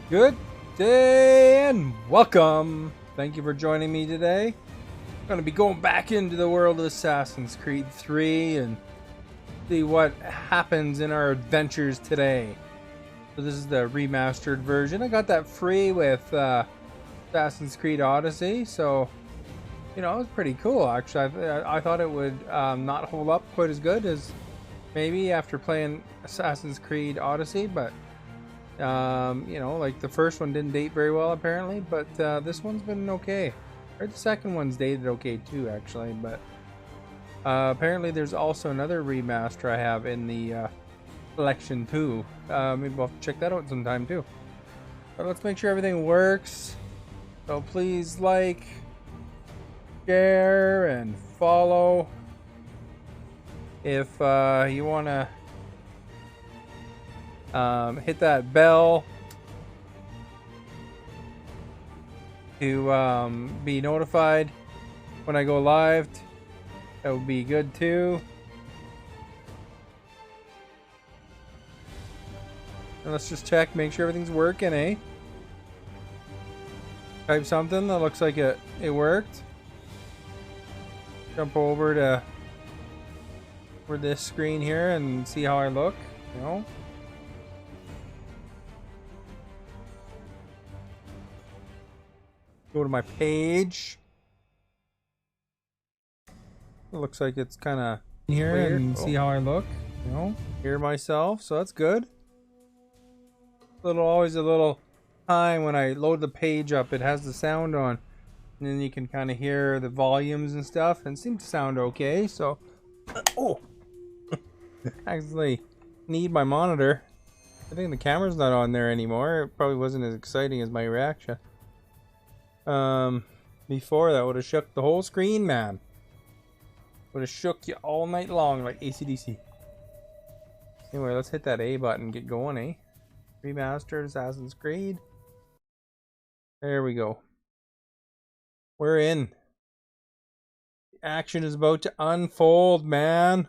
Good day and welcome. Thank you for joining me today. I'm going to be going back into the world of Assassin's Creed 3 and see what happens in our adventures today. So this is the remastered version. I got that free with Assassin's Creed Odyssey, so it was pretty cool actually. I thought it would not hold up quite as good as maybe after playing Assassin's Creed Odyssey, but like the first one didn't date very well apparently, but this one's been okay. Or the second one's dated okay too, actually, but apparently there's also another remaster I have in the collection too. Maybe we'll have to check that out sometime too. But let's make sure everything works. So please like, share, and follow. If you want to hit that bell to be notified when I go live, that would be good too. And let's just check, make sure everything's working, eh? Type something that looks like it worked. Jump over to this screen here and see how I look, Go to my page. It looks like it's kind of here weird. And see how I look, hear myself, so that's good. Always a little time when I load the page up, it has the sound on, and then you can kind of hear the volumes and stuff, and it seems to sound okay. So, oh, actually need my monitor. I think the camera's not on there anymore. It probably wasn't as exciting as my reaction. Before that would have shook the whole screen, man. Would have shook you all night long like AC/DC. Anyway, let's hit that A button, get going, eh? Remastered Assassin's Creed. There we go. We're in. The action is about to unfold, man.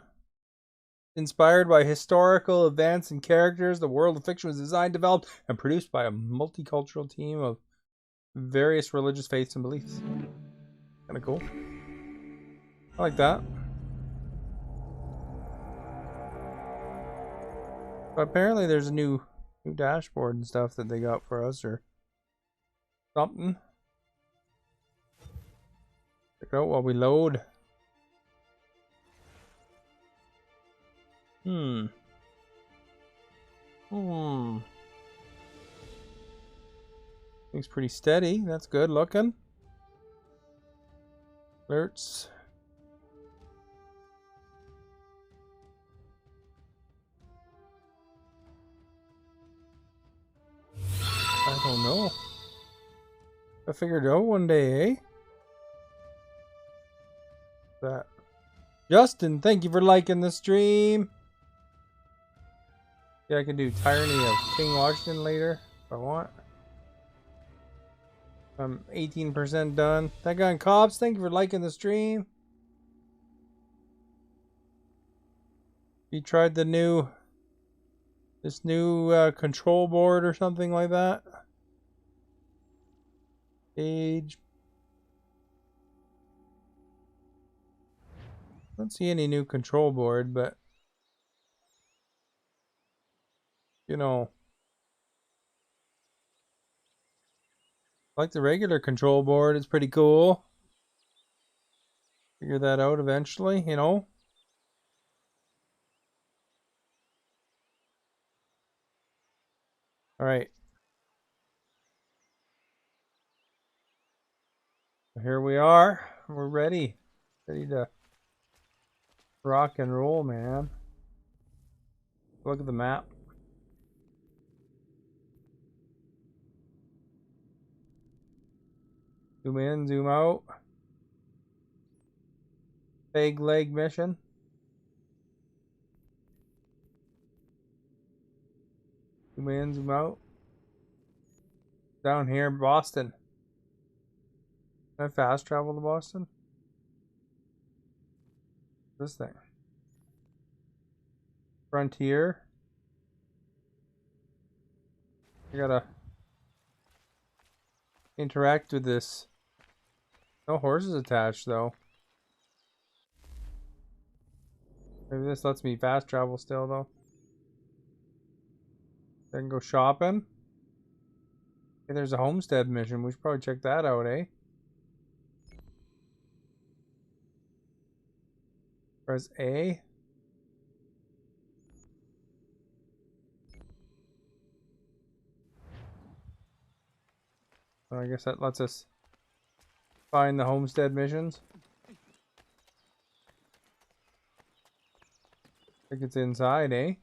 Inspired by historical events and characters, the world of fiction was designed, developed, and produced by a multicultural team of various religious faiths and beliefs. Kind of cool. I like that. But apparently there's a new dashboard and stuff that they got for us or something. Check it out while we load. Things pretty steady. That's good looking. Alerts. I don't know. I figured out one day, eh? That. Justin, thank you for liking the stream. Yeah, I can do Tyranny of King Washington later if I want. I'm 18% done. That guy in Cops, thank you for liking the stream. You tried the new control board or something like that? Age. I don't see any new control board, but I like the regular control board. It's pretty cool. Figure that out eventually, Alright. Here we are. We're ready. Ready to rock and roll, man. Look at the map. Zoom in, zoom out. Big leg mission. Zoom in, zoom out. Down here, Boston. Can I fast travel to Boston? This thing. Frontier. I gotta interact with this. No horses attached though. Maybe this lets me fast travel still though. I can go shopping. Hey, there's a homestead mission. We should probably check that out, eh? Press A. So I guess that lets us find the homestead missions. I think it's inside, eh?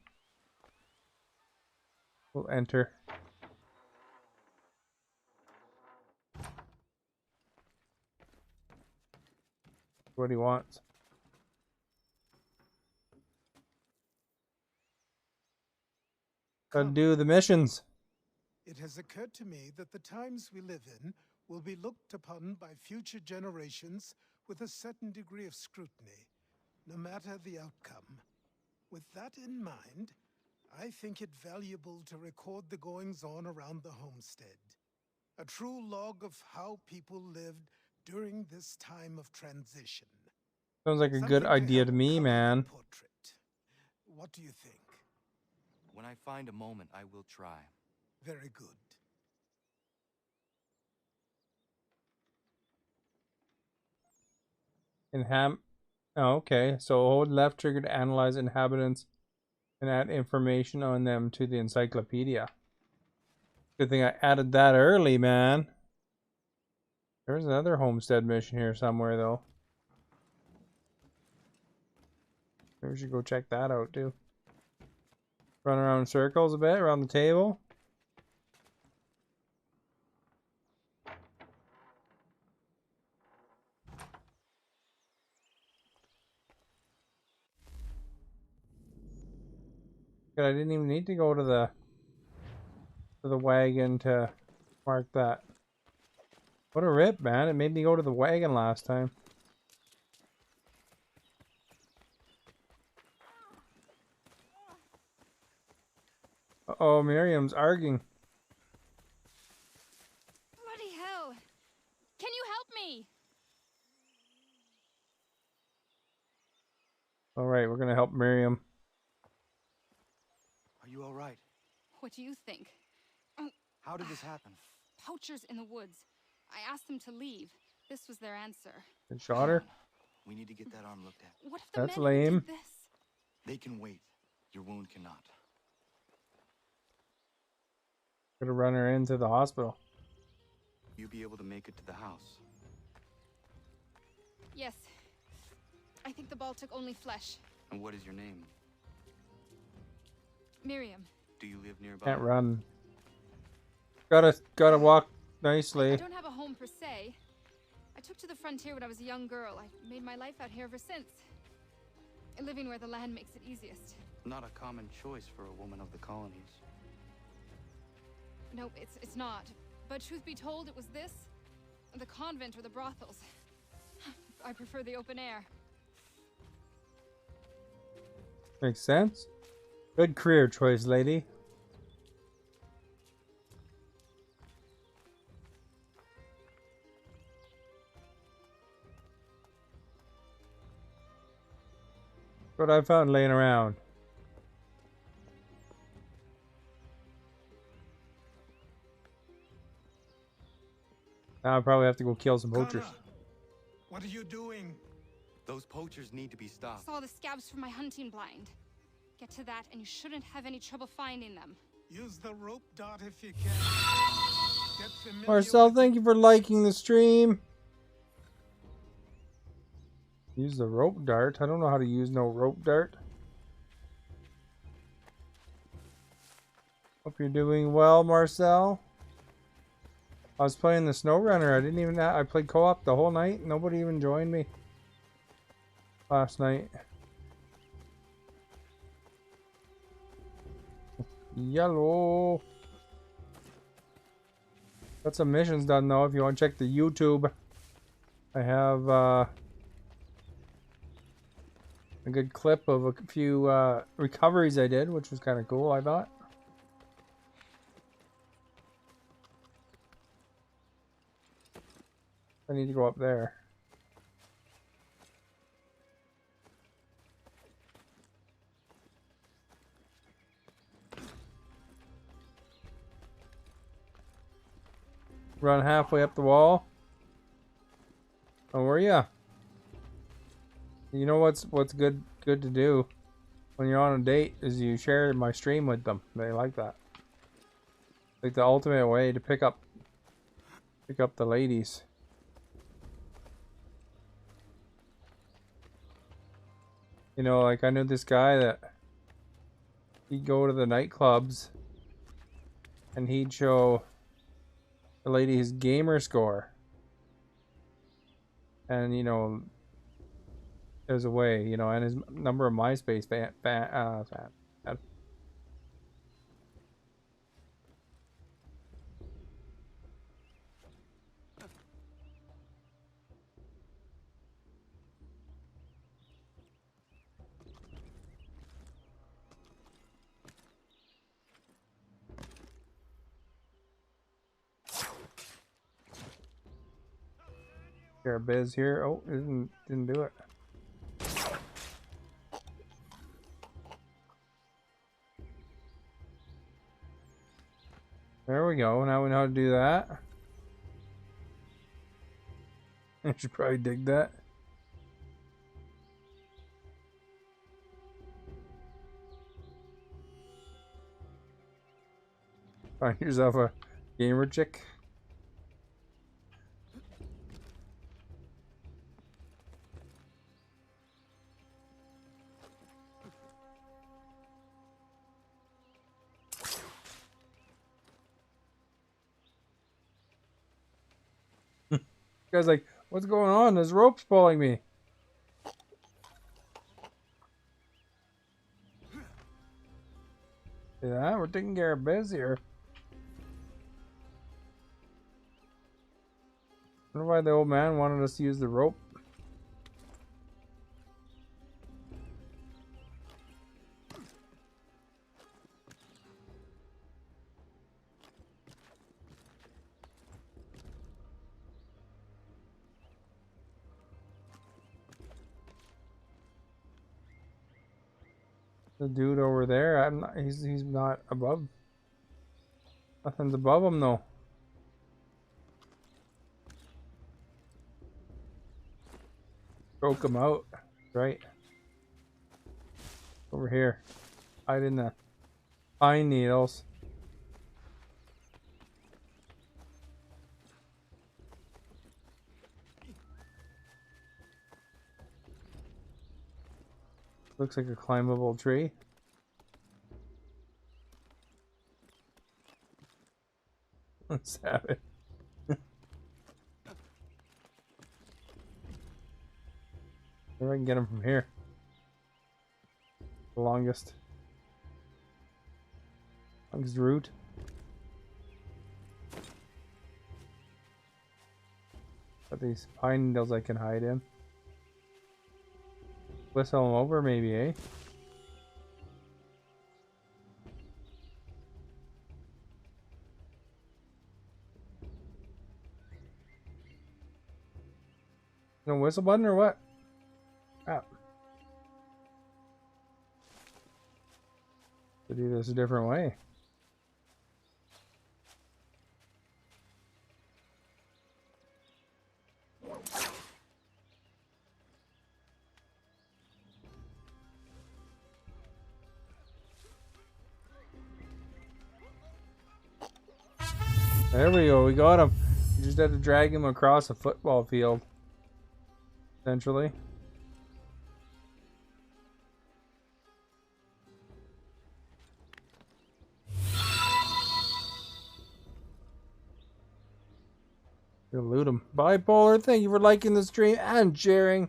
We'll enter. What he wants. Gotta do the missions. It has occurred to me that the times we live in will be looked upon by future generations with a certain degree of scrutiny, no matter the outcome. With that in mind, I think it valuable to record the goings-on around the homestead. A true log of how people lived during this time of transition. Sounds like a good idea to me, man. Portrait. What do you think? When I find a moment, I will try. Very good. Oh, okay. So hold left trigger to analyze inhabitants and add information on them to the encyclopedia. Good thing I added that early, man. There's another homestead mission here somewhere, though. Maybe we should go check that out, too. Run around in circles a bit around the table. Good, I didn't even need to go to the wagon to mark that. What a rip, man. It made me go to the wagon last time. Uh-oh, Miriam's arguing. Bloody hell! Can you help me? Alright, we're gonna help Miriam. Are you all right? What do you think? How did this happen? Poachers in the woods. I asked them to leave. This was their answer. They shot her? We need to get that arm looked at. What if the That's men who lame. did this? They can wait. Your wound cannot. Gotta run her into the hospital. You be able to make it to the house. Yes. I think the ball took only flesh. And what is your name? Miriam. Do you live nearby? Can't run. Gotta walk nicely. I don't have a home per se. I took to the frontier when I was a young girl. I've made my life out here ever since. Living where the land makes it easiest. Not a common choice for a woman of the colonies. No, it's not. But truth be told, it was this, the convent or the brothels. I prefer the open air. Makes sense. Good career choice, lady. What I found laying around. Now I probably have to go kill some poachers. Connor, what are you doing? Those poachers need to be stopped. Saw the scabs from my hunting blind. Get to that and you shouldn't have any trouble finding them. Use the rope dart if you can. Get familiar Marcel, with thank you for liking the stream. Use the rope dart. I don't know how to use no rope dart. Hope you're doing well, Marcel. I was playing the SnowRunner. I didn't even. I played co-op the whole night. Nobody even joined me last night. Yellow. Got some missions done though. If you want to check the YouTube, I have a good clip of a few recoveries I did, which was kind of cool, I thought. I need to go up there. Run halfway up the wall. Oh, where ya? You know what's good to do when you're on a date is you share my stream with them. They like that. Like the ultimate way to pick up the ladies. You know, like I knew this guy that he'd go to the nightclubs and he'd show the lady his gamer score. And, you know, there's a way, you know, and his number of MySpace fan. Here, Biz here. Oh, didn't do it. There we go. Now we know how to do that. I should probably dig that. Find yourself a gamer chick. Guy's like, what's going on? There's ropes pulling me. Yeah, we're taking care of Biz here. I wonder why the old man wanted us to use the rope. The dude over there, he's not above. Nothing's above him though. Choke him out, right? Over here, hide in the pine needles. Looks like a climbable tree. Let's have it. Maybe I can get him from here. The longest route. Got these pine needles I can hide in. Whistle him over, maybe, eh? No whistle button or what? Crap. To do this a different way. There we go, we got him. We just had to drag him across a football field. Essentially. Gonna loot him. Bipolar, thank you for liking the stream and sharing.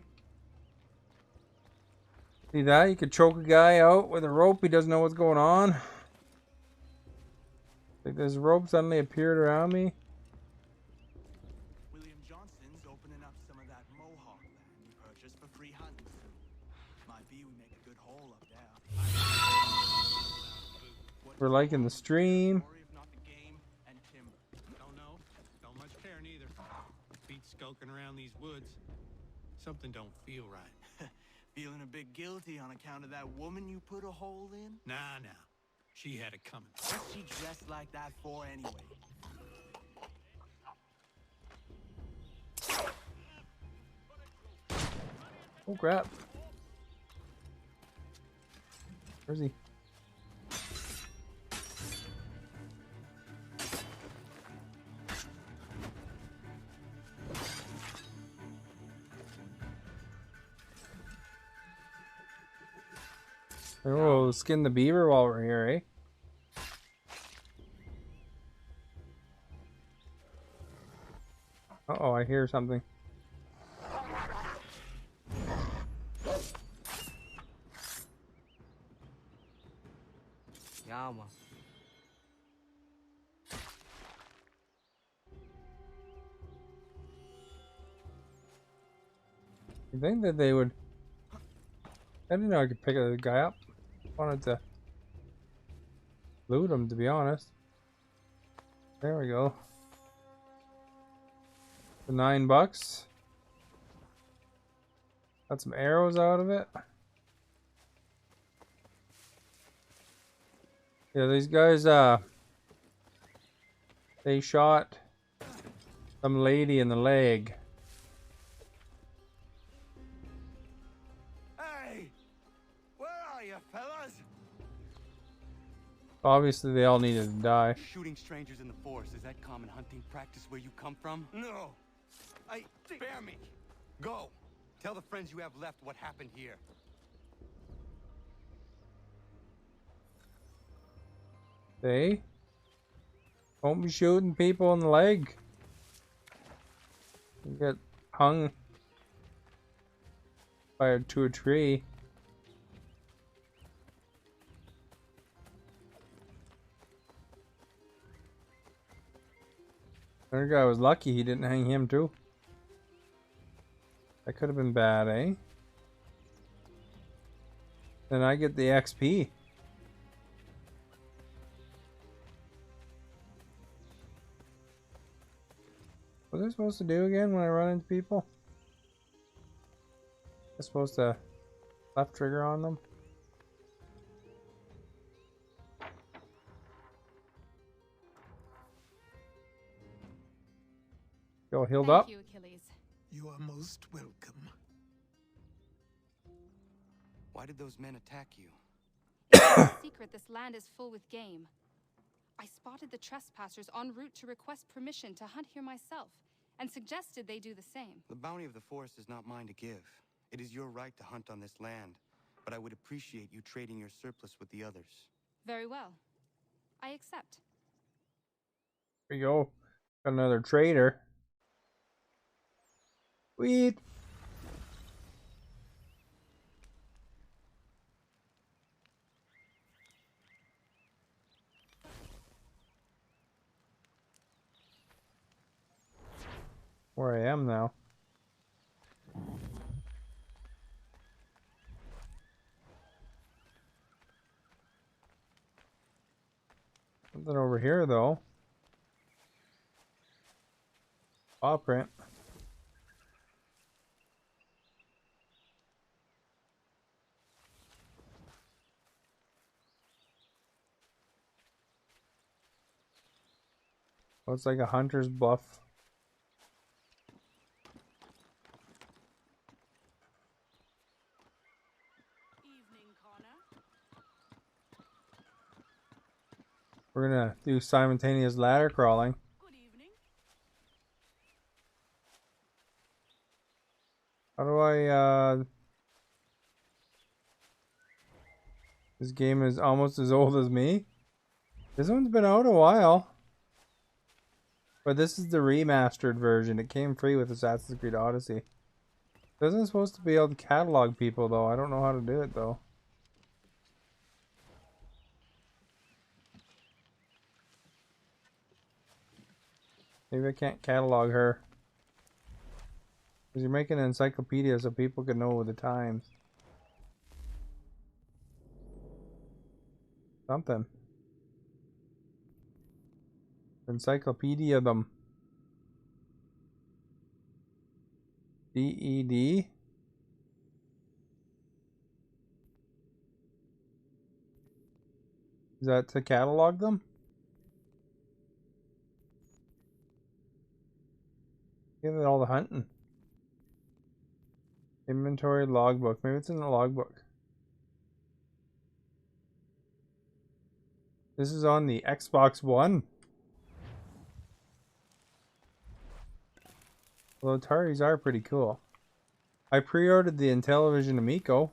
See that? You could choke a guy out with a rope, he doesn't know what's going on. Like this rope suddenly appeared around me. William Johnston's opening up some of that Mohawk land he purchased for free hunting soon. Might be we make a good haul up there. We're liking the stream. Story if not the game and timber. Don't know. Don't much care neither. Beats skulking around these woods. Something don't feel right. Feeling a bit guilty on account of that woman you put a hole in? Nah. She had it coming. What's she dressed like that for anyway? Oh crap. Where's he? Oh, skin the beaver while we're here, eh? Uh-oh, I hear something. Yama. You think that they would... I didn't know I could pick a guy up. Wanted to loot him, to be honest. There we go. For $9. Got some arrows out of it. Yeah, these guys, they shot some lady in the leg. Hey! Where are you, fellas? Obviously, they all needed to die. Shooting strangers in the forest, is that common hunting practice where you come from? No. Spare me! Go! Tell the friends you have left what happened here. They won't be shooting people in the leg. You get hung to a tree. Another guy was lucky he didn't hang him too. That could have been bad, eh? Then I get the XP. What was I supposed to do again when I run into people? I'm supposed to left trigger on them? Feel healed up? Thank you, Achilles. You are most welcome. Why did those men attack you? It's no secret this land is full with game. I spotted the trespassers en route to request permission to hunt here myself, and suggested they do the same. The bounty of the forest is not mine to give. It is your right to hunt on this land, but I would appreciate you trading your surplus with the others. Very well. I accept. There you go. Got another trader. Sweet. Where I am now. Something over here though. Paw print. Looks like a hunter's buff. Evening, Connor. We're gonna do simultaneous ladder crawling. Good evening. How do I, this game is almost as old as me. This one's been out a while. But this is the remastered version. It came free with Assassin's Creed Odyssey. It isn't supposed to be able to catalog people though. I don't know how to do it though. Maybe I can't catalog her. Because you're making an encyclopedia so people can know the times. Something. Encyclopedia them. DED. Is that to catalog them? Give it all the hunting. Inventory logbook. Maybe it's in the logbook. This is on the Xbox One. Well, Ataris are pretty cool. I pre-ordered the Intellivision Amico.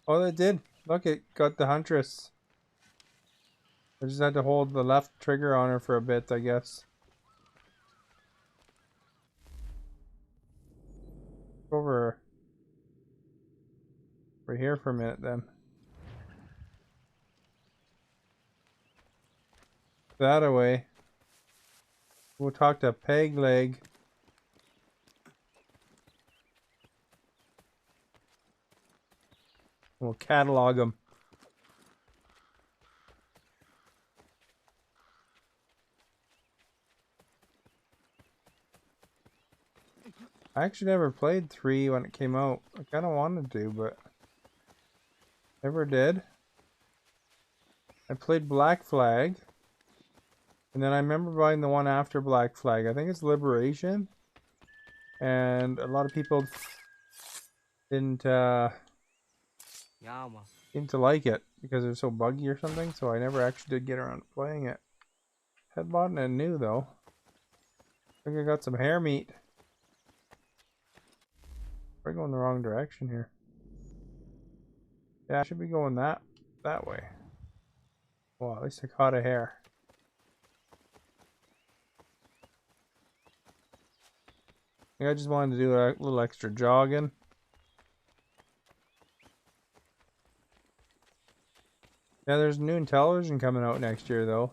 Oh, it did. Look, it got the Huntress. I just had to hold the left trigger on her for a bit, I guess. Over here for a minute then. That away. We'll talk to Peg Leg. We'll catalog them. I actually never played 3 when it came out. I kind of wanted to, but never did. I played Black Flag. And then I remember buying the one after Black Flag. I think it's Liberation. And a lot of people didn't like it because it was so buggy or something. So I never actually did get around to playing it. Had bought it new though. I think I got some hair meat. We're going the wrong direction here. Yeah, I should be going that way. Well, at least I caught a hair. I just wanted to do a little extra jogging. Yeah, there's new Intellivision coming out next year, though.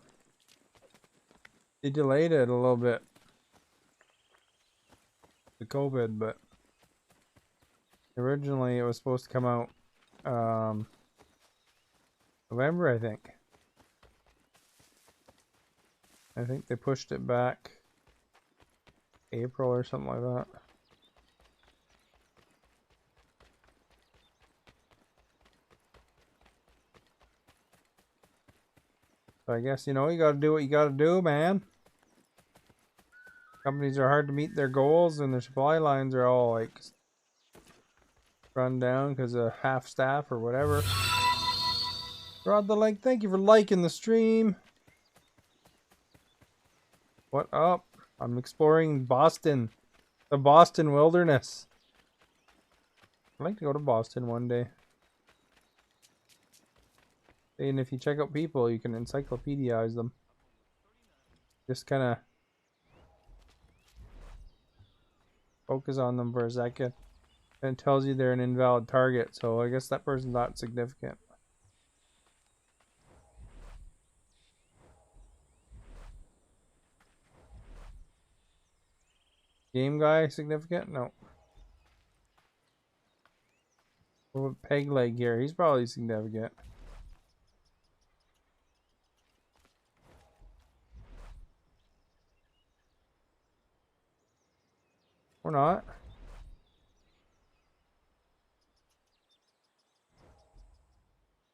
They delayed it a little bit. The COVID, but originally it was supposed to come out November, I think. I think they pushed it back April or something like that. But I guess, you know, you gotta do what you gotta do, man. Companies are hard to meet their goals and their supply lines are all like run down because of half staff or whatever. Rod the Lake, thank you for liking the stream. What up? I'm exploring Boston. The Boston wilderness. I'd like to go to Boston one day. And if you check out people, you can encyclopedize them. Just kind of focus on them for a second. And it tells you they're an invalid target, so I guess that person's not significant. Game guy significant? No. What about Peg Leg here? He's probably significant. Or not.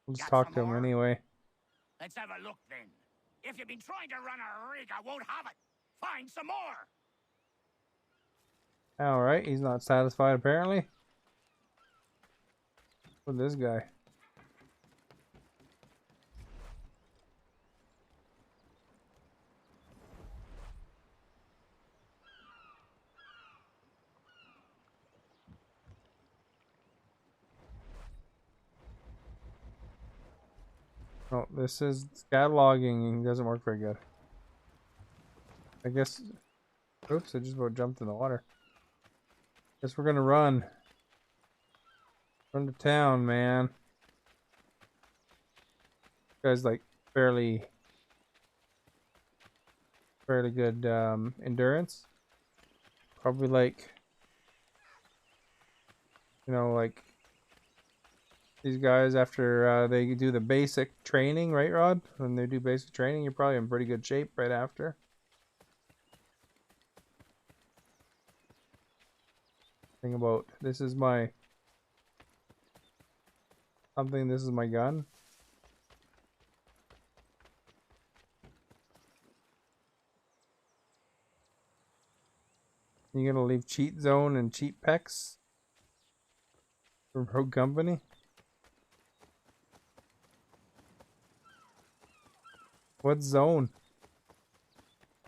We'll just talk to him anyway. Let's have a look then. If you've been trying to run a rig, I won't have it. Find some more. Alright, he's not satisfied apparently. With this guy. Oh, this is cataloging and doesn't work very good. I guess. Oops, I just about jumped in the water. Guess we're gonna run. Run to town, man. This guy's like fairly good endurance. Probably like, you know, like these guys after they do the basic training, right, Rod? When they do basic training, you're probably in pretty good shape right after. Think about this is my something. This is my gun. You gonna leave cheat zone and cheat pecs for Rogue Company? What zone?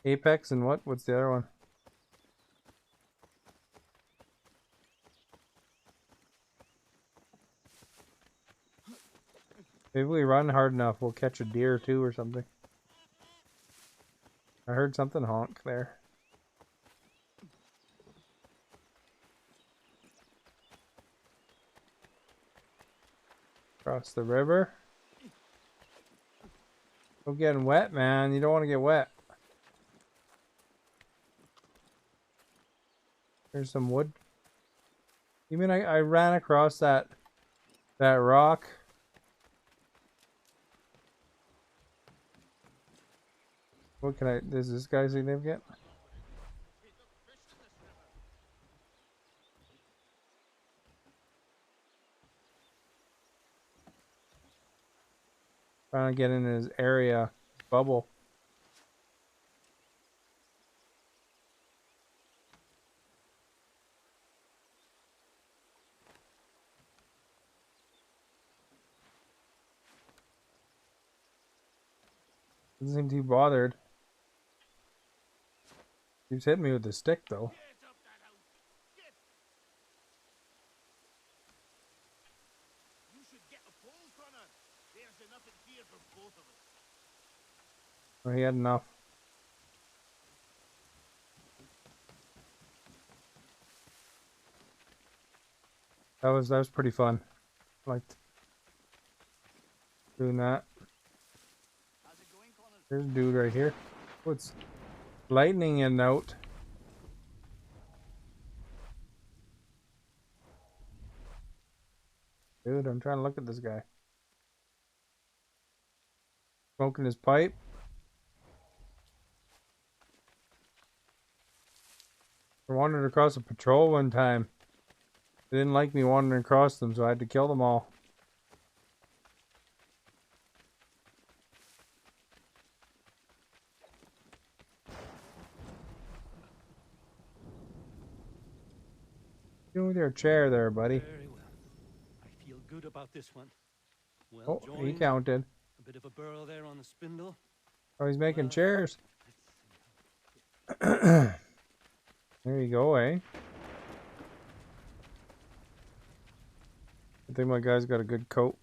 Apex and what? What's the other one? Maybe we run hard enough, we'll catch a deer too or something. I heard something honk there. Across the river. We're getting wet, man. You don't want to get wet. There's some wood. You mean I ran across that rock? What can I? Is this guy significant? Trying to get in his area, bubble. Doesn't seem too bothered. Keeps hitting me with the stick though. Get up that house. Get. You should get a pole, Connor. There's enough in here for both of us. Oh, he had enough. That was pretty fun. Liked doing that. How's it going, Connor? There's a dude right here. What's lightning and out? Dude, I'm trying to look at this guy. Smoking his pipe. I wandered across a patrol one time. They didn't like me wandering across them, so I had to kill them all. You with your chair there, buddy. Very well. I feel good about this one. Well Oh, he joined. counted. A bit of a burl there on the spindle. Oh, he's making Well, chairs. let's see. There you go, eh? I think my guy's got a good coat.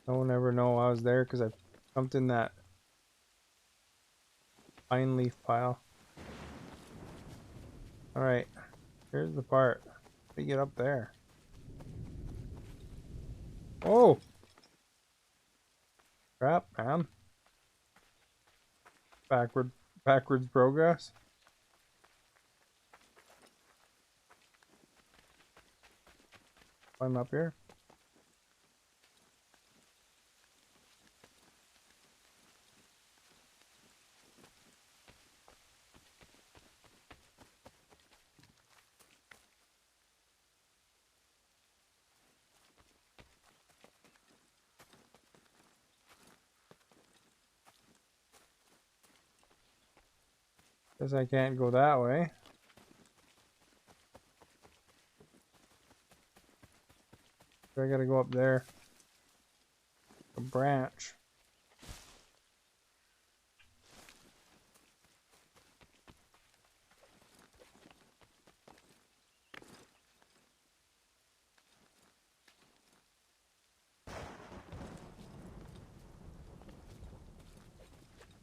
No one ever know I was there because I jumped in that pine leaf pile. Alright, here's the part. How do you get up there? Oh! Crap, man. Backwards progress. Climb up here. Guess I can't go that way. So I gotta go up there. A branch.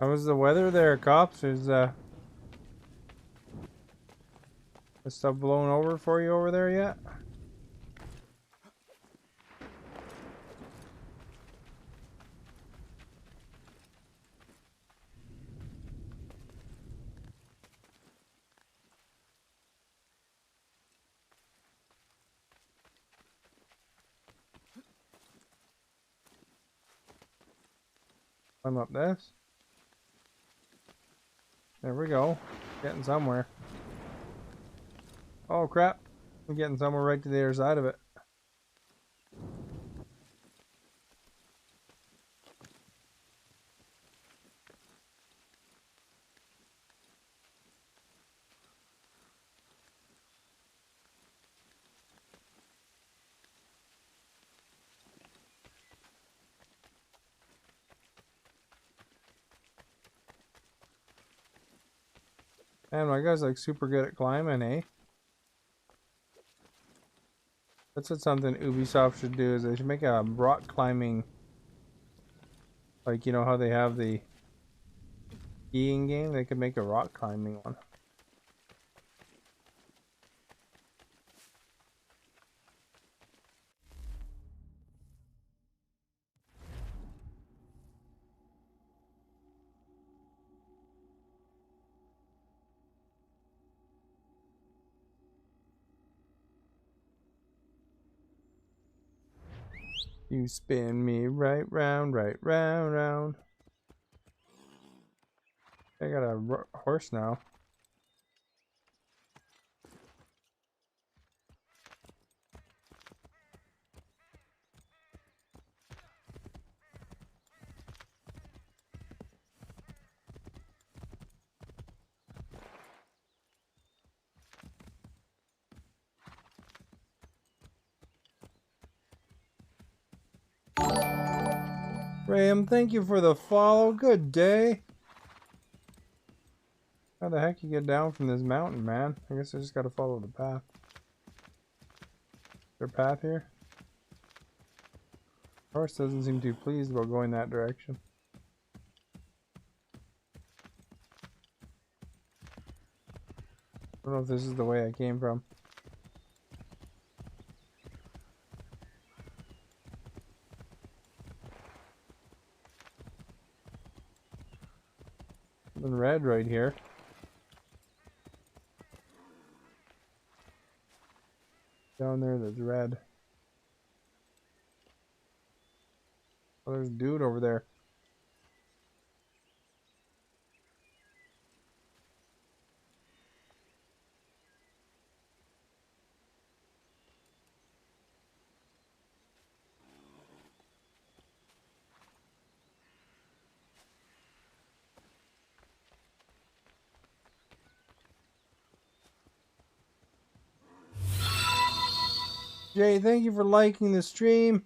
How was the weather there, cops? Is the stuff blowing over for you over there yet? Climb up this. There we go. Getting somewhere. Oh crap. I'm getting somewhere right to the other side of it. Man, my guy's like super good at climbing, eh? That's what something Ubisoft should do, is they should make a rock climbing, like, you know how they have the skiing game? They could make a rock climbing one. You spin me right round, round. I got a horse now. Graham, thank you for the follow. Good day. How the heck you get down from this mountain, man? I guess I just gotta follow the path. Is there a path here? Horse doesn't seem too pleased about going that direction. I don't know if this is the way I came from. Something red right here. Down there, there's red. Oh, there's a dude over there. Jay, thank you for liking the stream.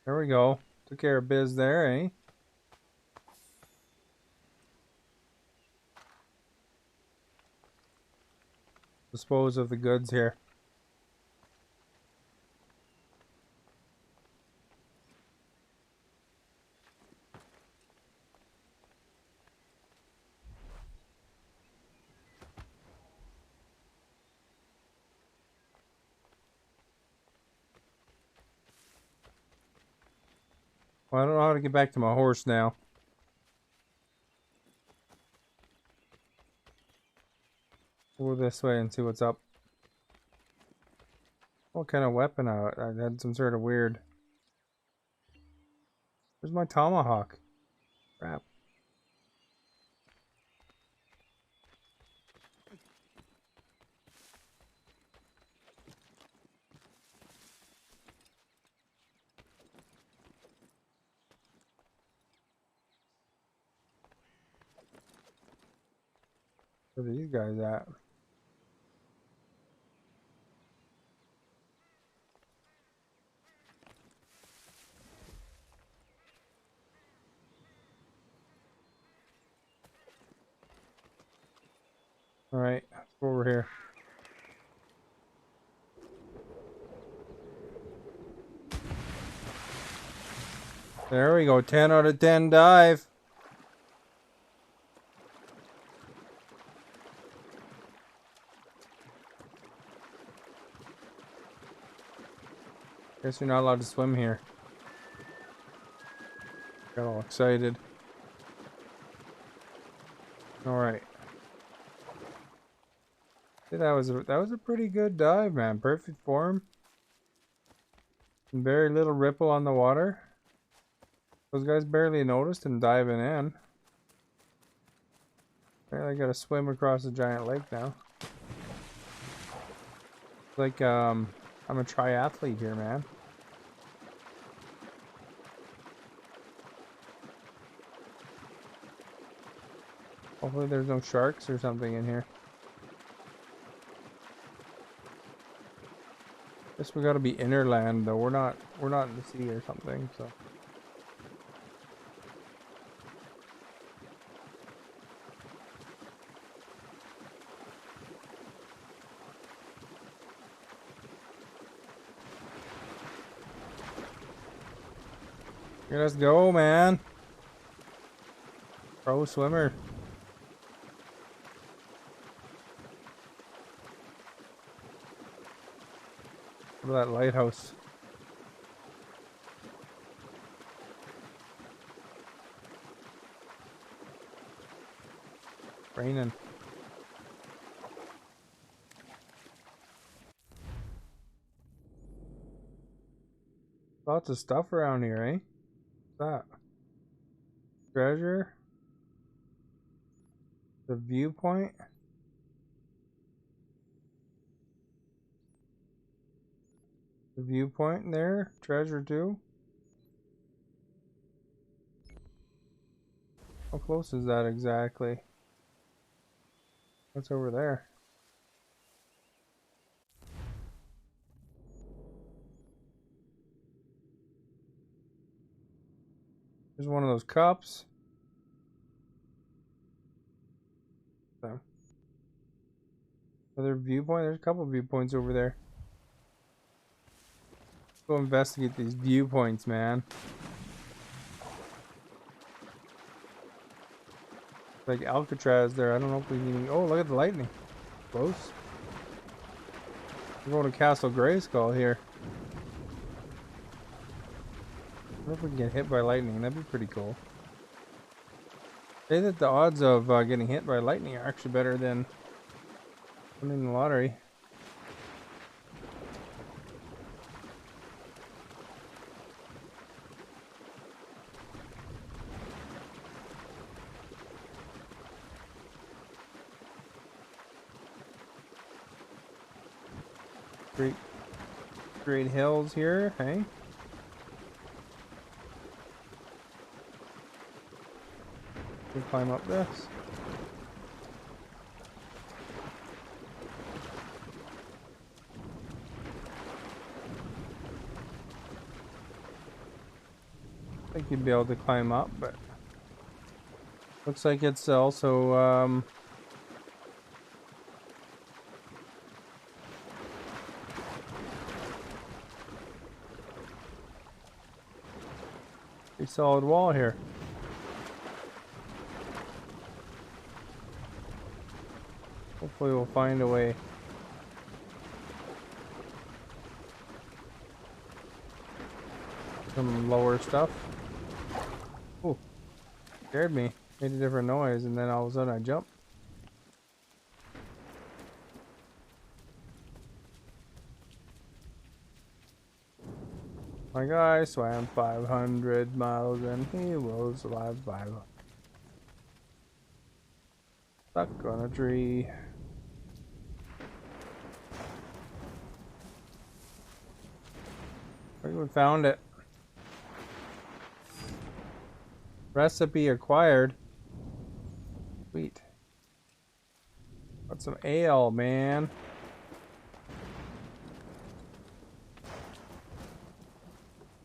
There we go. Took care of biz there, eh? Dispose of the goods here. Well, I don't know how to get back to my horse now. We'll go this way and see what's up. What kind of weapon I had? Some sort of weird... Where's my tomahawk? Crap. Where are these guys at? Alright, let's go over here. There we go, 10 out of 10 dive. Guess you're not allowed to swim here. Got all excited. Alright. That was a pretty good dive, man. Perfect form. Very little ripple on the water. Those guys barely noticed him diving in. Apparently gotta swim across a giant lake now. Like, I'm a triathlete here, man. Hopefully there's no sharks or something in here. Guess we gotta be inland though. We're not in the sea or something, so. Here, let's go, man. Pro swimmer. Look at that lighthouse. Raining. Lots of stuff around here, eh? What's that? Treasure? The viewpoint? The viewpoint there? Treasure too? How close is that exactly? What's over there? There's one of those cups. So. Another viewpoint? There's a couple viewpoints over there. Let's go investigate these viewpoints, man. Like Alcatraz there. I don't know if we can... Oh, look at the lightning. Close. We're going to Castle Grayskull here. I wonder if we can get hit by lightning. That'd be pretty cool. Say that the odds of getting hit by lightning are actually better than winning the lottery. Great hills here, hey? We climb up this. I think you'd be able to climb up, but looks like it's also a solid wall here. Hopefully we'll find a way. Some lower stuff. Ooh, scared me. Made a different noise and then all of a sudden I jumped. My guy swam 500 miles and he will survive 500. Stuck on a tree. We found it. Recipe acquired. Sweet. Got some ale, man.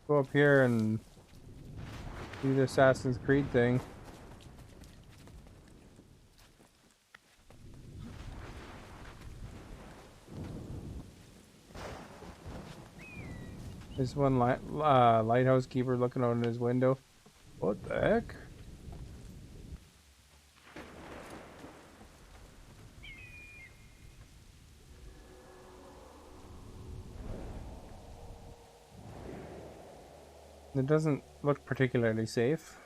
Go up here and do the Assassin's Creed thing. There's one lighthouse keeper looking out in his window. What the heck? It doesn't look particularly safe.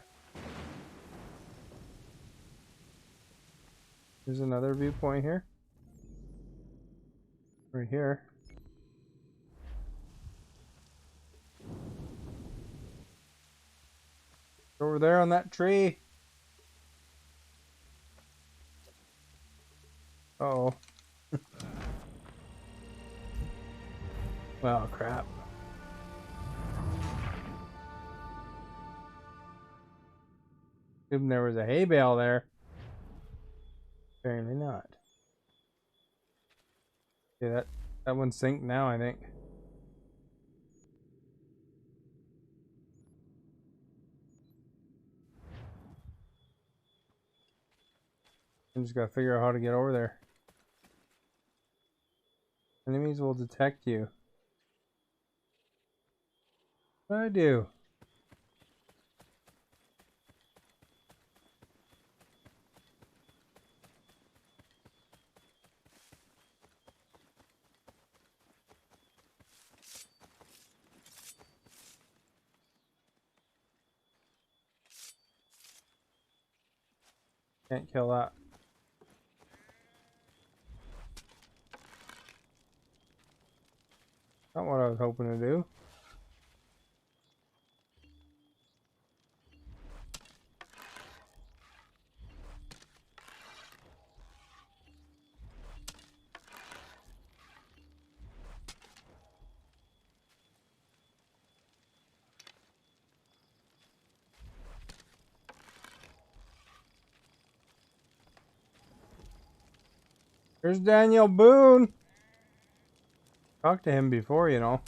There's another viewpoint here. Right here. Over there on that tree. Uh-oh. Well, crap. Assumed there was a hay bale there. Apparently not. Okay, that one's synced now, I think. I just gotta figure out how to get over there. Enemies will detect you. What do I do? Can't kill that. Not what I was hoping to do. There's Daniel Boone. Talked to him before, you know.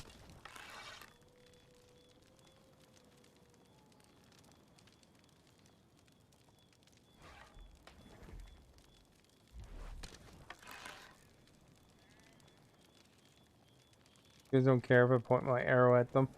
You guys don't care if I point my arrow at them.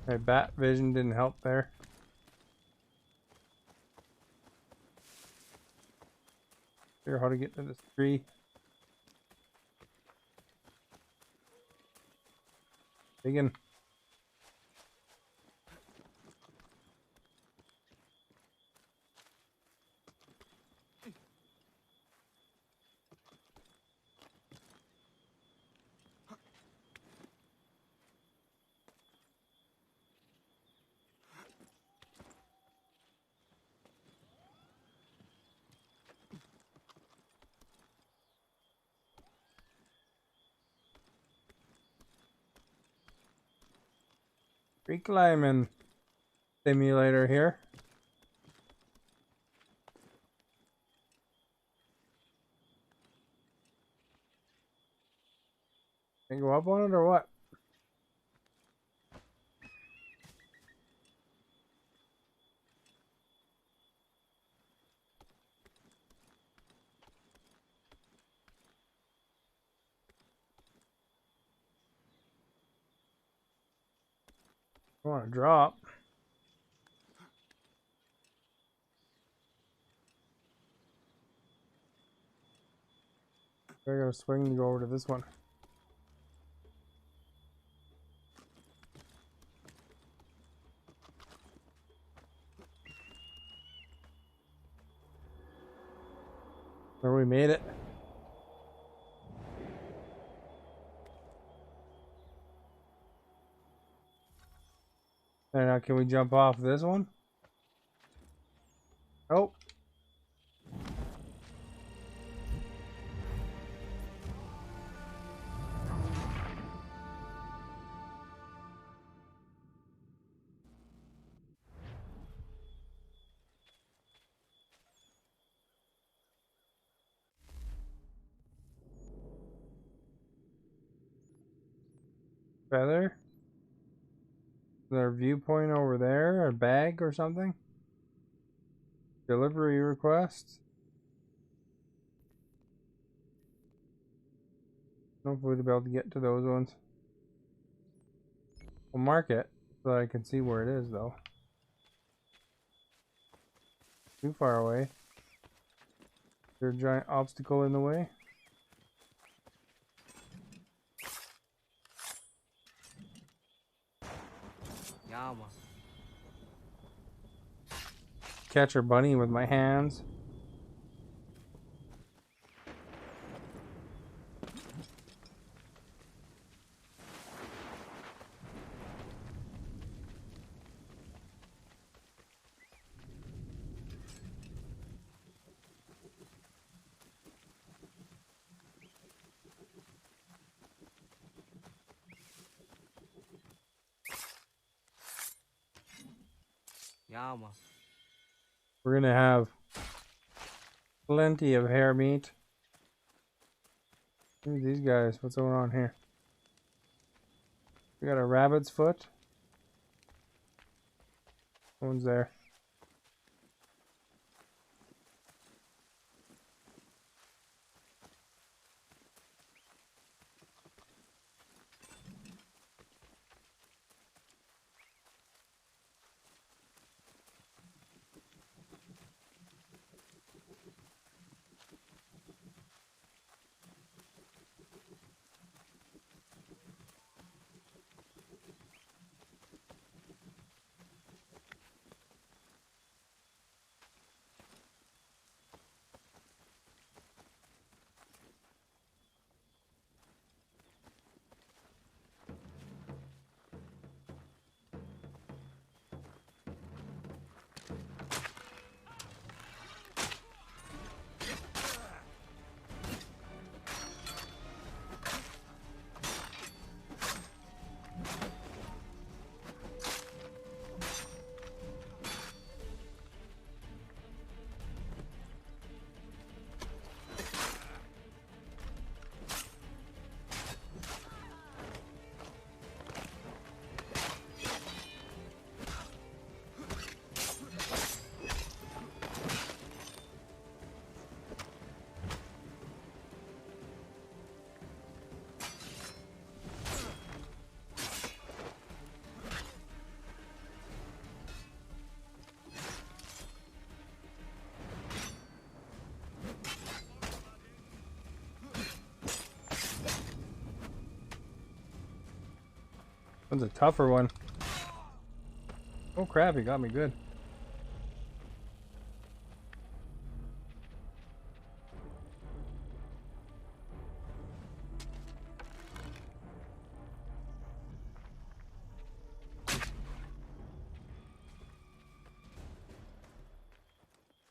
My bat vision didn't help there. Figure out how to get to this tree. Digging. Tree climbing simulator here. Can I go up on it or what? I want to drop. I gotta swing and go over to this one. There, we made it. And now can we jump off this one? Oh. Feather. Is there a viewpoint over there? A bag or something? Delivery request. Hopefully we'll be able to get to those ones. We'll mark it. So I can see where it is, though. Too far away. Is there a giant obstacle in the way? Yama. Catch her bunny with my hands. Yama. We're gonna have plenty of hair meat. Who's these guys? What's going on here? We got a rabbit's foot. One's there. One's a tougher one. Oh crap, he got me good.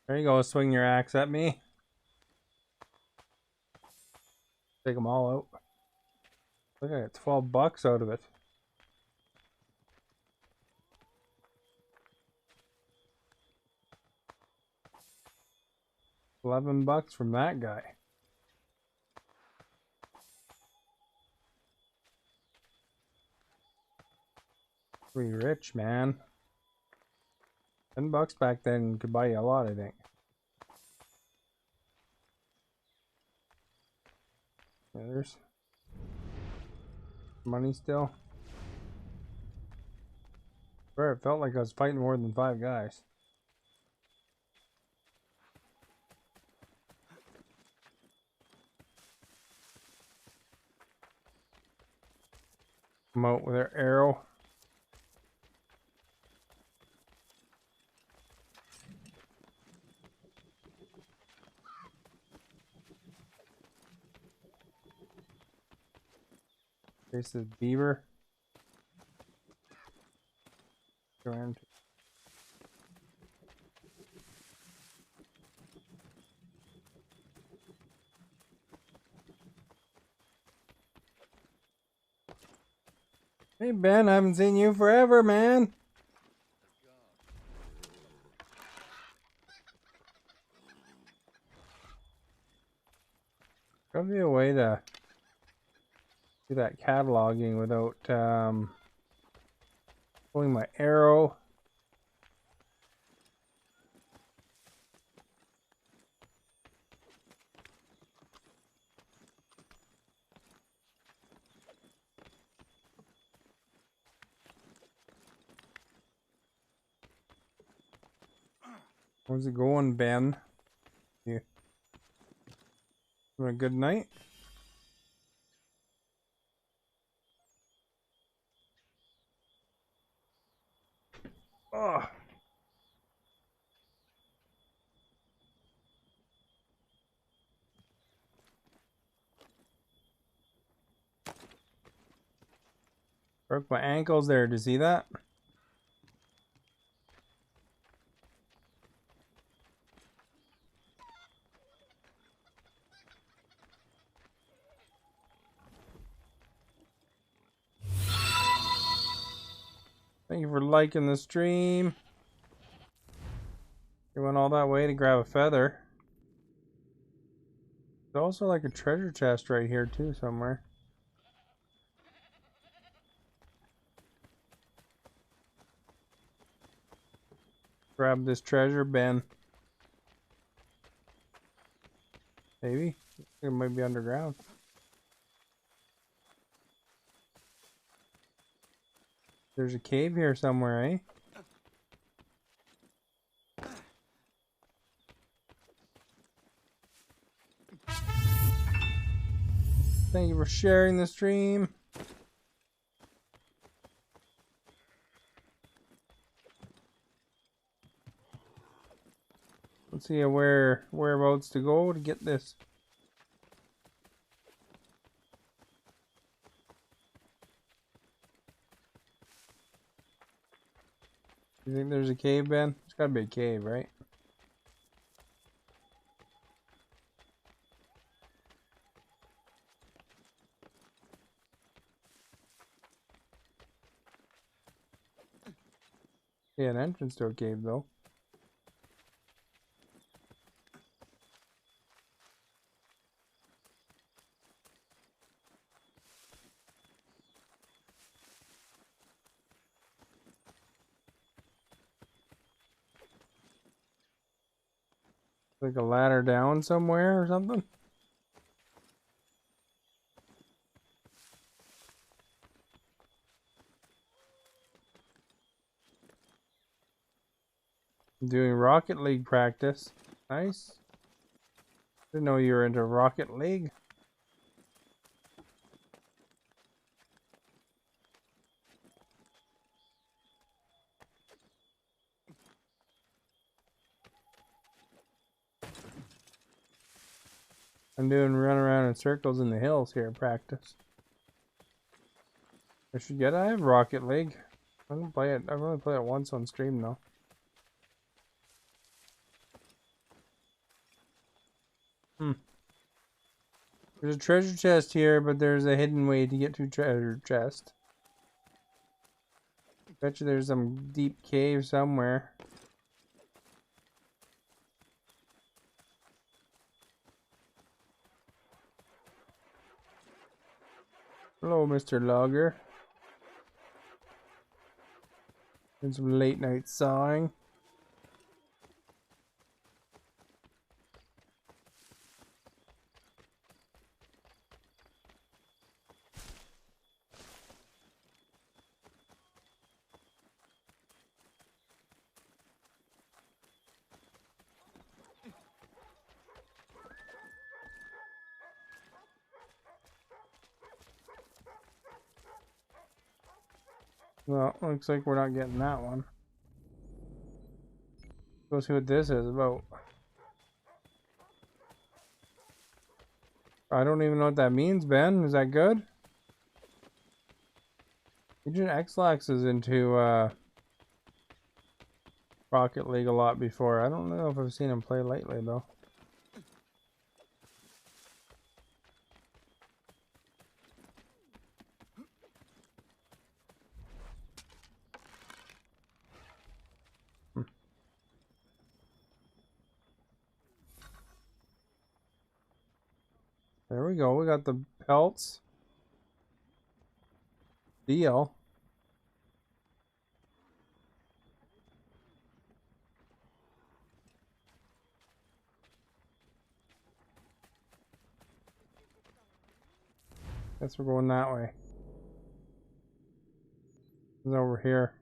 There you go, swing your axe at me. Take them all out. Look, I got $12 out of it. $11 from that guy. Pretty rich, man. $10 back then could buy you a lot, I think. Yeah, there's money still. Where it felt like I was fighting more than 5 guys. Come out with their arrow. There's this beaver. Around. Hey Ben, I haven't seen you forever, man. Probably a way to do that cataloging without pulling my arrow. How's it going, Ben? You having a good night? Oh. Broke my ankles there. Did you see that? Thank you for liking the stream. You went all that way to grab a feather. There's also like a treasure chest right here too somewhere. Grab this treasure, Ben. Maybe. It might be underground. There's a cave here somewhere, eh? Thank you for sharing the stream. Let's see whereabouts to go to get this. You think there's a cave, Ben? There's gotta be a cave, right? Yeah, an entrance to a cave though. Like a ladder down somewhere or something? Doing Rocket League practice. Nice. Didn't know you were into Rocket League. I'm doing run around in circles in the hills here practice. I have Rocket League. I don't play it. I've only played it once on stream though. There's a treasure chest here, but there's a hidden way to get to treasure chest. Bet you there's some deep cave somewhere. Hello, Mr. Logger. And some late night sawing. Well, looks like we're not getting that one. Go see what this is about. I don't even know what that means, Ben. Is that good? Agent X-Lax is into Rocket League a lot before. I don't know if I've seen him play lately though. There we go. We got the pelts. Deal. Guess we're going that way. It's over here.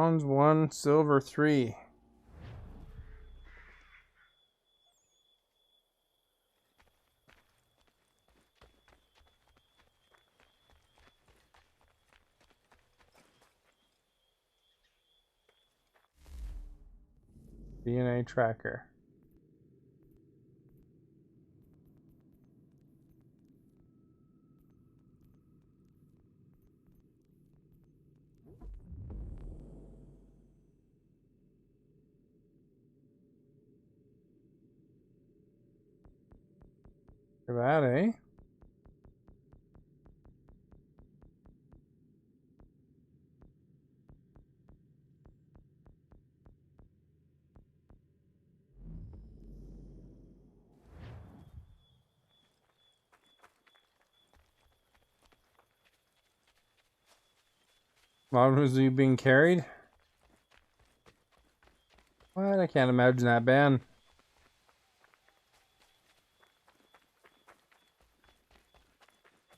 Bronze 1, silver 3. DNA tracker. For that, eh? Mom, was you being carried? What? I can't imagine that band.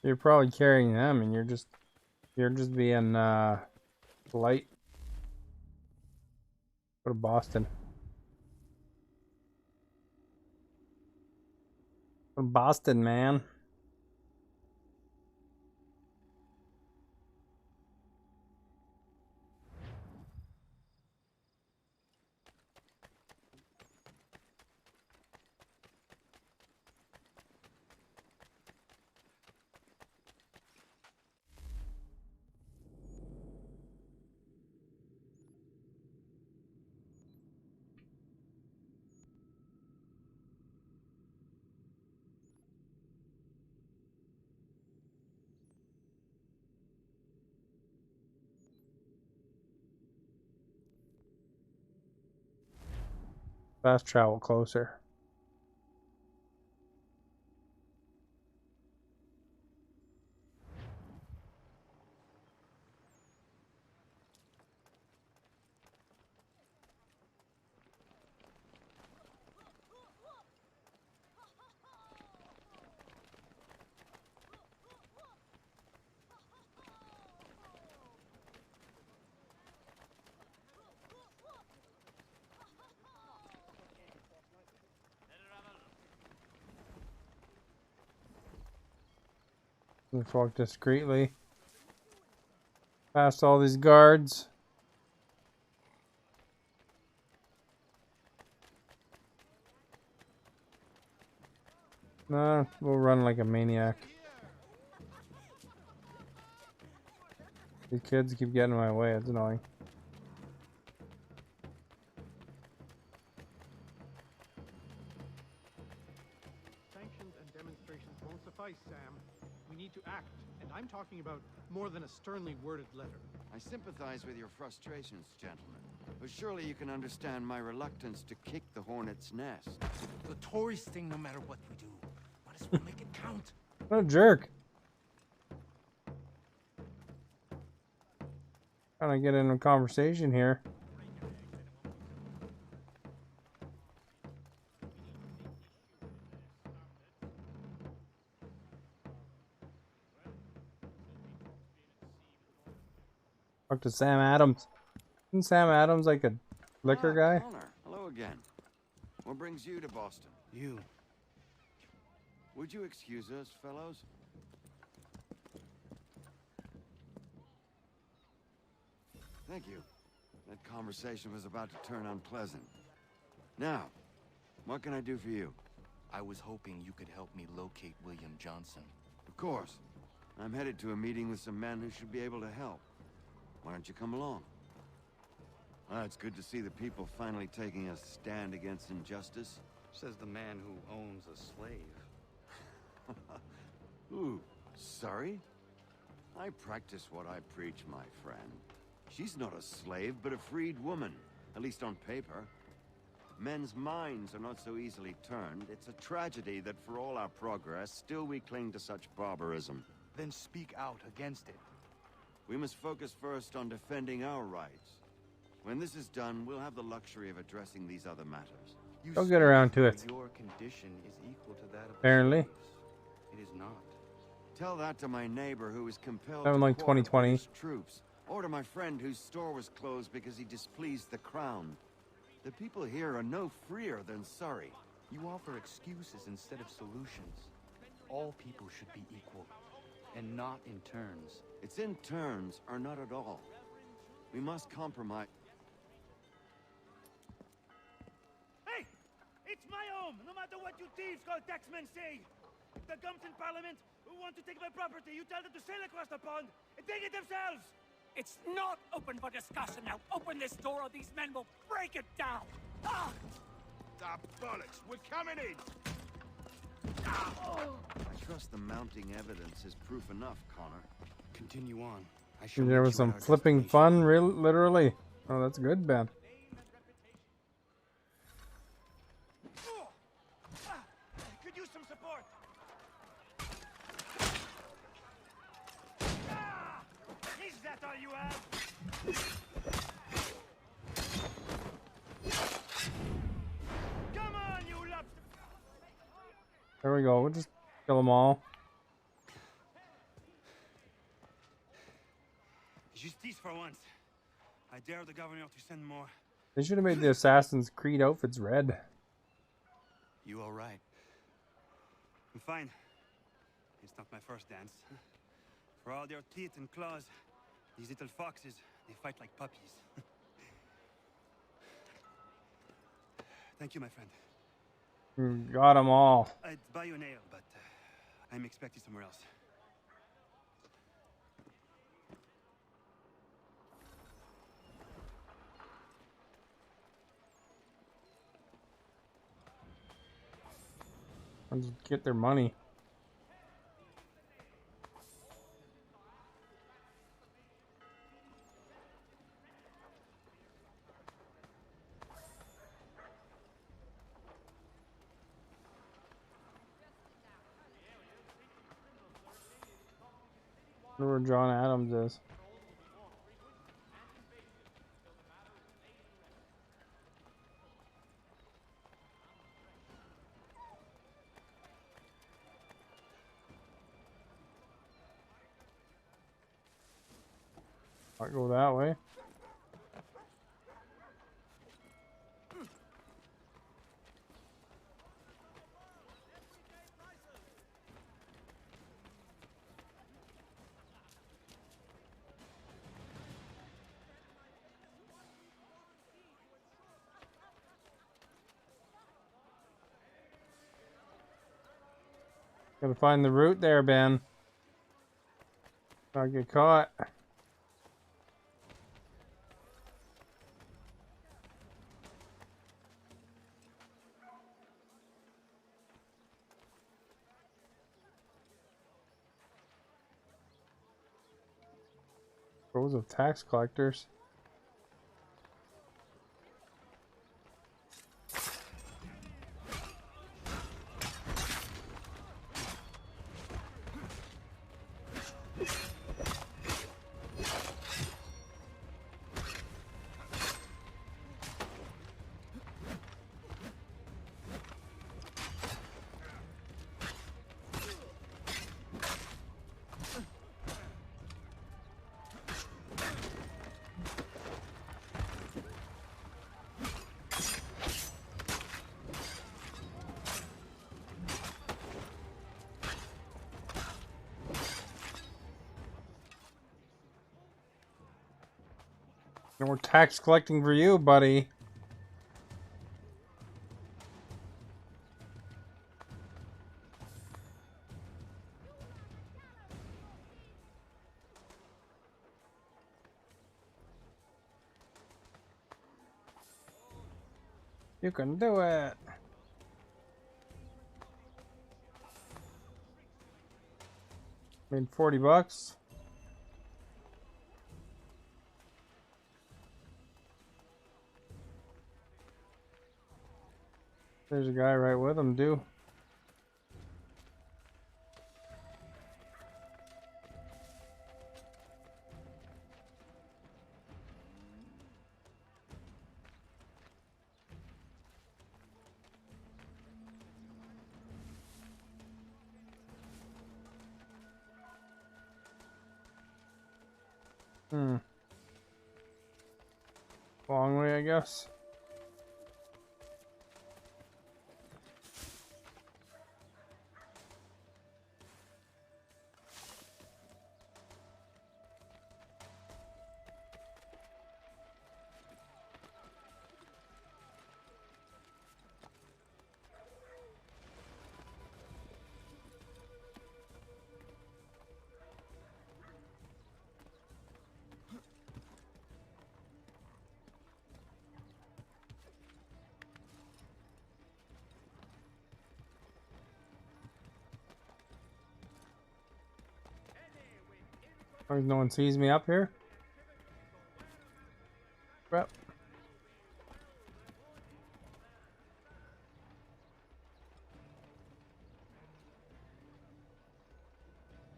You're probably carrying them, and you're just being polite. Go to Boston. Go to Boston, man. Fast travel closer. Let's walk discreetly past all these guards. Nah, we'll run like a maniac. These kids keep getting in my way, it's annoying. Sanctions and demonstrations won't suffice, Sam. We need to act, and I'm talking about more than a sternly worded letter. I sympathize with your frustrations, gentlemen. But surely you can understand my reluctance to kick the hornet's nest. The Tories thing, no matter what we do. Might as well make it count. What a jerk. Trying to get in a conversation here. Talk to Sam Adams. Isn't Sam Adams like a liquor guy? Connor, hello again. What brings you to Boston? You. Would you excuse us, fellows? Thank you. That conversation was about to turn unpleasant. Now, what can I do for you? I was hoping you could help me locate William Johnson. Of course. I'm headed to a meeting with some men who should be able to help. Why don't you come along? It's good to see the people finally taking a stand against injustice. Says the man who owns a slave. Ooh, sorry? I practice what I preach, my friend. She's not a slave, but a freed woman, at least on paper. Men's minds are not so easily turned. It's a tragedy that for all our progress, still we cling to such barbarism. Then speak out against it. We must focus first on defending our rights. When this is done, we'll have the luxury of addressing these other matters. I'll get around to it. Your condition is equal to that of Apparently. It is not. Tell that to my neighbor who is compelled Something to like quarter 2020. British troops Or to my friend whose store was closed because he displeased the crown. The people here are no freer than Surrey. You offer excuses instead of solutions. All people should be equal, and not in turns. It's in turns, or not at all. We must compromise. Hey! It's my home, no matter what you thieves called taxmen say! If the gums in Parliament who want to take my property, you tell them to sail across the pond and take it themselves! It's not open for discussion now. Open this door or these men will break it down. Ah! Ah, bollocks! We're coming in! I trust the mounting evidence is proof enough, Connor. Continue on. I shall There meet was you at some our flipping destination. fun, literally. Oh, that's good, Ben. Could use some support. Is that all you have? Come on, you lobster! There we go. We'll just kill them all. Justice for once. I dare the governor to send more. They should have made the Assassin's Creed outfits red. You all right? I'm fine. It's not my first dance. For all their teeth and claws, these little foxes, they fight like puppies. Thank you, my friend. Got them all. I'd buy you an ale, but I'm expecting somewhere else. I'll just get their money. I wonder where John Adams is. Might go that way. Gotta find the route there, Ben. Don't get caught. Rows of tax collectors. No more tax collecting for you, buddy. You can do it. Made $40. There's a guy right with him, too. Long way, I guess. As long as no one sees me up here. Crap.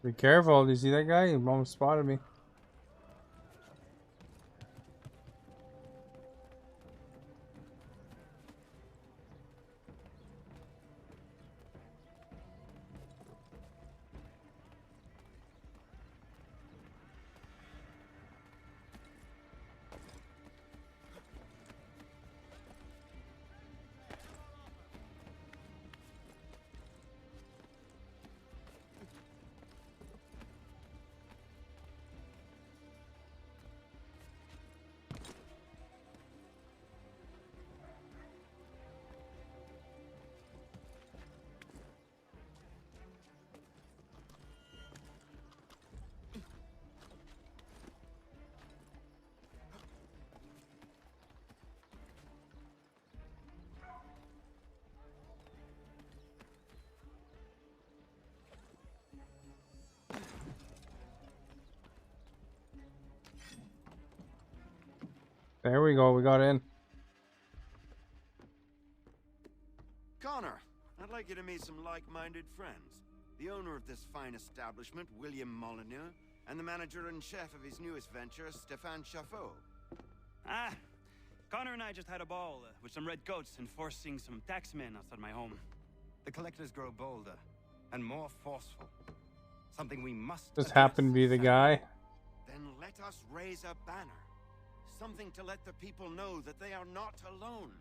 Be careful. Do you see that guy? He almost spotted me. There we go. We got in. Connor, I'd like you to meet some like-minded friends. The owner of this fine establishment, William Molyneux, and the manager and chef of his newest venture, Stéphane Chaffeau. Ah, Connor and I just had a ball with some red coats enforcing some taxmen outside my home. The collectors grow bolder and more forceful. Something we must Just happened to be the guy. Then let us raise a banner. Something to let the people know that they are not alone.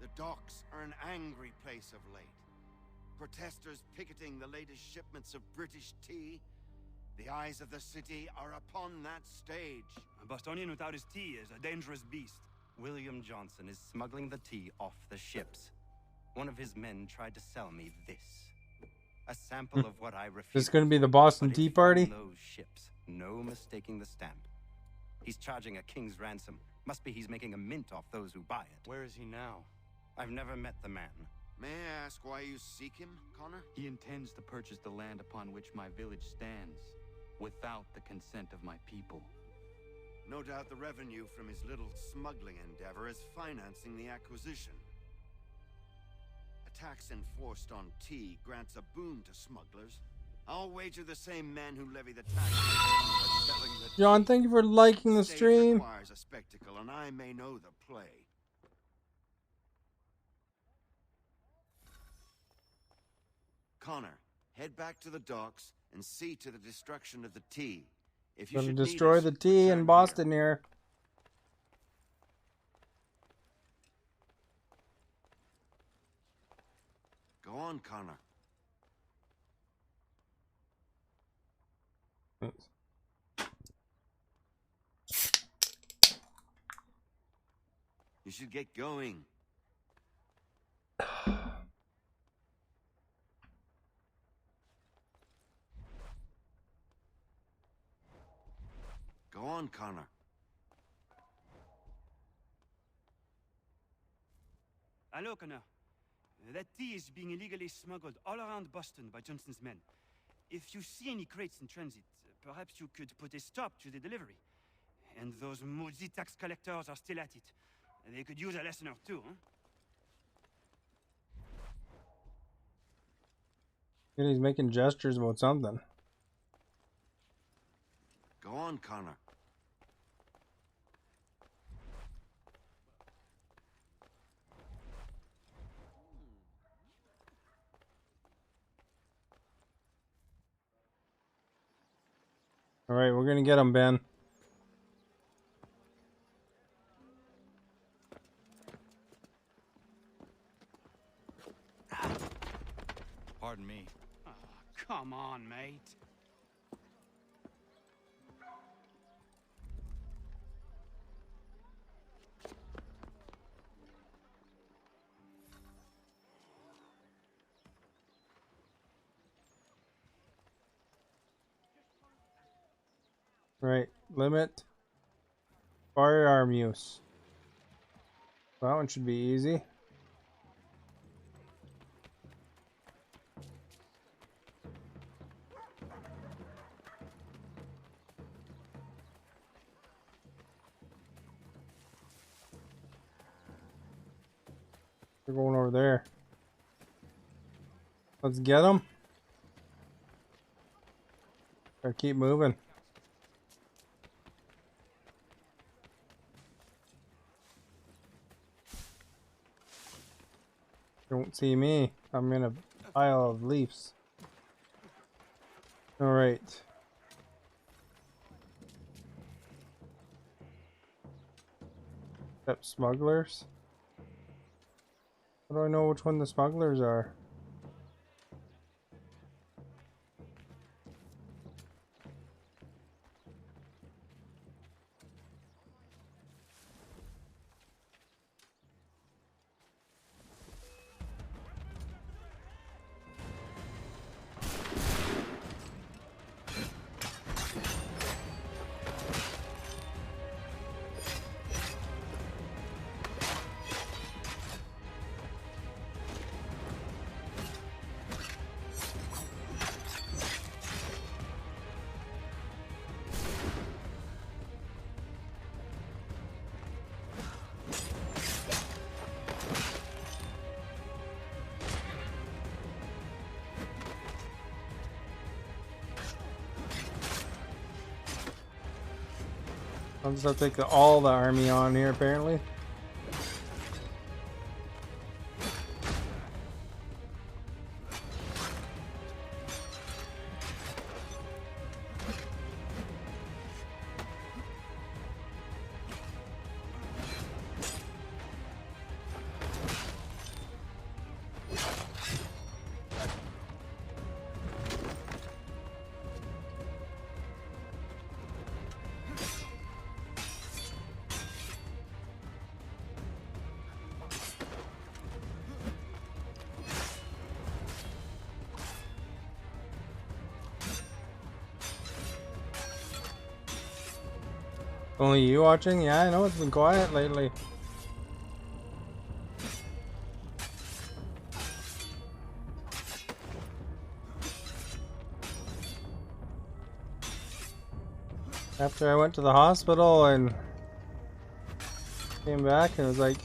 The docks are an angry place of late. Protesters picketing the latest shipments of British tea. The eyes of the city are upon that stage. A Bostonian without his tea is a dangerous beast. William Johnson is smuggling the tea off the ships. One of his men tried to sell me this. A sample of what I refused. This is going to be the Boston Tea Party? Those ships. No mistaking the stamp. He's charging a king's ransom. Must be he's making a mint off those who buy it. Where is he now? I've never met the man. May I ask why you seek him, Connor? He intends to purchase the land upon which my village stands, without the consent of my people. No doubt the revenue from his little smuggling endeavor is financing the acquisition. A tax enforced on tea grants a boon to smugglers. I'll wager the same men who levy the tax are selling the John, thank you for liking the stream. Requires a spectacle, and I may know the play. Connor, head back to the docks and see to the destruction of the tea. If you Gonna should destroy need us, the tea in return Boston here. Go on, Connor. You should get going. Go on, Connor. Hello, Connor. That tea is being illegally smuggled all around Boston by Johnson's men. If you see any crates in transit, perhaps you could put a stop to the delivery. And those moody tax collectors are still at it. They could use a lesson or two, huh? He's making gestures about something. Go on, Connor. All right, we're gonna get him, Ben. Pardon me. Oh, come on, mate. Right, limit firearm use. That one should be easy. We're going over there. Let's get them. Gotta keep moving. Don't see me. I'm in a pile of leaves. All right. Except smugglers. How do I know which one the smugglers are? I'll just have to take all the army on here, apparently. Only you watching? Yeah, I know it's been quiet lately. After I went to the hospital and came back and it was like,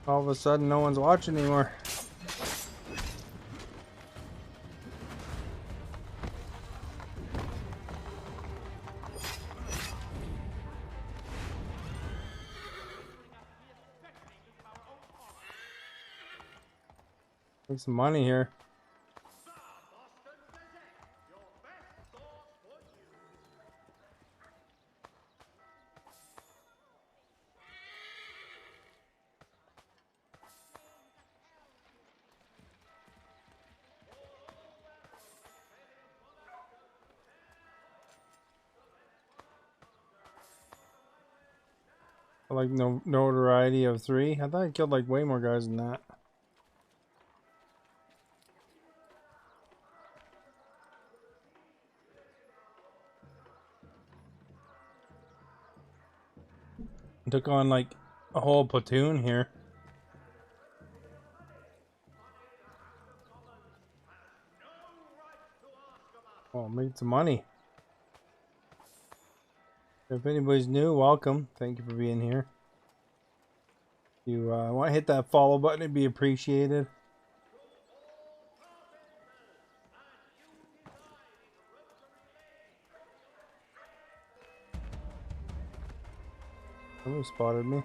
all of a sudden no one's watching anymore. Make some money here. I like notoriety of 3. I thought I killed like way more guys than that. I took on like a whole platoon here. Oh, made some money. If anybody's new, welcome. Thank you for being here. If you want to hit that follow button, it'd be appreciated. Somebody spotted me.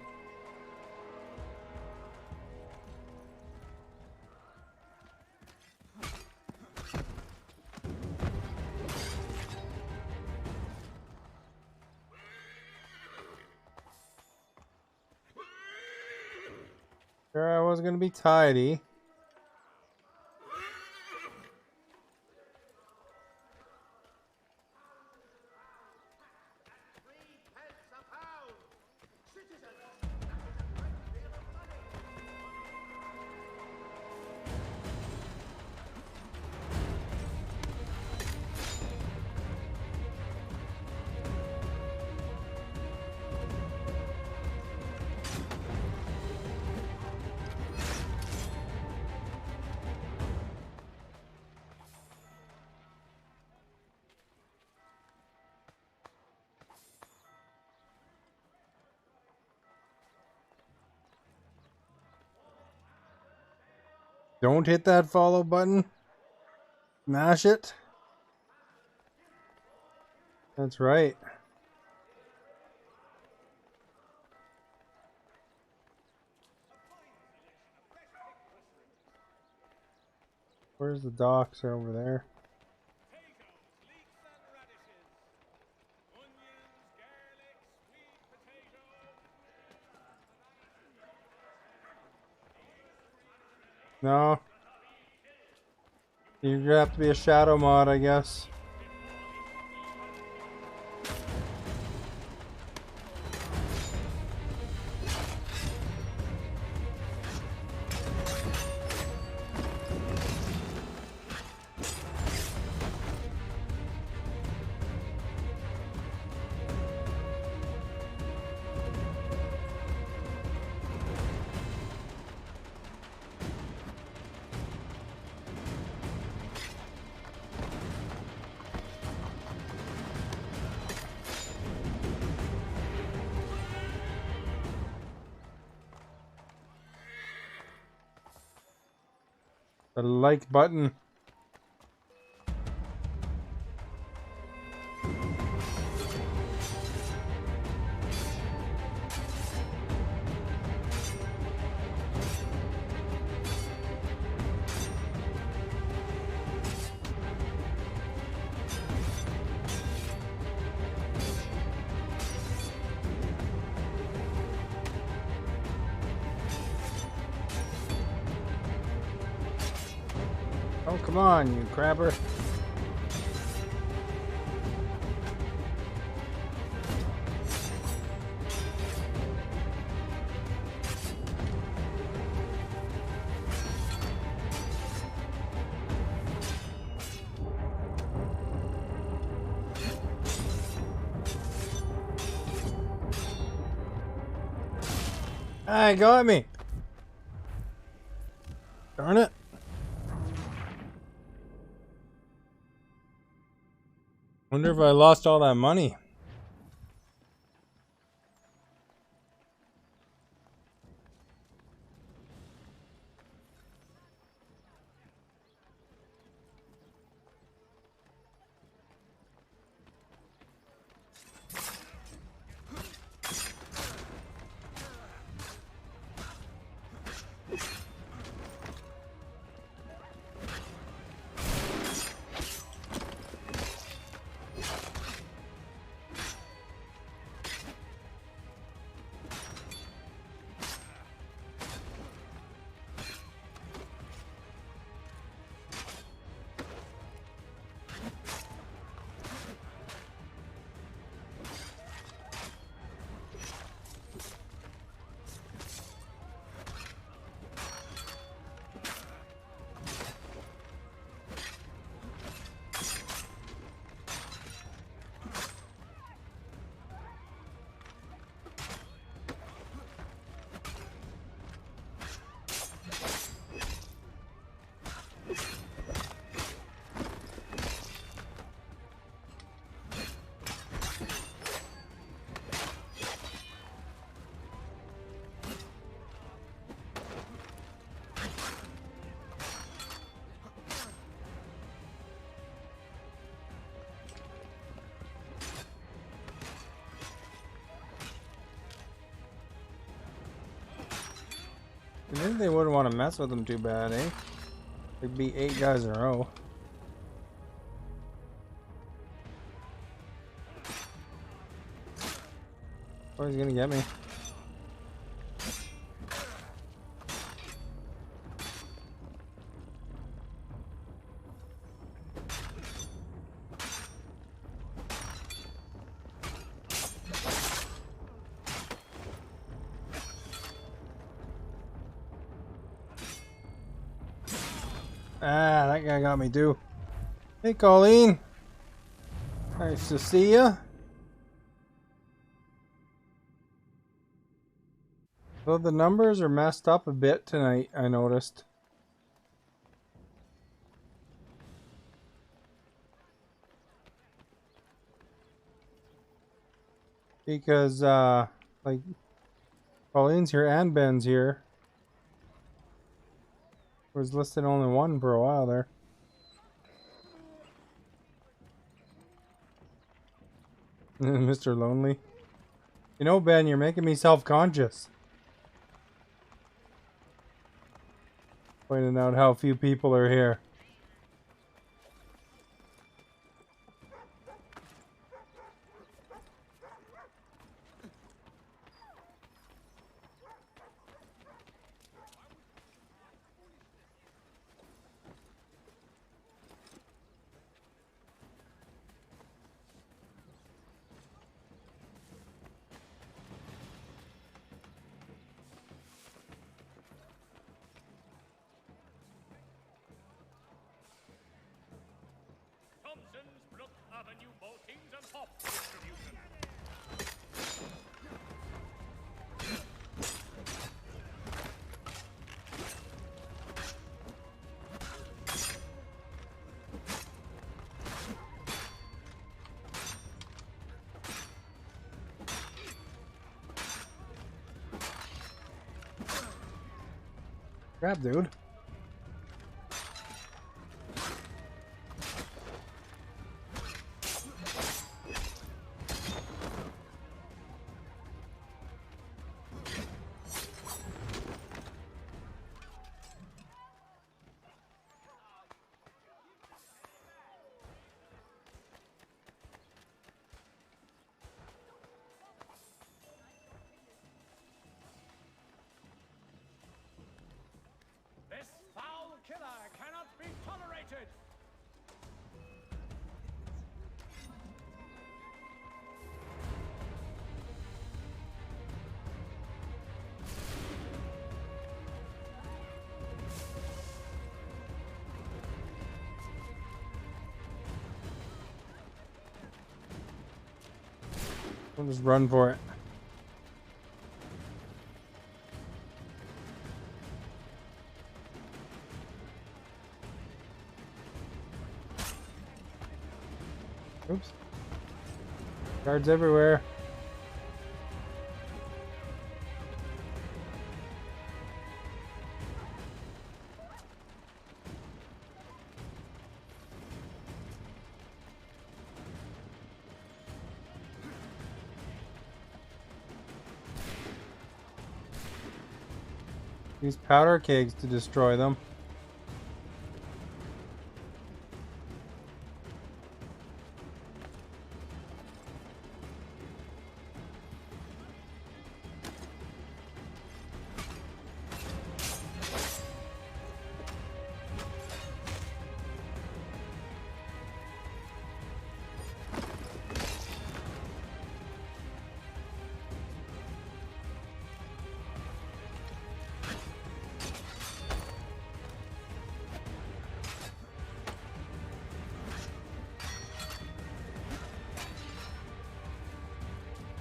Sure, I was gonna be tidy. Don't hit that follow button. Smash it. That's right. Where's the docks? Are over there. No. You're gonna have to be a shadow mod, I guess. The like button. Oh, come on, you crabber. Ah, got me. Darn it. Wonder if I lost all that money. I think they wouldn't want to mess with them too bad, eh? They'd beat 8 guys in a row. Oh, he's gonna get me. Ah, that guy got me too. Hey, Colleen. Nice to see ya. Well, the numbers are messed up a bit tonight, I noticed. Because, like, Pauline's here and Ben's here. Was listed only one for a while there. Mr. Lonely. You know, Ben, you're making me self-conscious. Pointing out how few people are here. Thompson's Brook Avenue Maltings and Hop Distribution. Crap, dude. This foul killer cannot be tolerated! We'll just run for it. Oops. Guards everywhere. Use powder kegs to destroy them.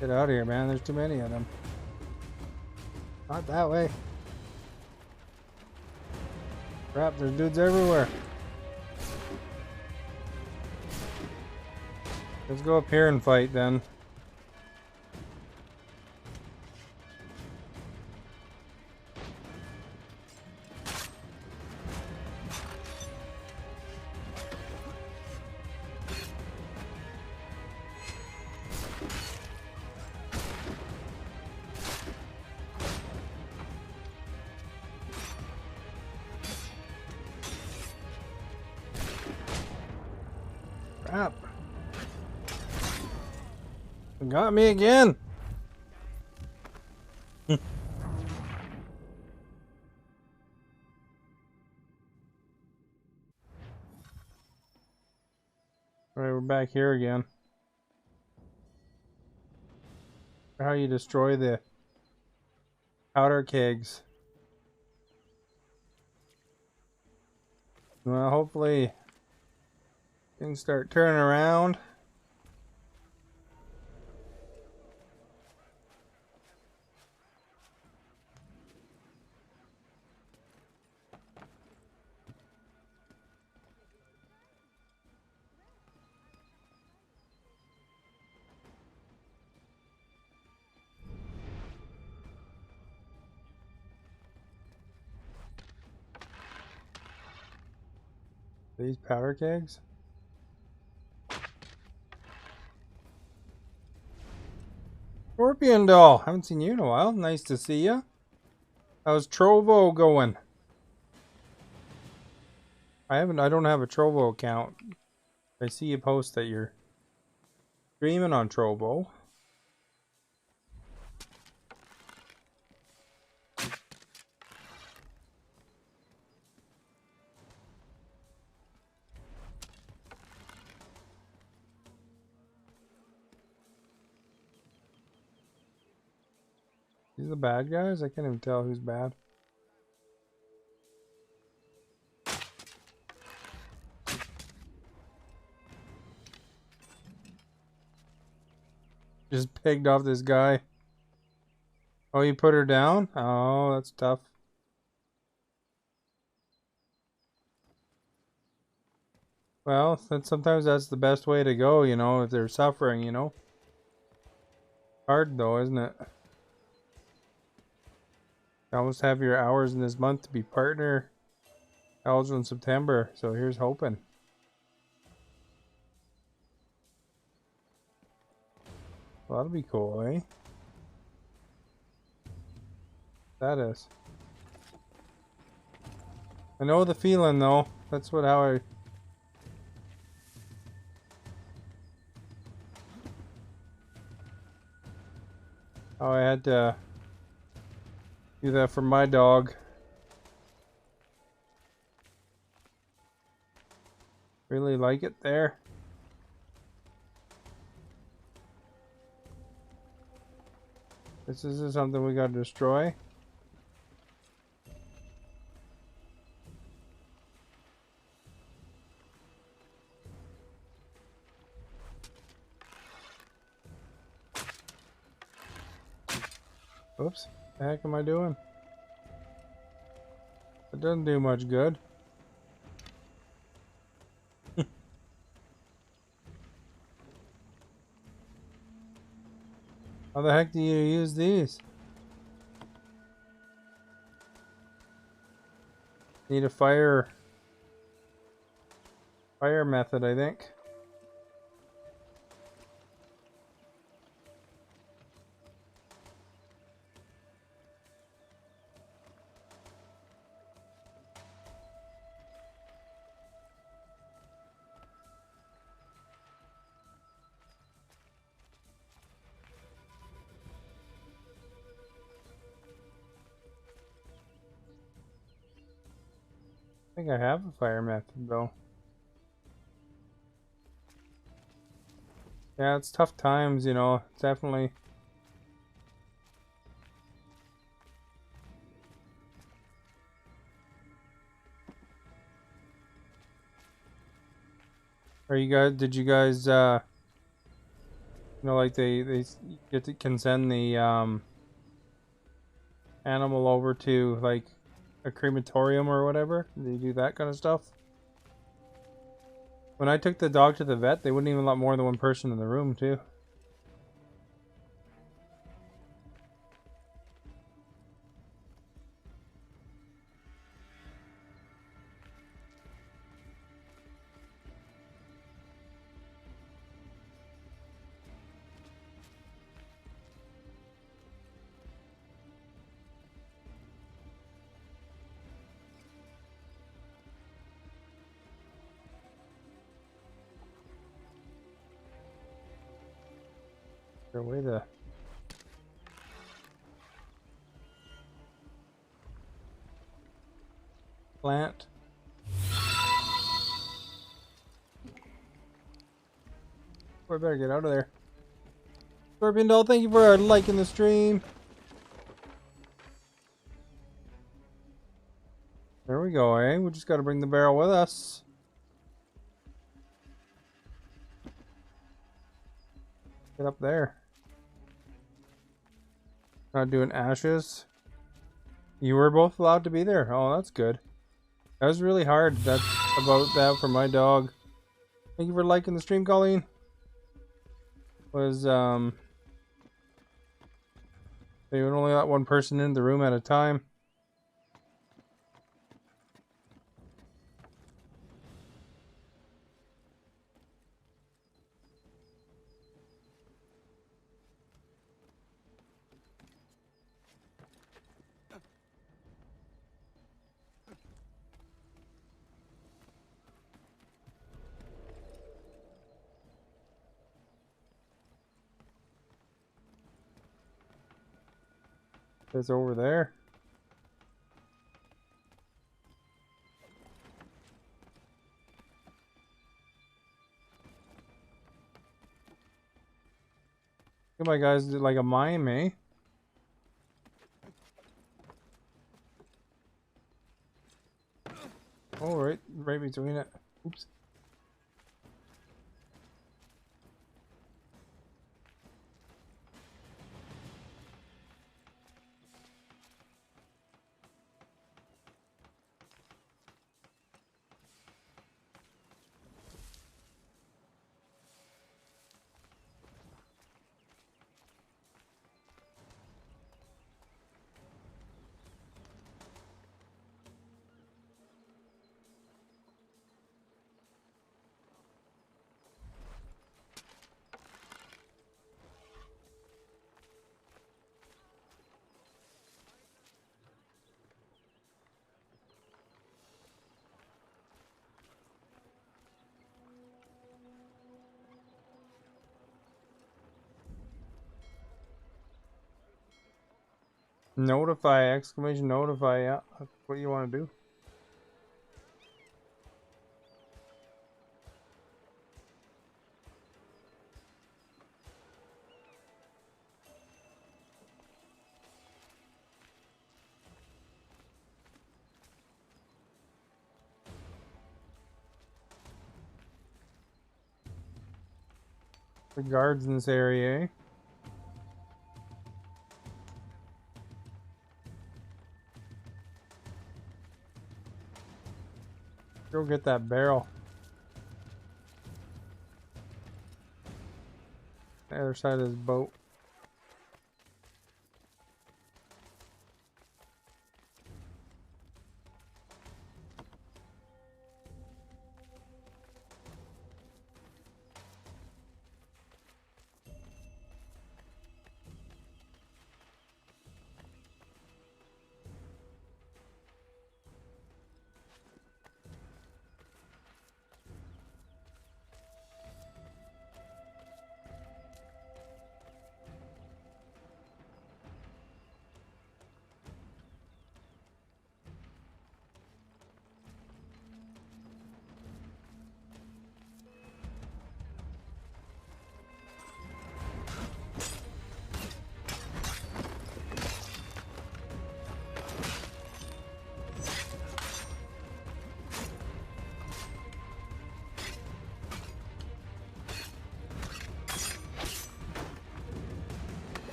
Get out of here, man. There's too many of them. Not that way. Crap, there's dudes everywhere. Let's go up here and fight then. Crap. Got me again. Alright, we're back here again. How you destroy the powder kegs. Well, hopefully things start turning around. These powder kegs? Scorpion doll, haven't seen you in a while. Nice to see you. How's Trovo going? I don't have a Trovo account. I see you post that you're streaming on Trovo. These are the bad guys? I can't even tell who's bad. Just pegged off this guy. Oh, you put her down? Oh, that's tough. Well, sometimes that's the best way to go, you know, if they're suffering, you know. Hard though, isn't it? You almost have your hours in this month to be partner eligible in September, so here's hoping. Well, that'll be cool, eh? That is. I know the feeling though. That's how I... Oh, I had to do that for my dog. Really like it there. This is something we gotta destroy. Oops, what the heck am I doing? It doesn't do much good. How the heck do you use these? Need a fire method, I think. I think I have a fire method though. Yeah, it's tough times, you know, definitely. Did you guys, you know, like they can send the, animal over to, like, a crematorium or whatever? They do that kind of stuff? When I took the dog to the vet, they wouldn't even let more than one person in the room, too. Away the plant. We better get out of there. Scorpion Doll, thank you for liking the stream. There we go. we go, eh? We just gotta bring the barrel with us. Get up there. Not doing ashes. You were both allowed to be there. Oh, that's good. That was really hard. That's about that for my dog. Thank you for liking the stream, Colleen. Was they would only let one person in the room at a time. It's over there. Goodbye, guys. Did like a mime, eh? Oh, right between it. Oops. Notify, exclamation notify, yeah. That's what you want to do. The guards in this area, eh? Go get that barrel. The other side of this boat.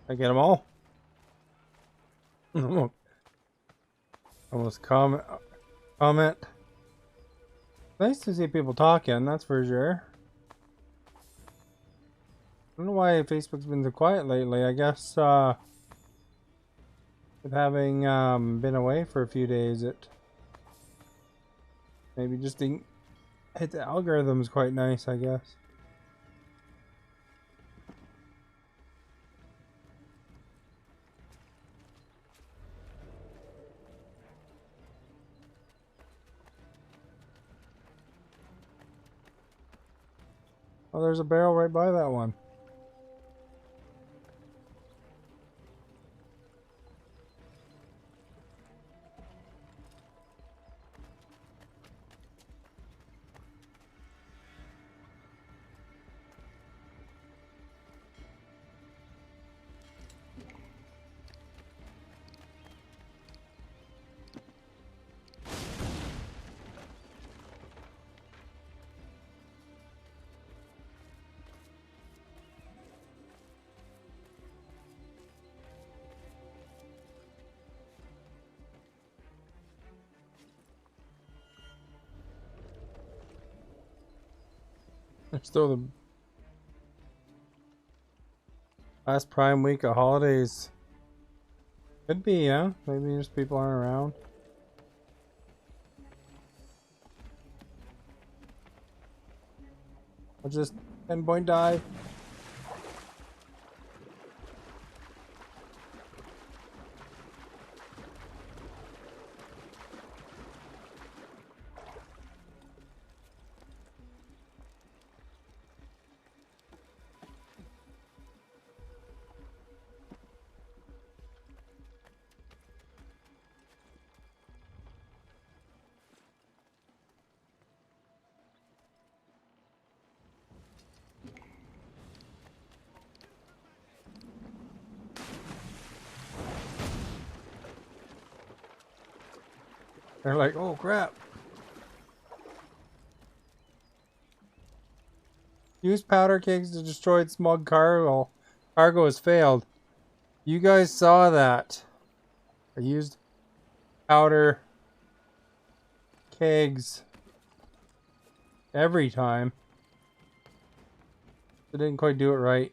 I get them all. Almost comment. Nice to see people talking, that's for sure. I don't know why Facebook's been so quiet lately. I guess with having been away for a few days, it maybe just didn't hit the algorithms quite nice, I guess. Oh, there's a barrel right by that one. Let's throw them. Last Prime week of holidays. Could be, yeah. Maybe just people aren't around. I'll just 10-point dive. They're like, oh crap. Use powder kegs to destroy smug cargo. Cargo has failed. You guys saw that. I used powder kegs every time. I didn't quite do it right.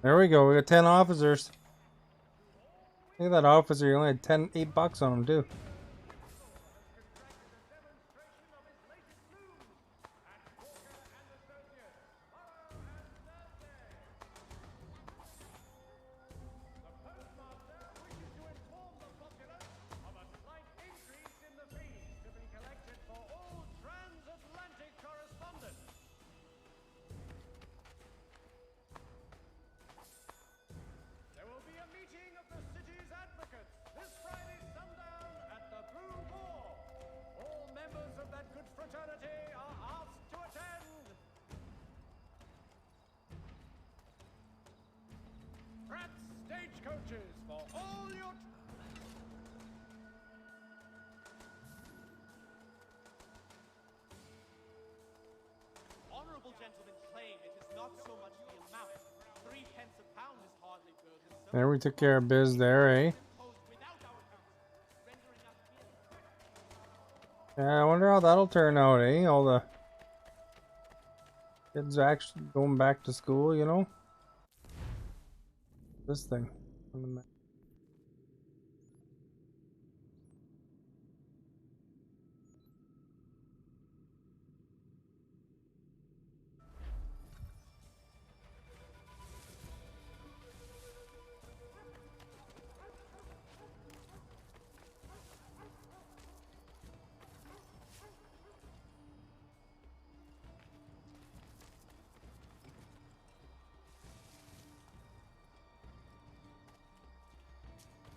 There we go. We got 10 officers. Look at that officer. You only had $8 on him too. Stagecoaches for all your... Honourable gentlemen claim it is not so much the amount. 3 pence a pound is hardly burdensome. There, we took care of biz there, eh? Yeah, I wonder how that'll turn out, eh? All the kids actually going back to school, you know? This thing on the map.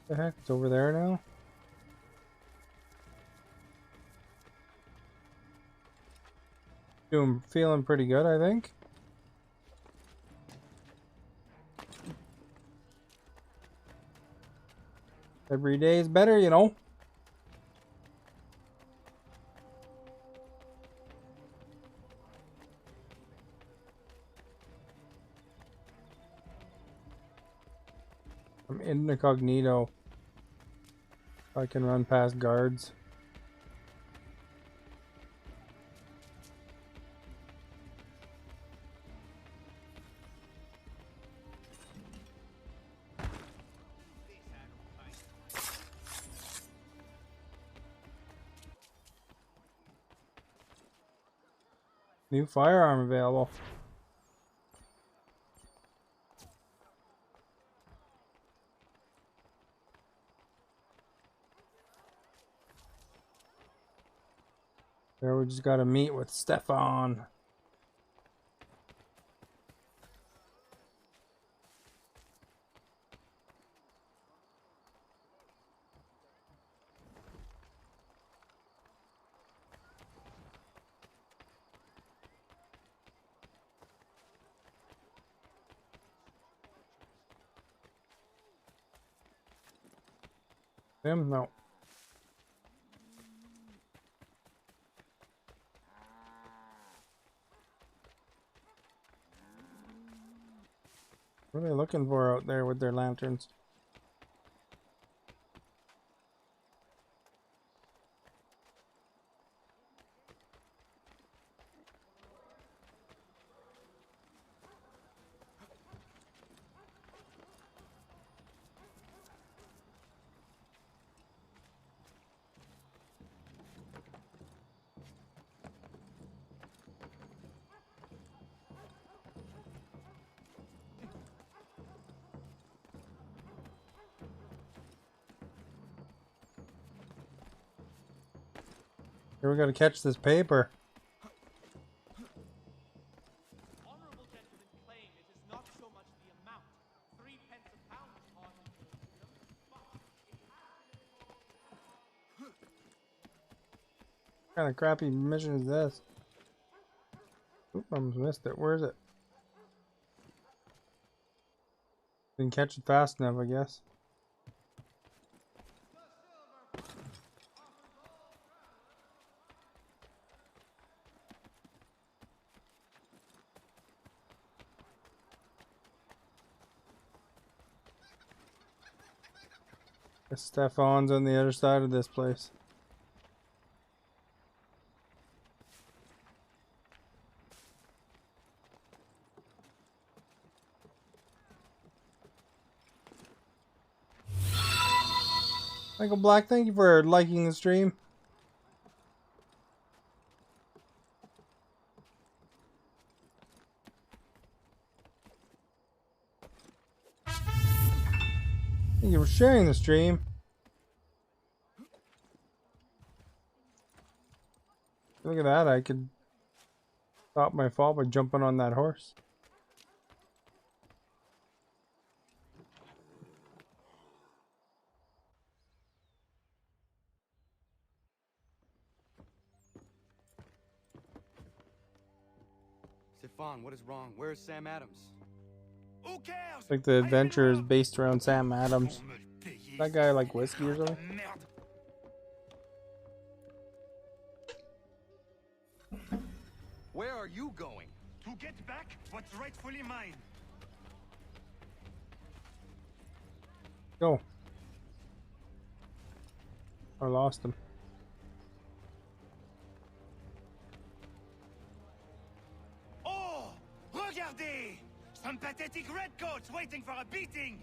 The heck? It's over there now? Feeling pretty good, I think. Every day is better, you know. I'm incognito. I can run past guards. New firearm available. There, we just gotta meet with Stefan. Him? No. What are they looking for out there with their lanterns? Here, we gotta catch this paper. Honorable gentlemen claim it is not so much the amount. 3 pence a pound is hardly good, What kind of crappy mission is this? Oop, I almost missed it. Where is it? Didn't catch it fast enough, I guess. Stefan's on the other side of this place. Michael Black, thank you for liking the stream. Thank you for sharing the stream. Look at that, I could stop my fall by jumping on that horse. Stefan, what is wrong? Where is Sam Adams? Who cares? Like the adventure is based around Sam Adams. That guy like whiskey or something? Where are you going? To get back what's rightfully mine. Go. I lost him. Oh! Regardez! Some pathetic redcoats waiting for a beating!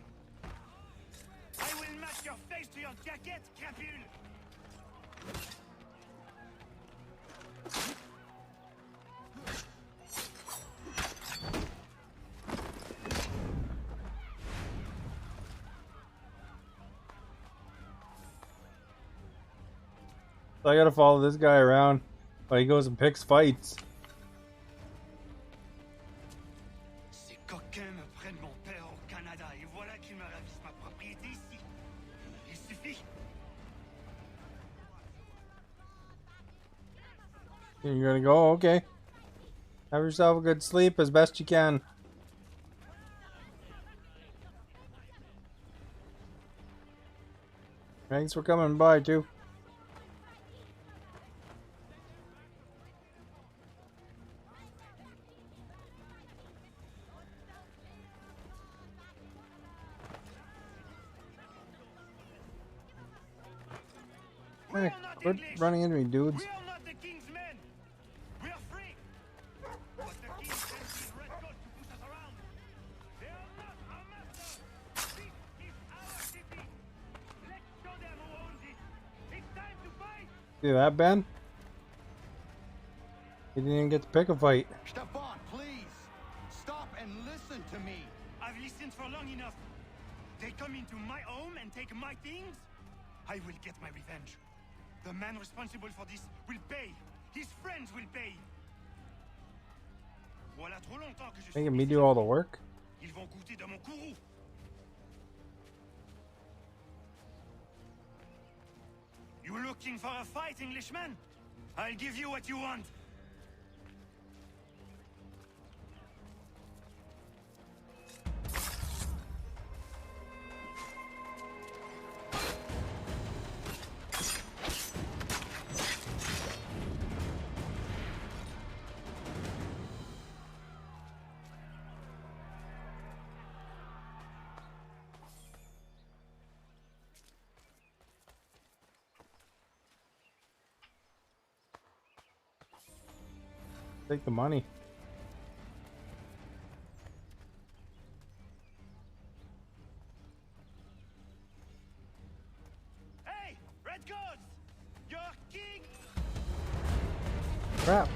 I will match your face to your jacket, crapule! So I gotta follow this guy around while he goes and picks fights. Ces coquins me prennent mon père au Canada et voilà qu'ils me ravissent ma propriété ici. Il suffit. You're gonna go? Okay. Have yourself a good sleep as best you can. Thanks for coming by, too. Hey, quit running into me, dudes. We are not the king's men. We are free. But the king sent these red coats to push us around. They are not our master. This is our city. Let's show them who owns it. It's time to fight. See that, Ben? He didn't even get to pick a fight. Stefan, please! Stop and listen to me! I've listened for long enough. They come into my home and take my things. I will get my revenge. The man responsible for this will pay. His friends will pay. Voilà trop longtemps que je suis Making me do all the work? Ils vont goûter de mon courroux. You looking for a fight, Englishman? I'll give you what you want. Take the money. Hey, red coats! Your king! Crap.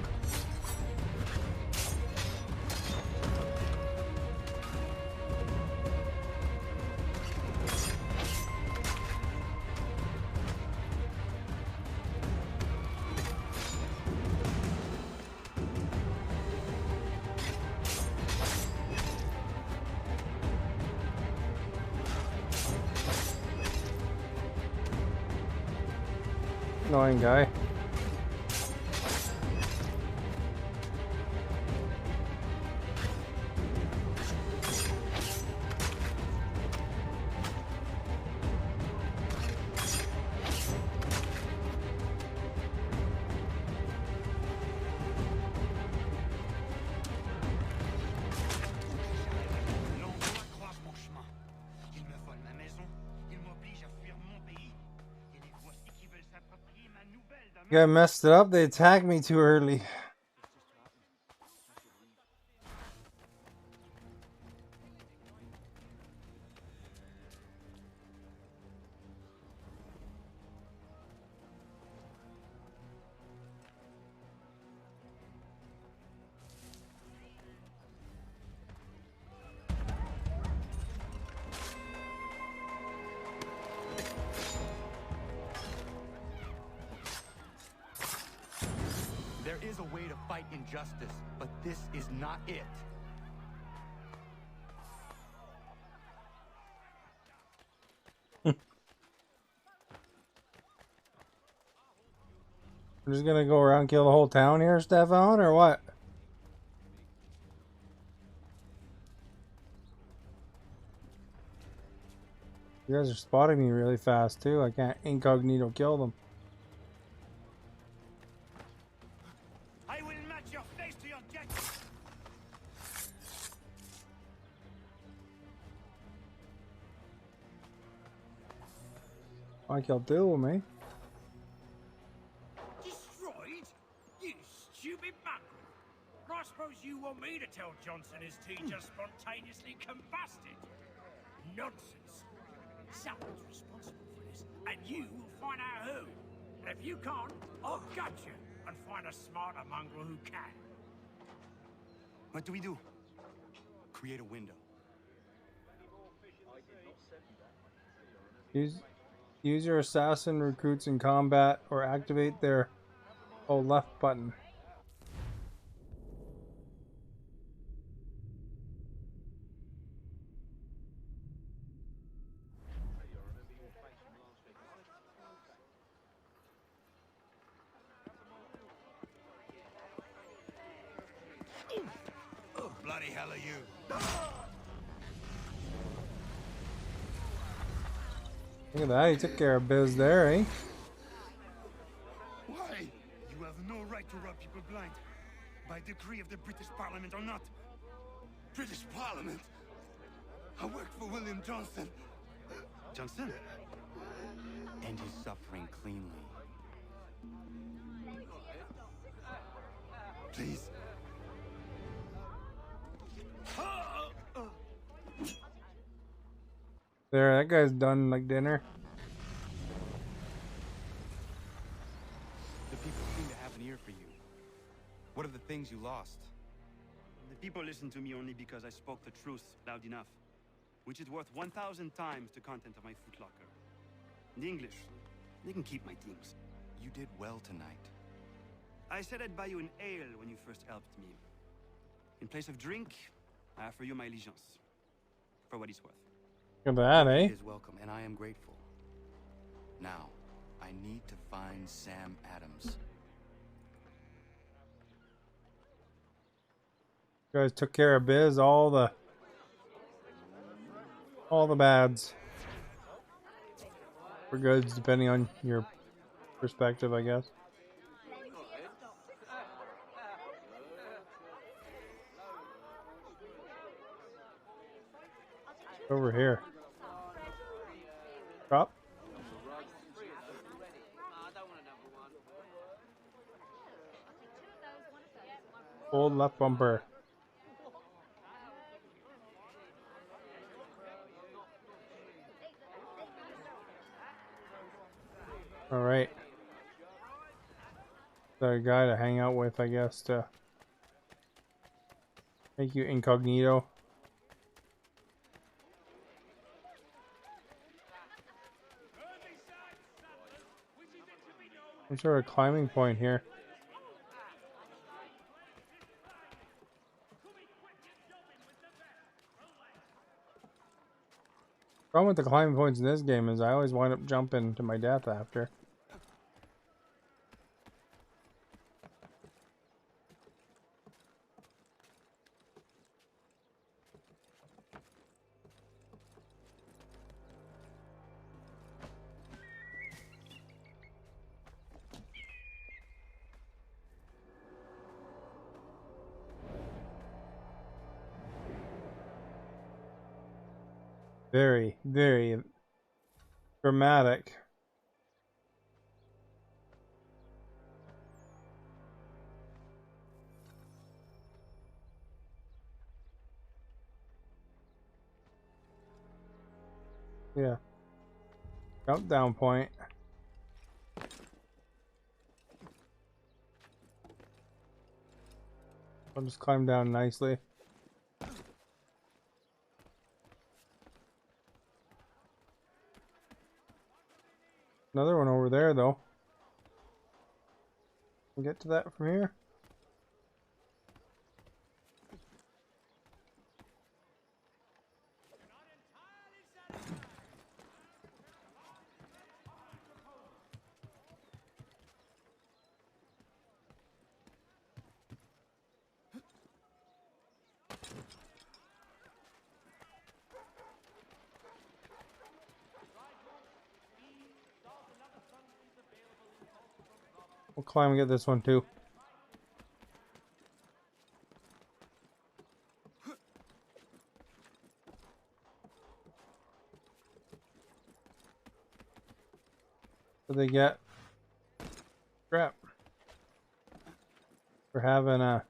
Annoying guy. L'endroit croise mon chemin. Il me vole ma maison. Il m'oblige à fuir mon pays. Et les voici qui veulent s'approprier ma nouvelle d'un You guys messed it up. They attacked me too early. There is a way to fight injustice, but this is not it. We're just gonna go around and kill the whole town here, Stefan, or what? You guys are spotting me really fast too. I can't incognito kill them. I will match your face to your jacket. I killed two of me. Destroyed? You stupid mongrel. I suppose you want me to tell Johnson his tea just spontaneously combusted? Nonsense. Someone's responsible for this, and you will find out who. And if you can't, I'll gut you and find a smarter mongrel who can. What do we do? Create a window. Use your assassin recruits in combat or activate their left button. Bloody hell are you? Look at that, he took care of biz there, eh? Why? You have no right to rob people blind. By decree of the British Parliament or not. British Parliament? I worked for William Johnson. Johnson? End his suffering cleanly. Please. There, that guy's done like dinner. The people seem to have an ear for you. What are the things you lost? The people listen to me only because I spoke the truth loud enough, which is worth 1,000 times the content of my footlocker. The English, they can keep my things. You did well tonight. I said I'd buy you an ale when you first helped me. In place of drink, I offer you my allegiance. For what it's worth. Look at that, eh? It is welcome, and I am grateful. Now, I need to find Sam Adams. You guys took care of biz, all the bads. For goods, depending on your perspective, I guess. Over here. Drop. Hold left bumper. All right. The guy to hang out with, I guess, to make you incognito. Some sort of climbing point here. Problem with the climbing points in this game is I always wind up jumping to my death after. Very, very dramatic. Yeah. Jump down point. I'll just climb down nicely. Another one over there, though. Can get to that from here. We'll climb and get this one too. So they get crap for having a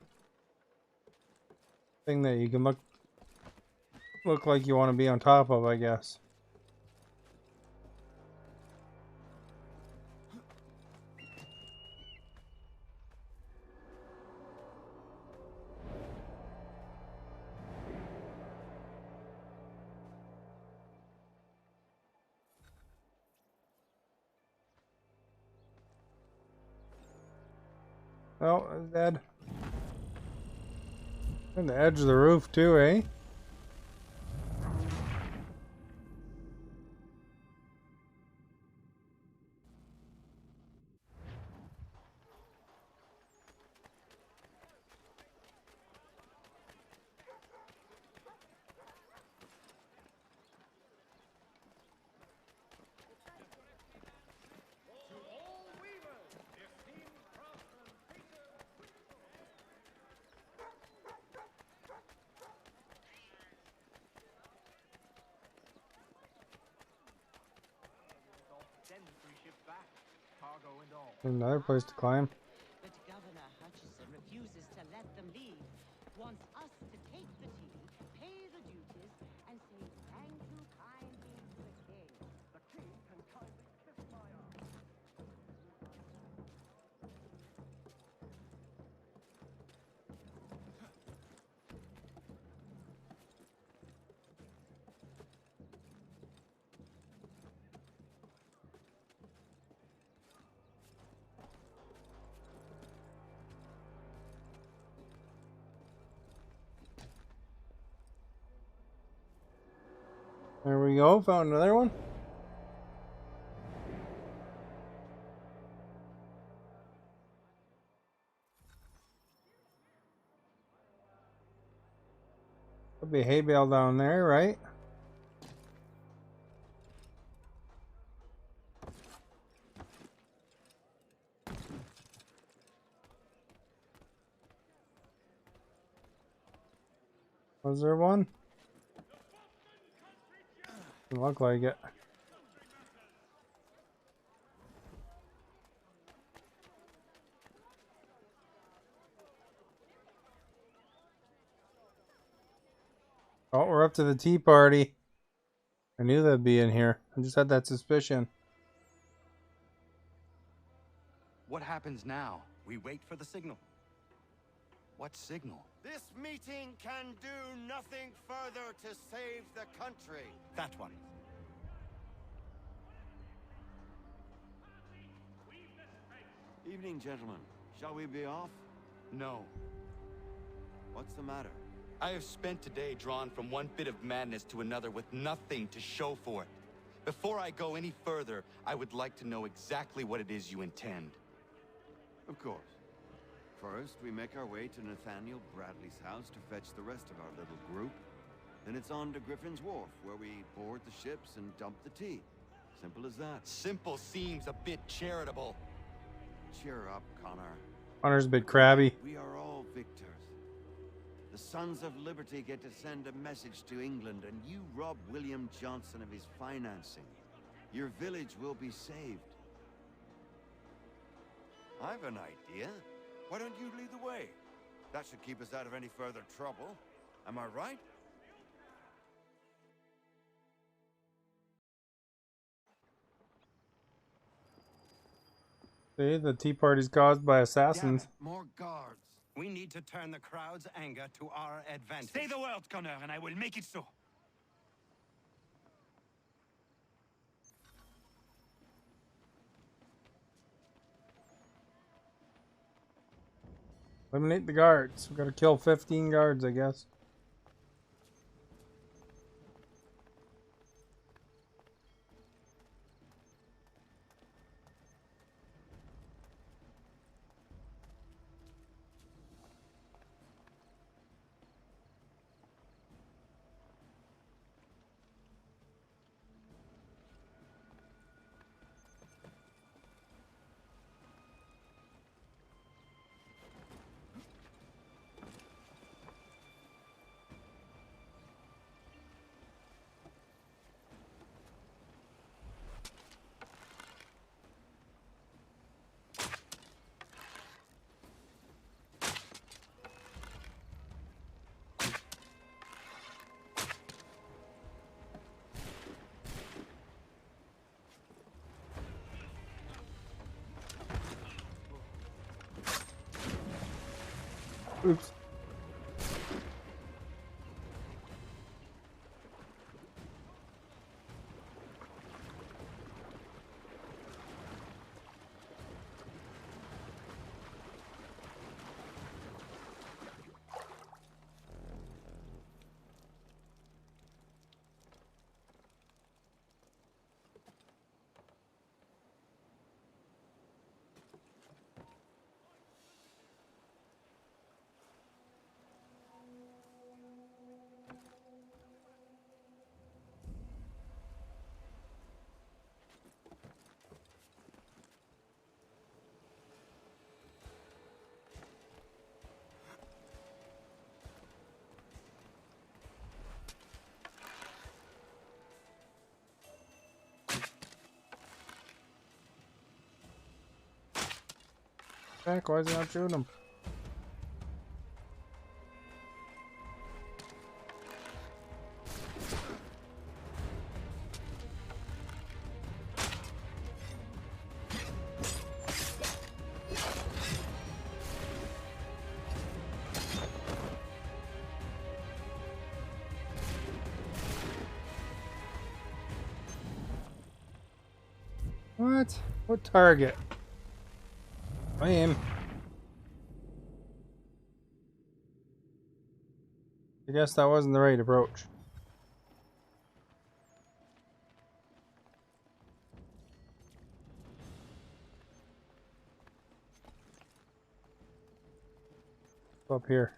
thing that you can look like you want to be on top of, I guess. Oh, it's dead. On the edge of the roof too, eh? Another place to climb. But Governor Hutchison refuses to let them leave. Wants us to take the tea, pay the duties, and say thank you kindly to the king. The king can kindly kiss my ass. There we go. Found another one. Could be a hay bale down there, right? Was there one? Doesn't look like it. Oh, we're up to the tea party. I knew that'd be in here. I just had that suspicion. What happens now? We wait for the signal. What signal? This meeting can do nothing further to save the country. That one. Evening, gentlemen. Shall we be off? No. What's the matter? I have spent today drawn from one bit of madness to another with nothing to show for it. Before I go any further, I would like to know exactly what it is you intend. Of course. First, we make our way to Nathaniel Bradley's house to fetch the rest of our little group. Then it's on to Griffin's Wharf, where we board the ships and dump the tea. Simple as that. Simple seems a bit charitable. Cheer up, Connor. Connor's a bit crabby. We are all victors. The Sons of Liberty get to send a message to England, and you rob William Johnson of his financing. Your village will be saved. I've an idea. Why don't you lead the way? That should keep us out of any further trouble. Am I right? See, the tea party's caused by assassins. Damn it, more guards. We need to turn the crowd's anger to our advantage. Say the word, Connor, and I will make it so. Eliminate the guards. We gotta kill 15 guards, I guess. Oops. Heck, why is he not shooting him? What? What target? Aim. I guess that wasn't the right approach. Up here.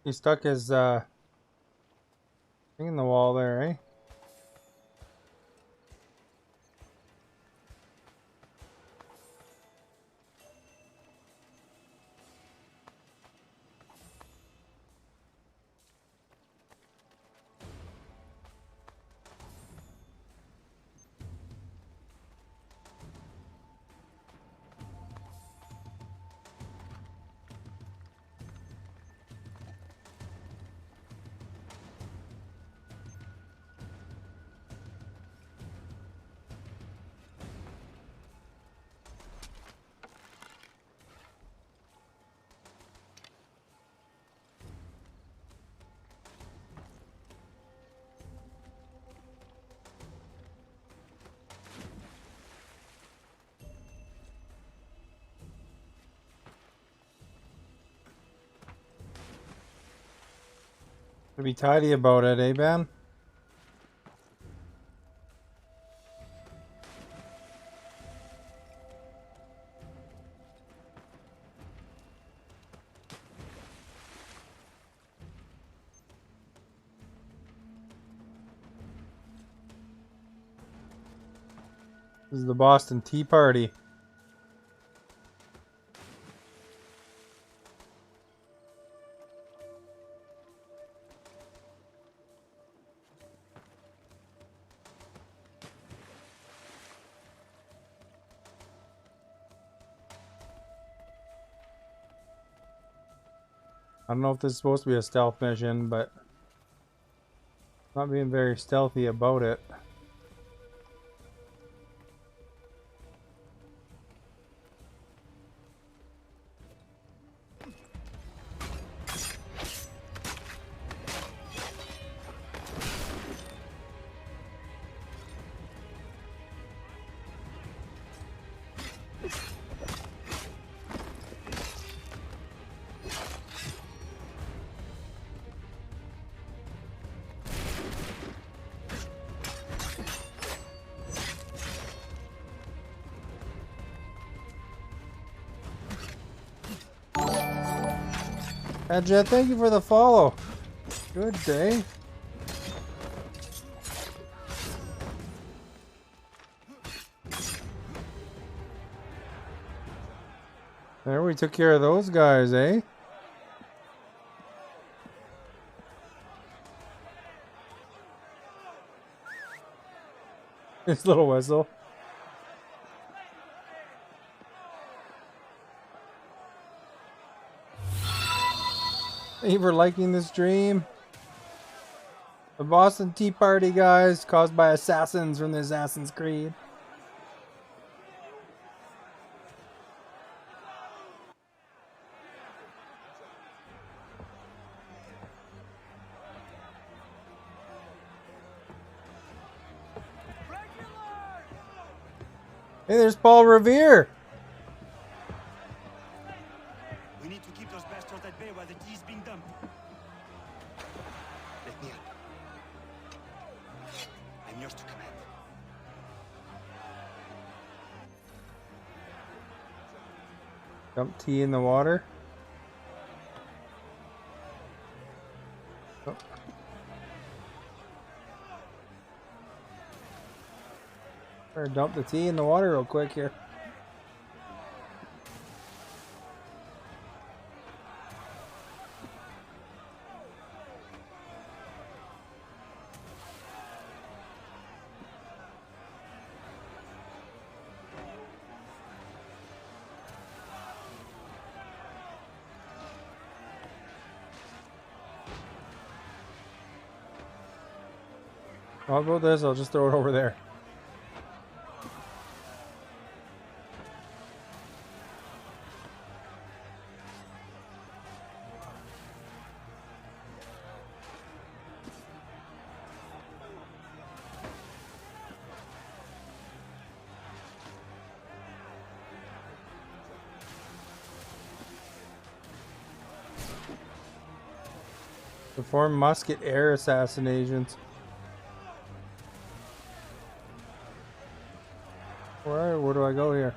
He stuck his thing in the wall there, eh? To be tidy about it, eh, Ben? This is the Boston Tea Party. I don't know if this is supposed to be a stealth mission, but not being very stealthy about it. Jet, thank you for the follow. Good day. There, we took care of those guys, eh? His little whistle. Thank you for liking this stream. The Boston Tea Party, guys, caused by assassins from the Assassin's Creed. Hey, there's Paul Revere. We need to keep those bastards at bay while the tea is being dumped. Let me up. I'm yours to command. Dump tea in the water. Oh. Better dump the tea in the water real quick here. I'll go with this, I'll just throw it over there. Perform musket air assassinations. Where do I go here?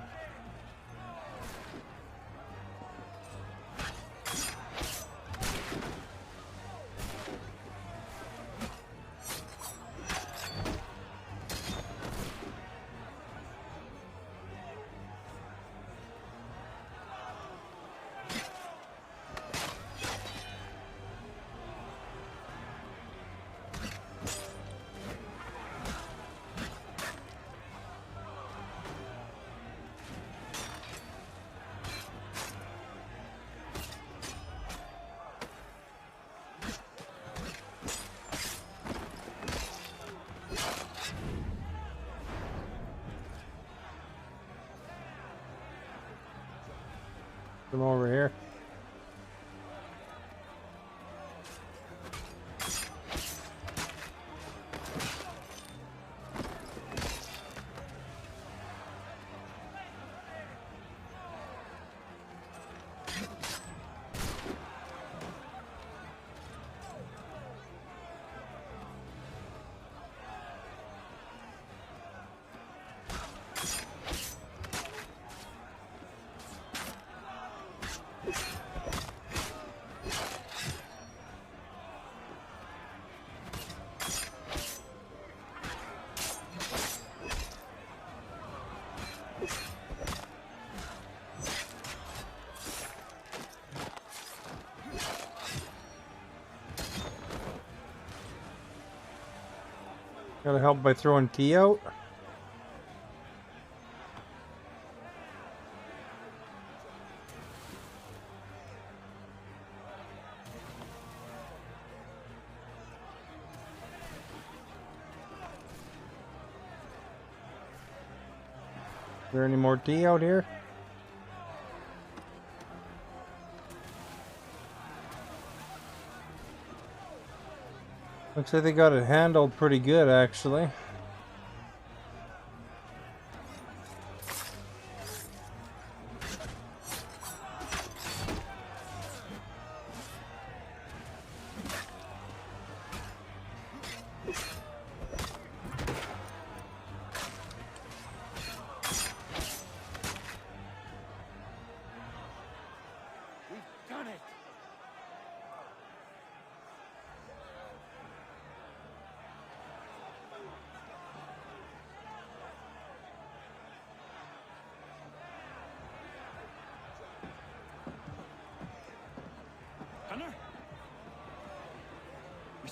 Come over here. Gotta help by throwing tea out. Is there any more tea out here? Looks like they got it handled pretty good, actually.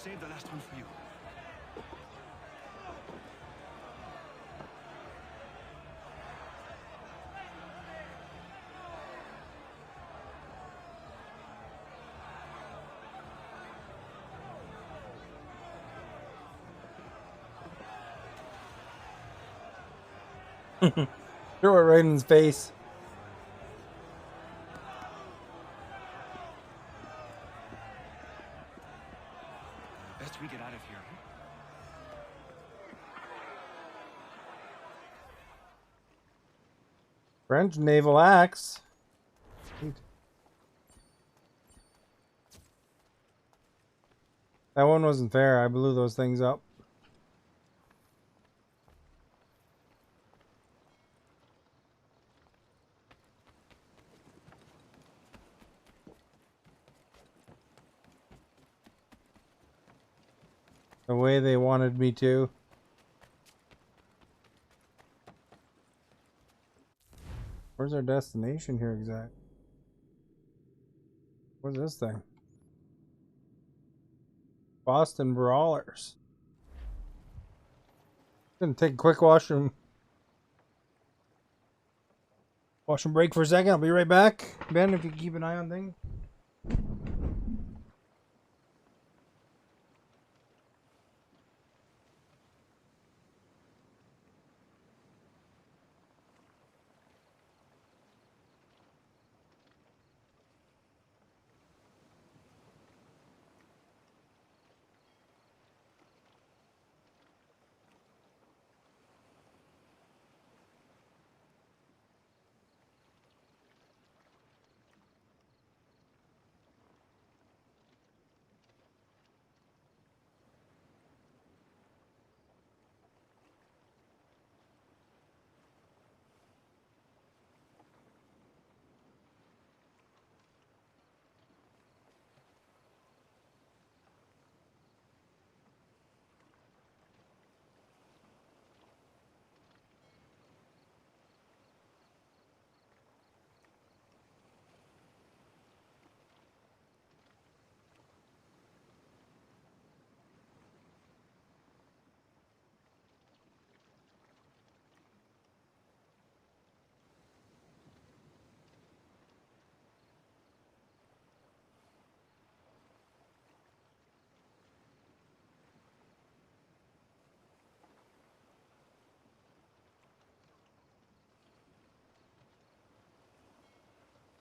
save the last one for you. Threw it right in his face. Best we get out of here. French naval axe. Sweet. That one wasn't fair. I blew those things up. The way they wanted me to. Where's our destination here exact? What's this thing? Boston Brawlers. Gonna take a quick washroom break for a second. I'll be right back. Ben, if you keep an eye on things.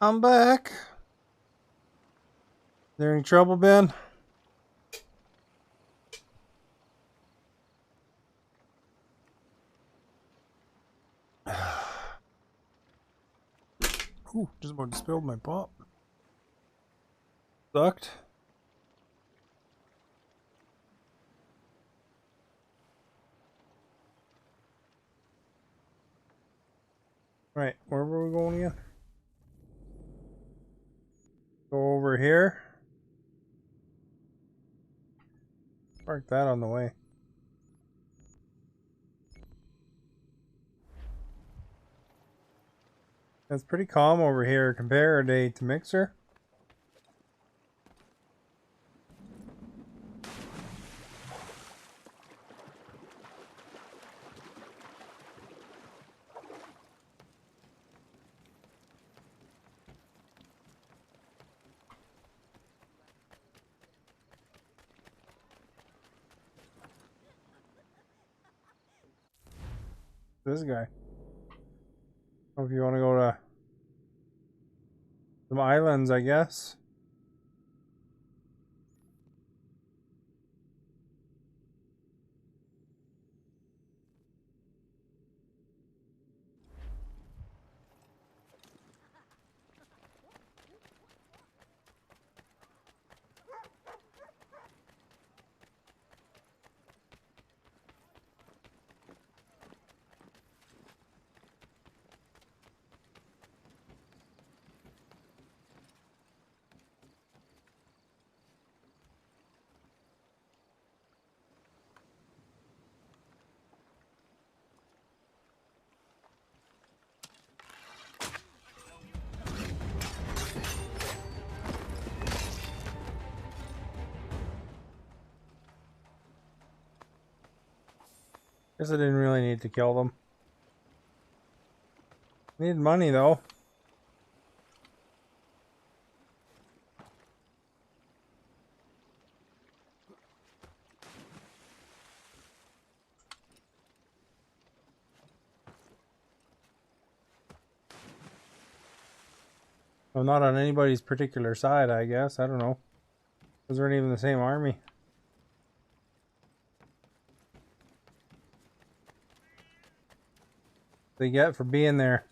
I'm back. There any trouble, Ben? Ooh, just about spilled my pop. Sucked. Right, where were we going again? Go over here. Park that on the way. It's pretty calm over here compared to Mixer. This guy. Oh, if you want to go to some islands, I guess. Guess I didn't really need to kill them. Need money though. I'm not on anybody's particular side, I guess. I don't know. Those aren't even the same army. They get for being there.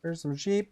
There's some sheep.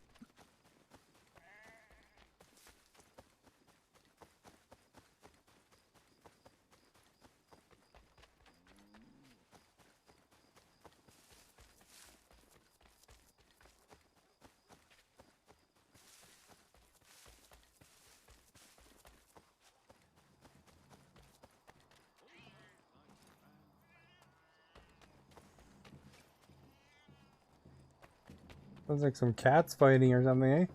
Sounds like some cats fighting or something, eh?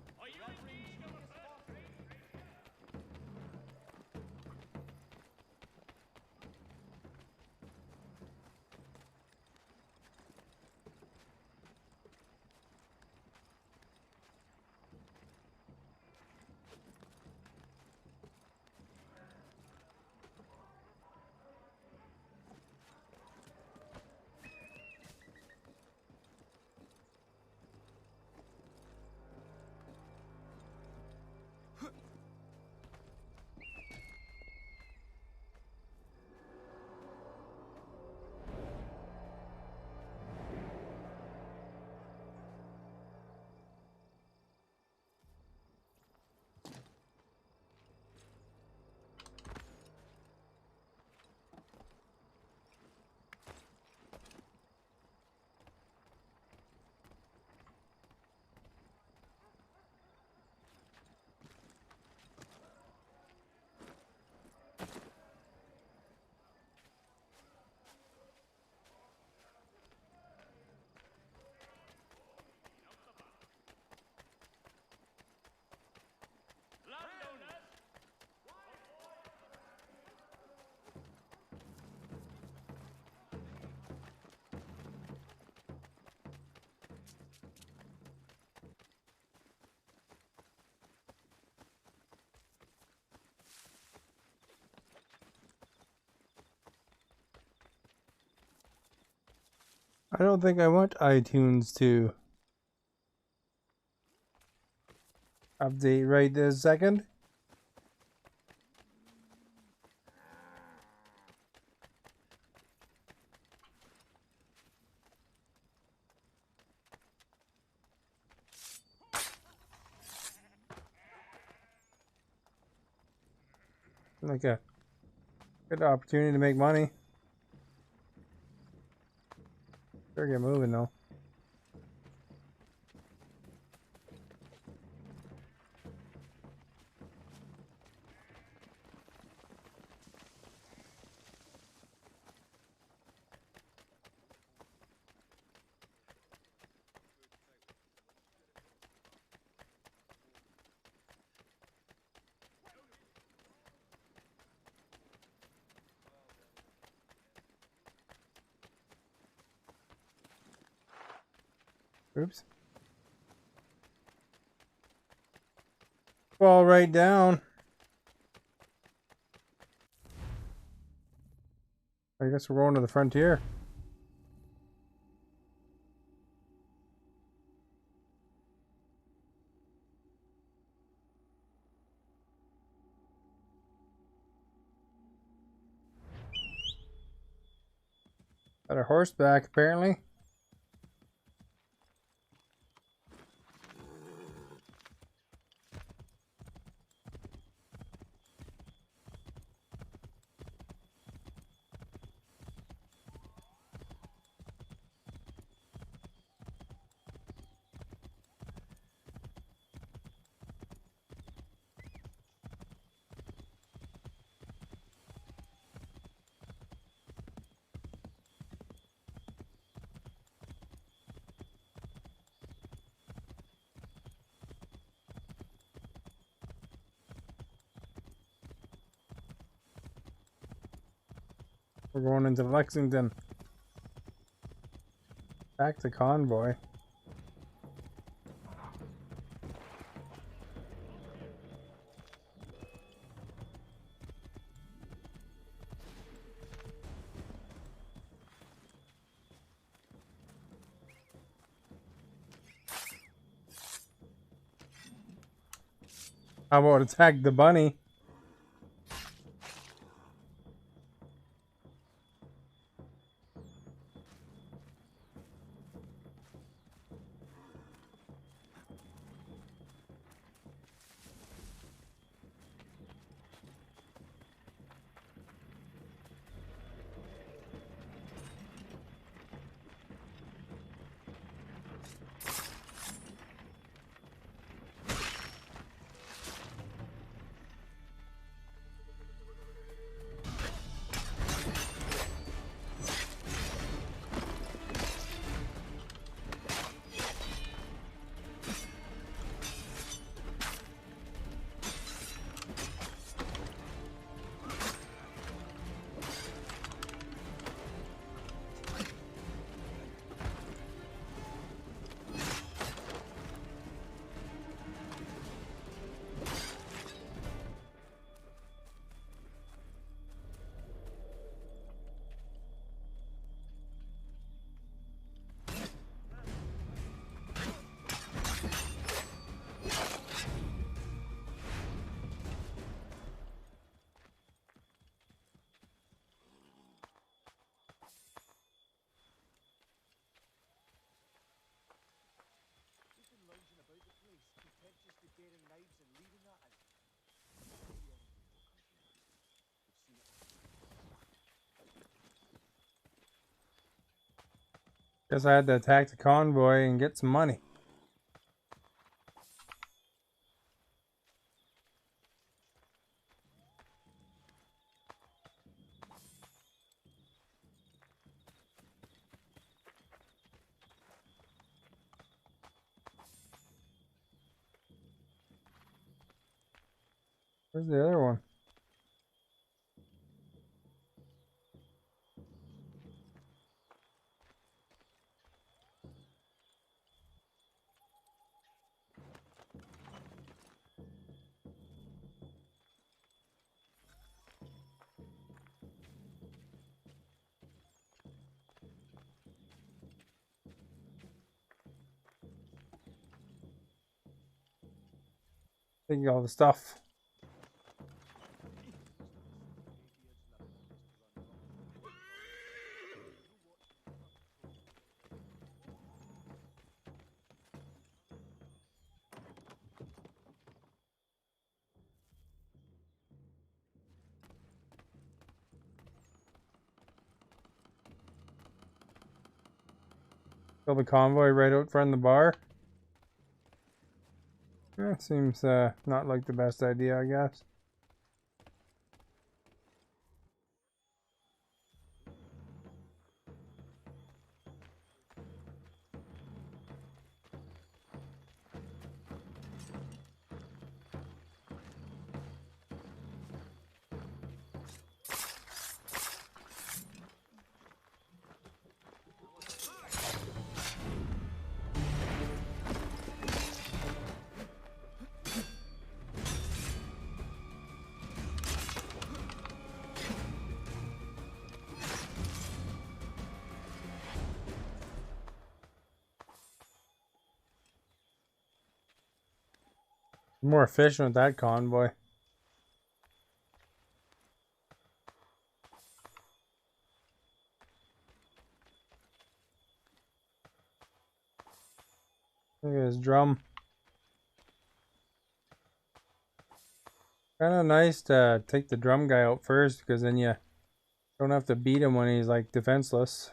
I don't think I want iTunes to update right this second. Like a good opportunity to make money. Better get moving though. Oops. Fall right down. I guess we're going to the frontier. Got a horseback apparently. We're going into Lexington. Back to convoy. How about attack the bunny? Guess I had to attack the convoy and get some money. Where's the other one? Taking all the stuff. Kill the convoy right out front of the bar. That seems not like the best idea, I guess. More efficient with that convoy. Look at his drum. Kind of nice to take the drum guy out first, because then you don't have to beat him when he's like defenseless.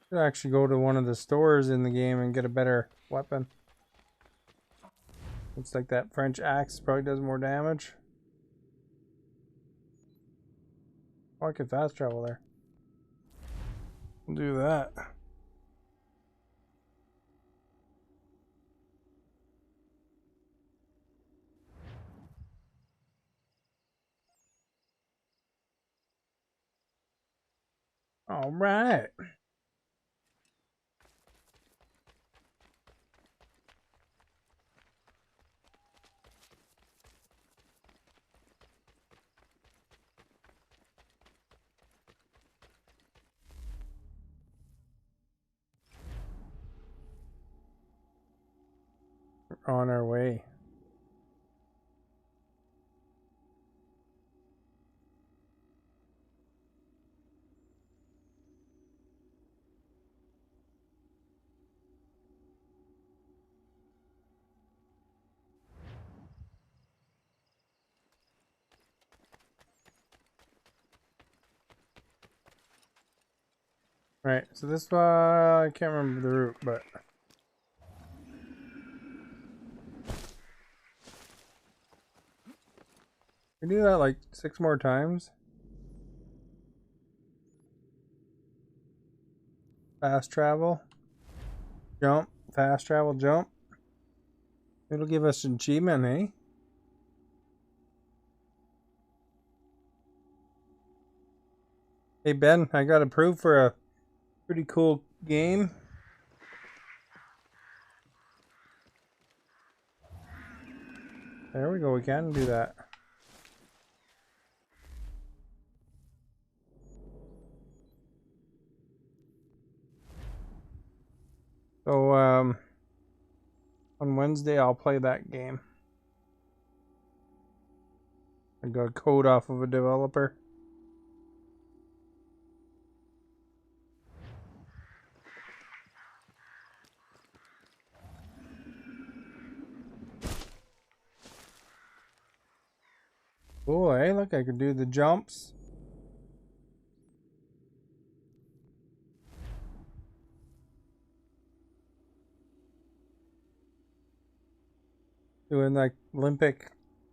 Could actually go to one of the stores in the game and get a better weapon. Looks like that French axe probably does more damage. Oh, I could fast travel there. We'll do that. All right. We're on our way. Right, so this I can't remember the route, but we do that like 6 more times. Fast travel, jump, fast travel, jump. It'll give us an achievement, eh? Hey Ben, I got approved for a pretty cool game. There we go, we can do that. So, on Wednesday I'll play that game. I got a code off of a developer. Cool, eh? Look, I can do the jumps. Doing like Olympic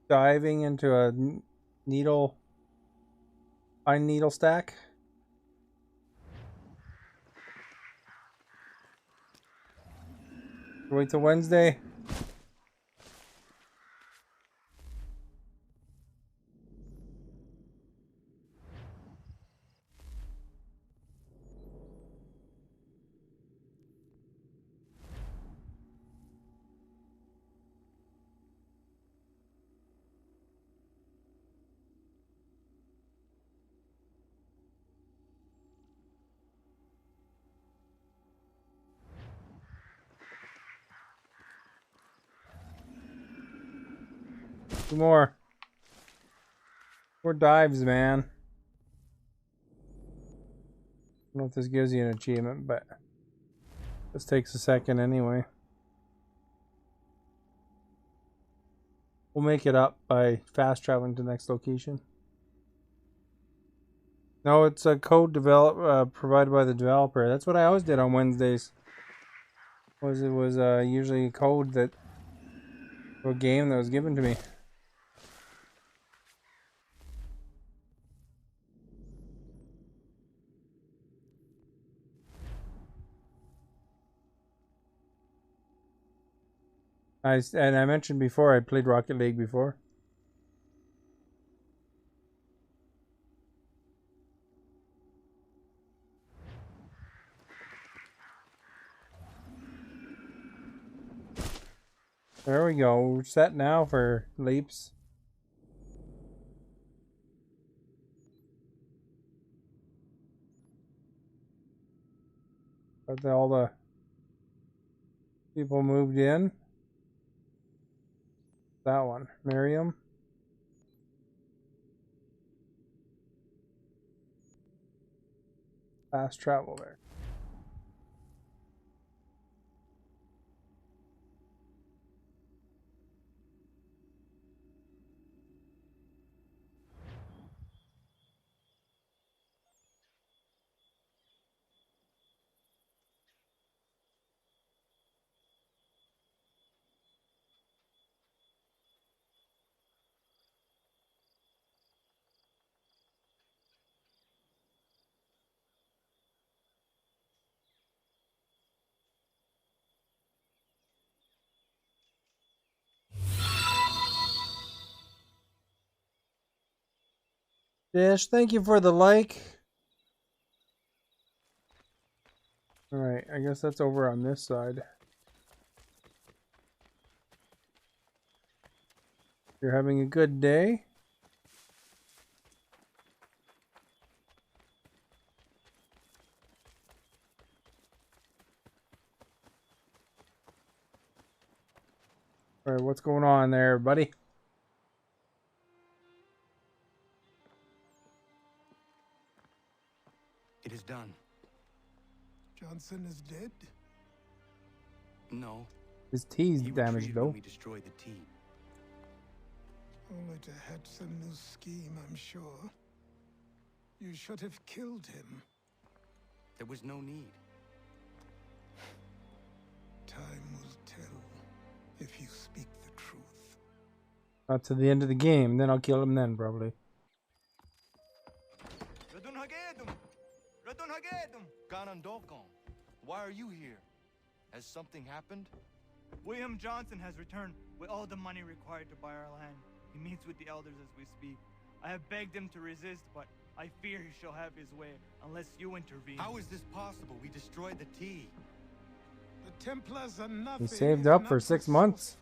diving into a needle, pine needle stack. Wait till Wednesday. Two more. 4 dives, man. I don't know if this gives you an achievement, but this takes a second anyway. We'll make it up by fast traveling to the next location. No, it's a code provided by the developer. That's what I always did on Wednesdays. It was usually a code that for a game that was given to me. And I mentioned before I played Rocket League before. There we go. We're set now for leaps. But all the people moved in. That one, Miriam. Fast travel there. Dish, thank you for the like. Alright, I guess that's over on this side. You're having a good day? Alright, what's going on there, buddy? It is done. Johnson is dead? No. His tea's He damaged retreated though. when we destroyed the tea. Only to hatch some new scheme, I'm sure. You should have killed him. There was no need. Time will tell if you speak the truth. Not to the end of the game, then I'll kill him then, probably. Ganondorfon, why are you here? Has something happened? William Johnson has returned with all the money required to buy our land. He meets with the elders as we speak. I have begged him to resist, but I fear he shall have his way unless you intervene. How is this possible? We destroyed the tea. The Templars are nothing. He saved up for 6 months.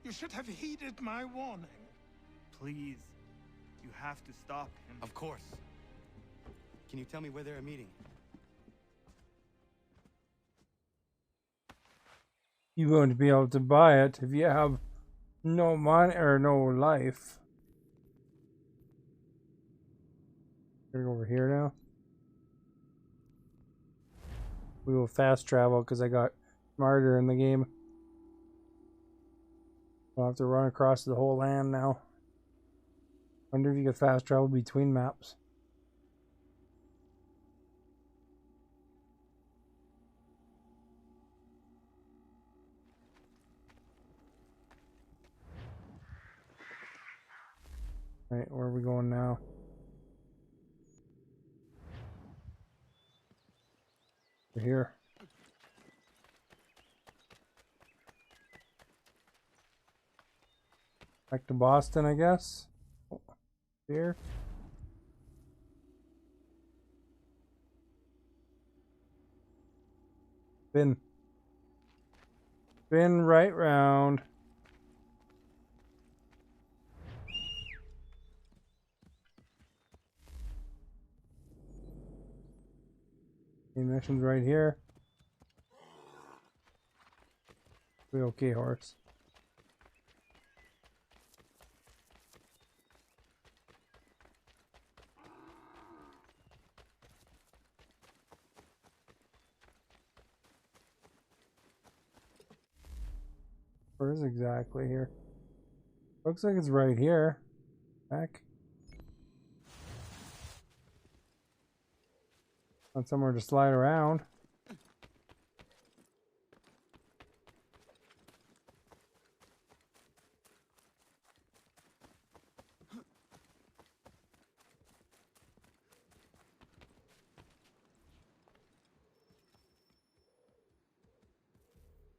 You should have heeded my warning. Please, you have to stop him. Of course. Can you tell me where they're meeting? You won't be able to buy it if you have no money or no life. Gotta go over here now. We will fast travel because I got smarter in the game. I'll have to run across the whole land now. Wonder if you could fast travel between maps. Right, where are we going now? We're here. Back to Boston, I guess. Oh, here. Spin right round. Mission's right here. We okay, horse. Where is exactly here? Looks like it's right here. Back. Want somewhere to slide around.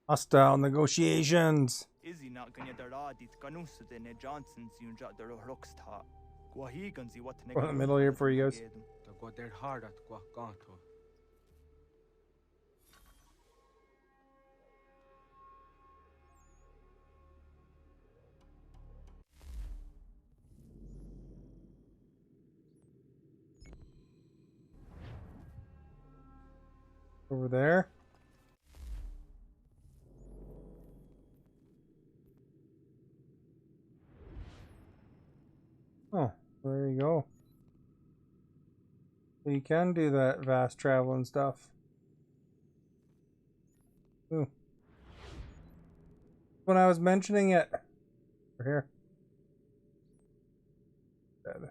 Hostile negotiations. Izzy not gonna dit kanusu de ne Johnson's yunja der rocksta. Gwahi ganzi what Go in the middle here for you guys. Go there hard at Guacanto. Over there. Oh, there you go. So you can do that vast travel and stuff. Ooh. When I was mentioning it. Over here. Dead. I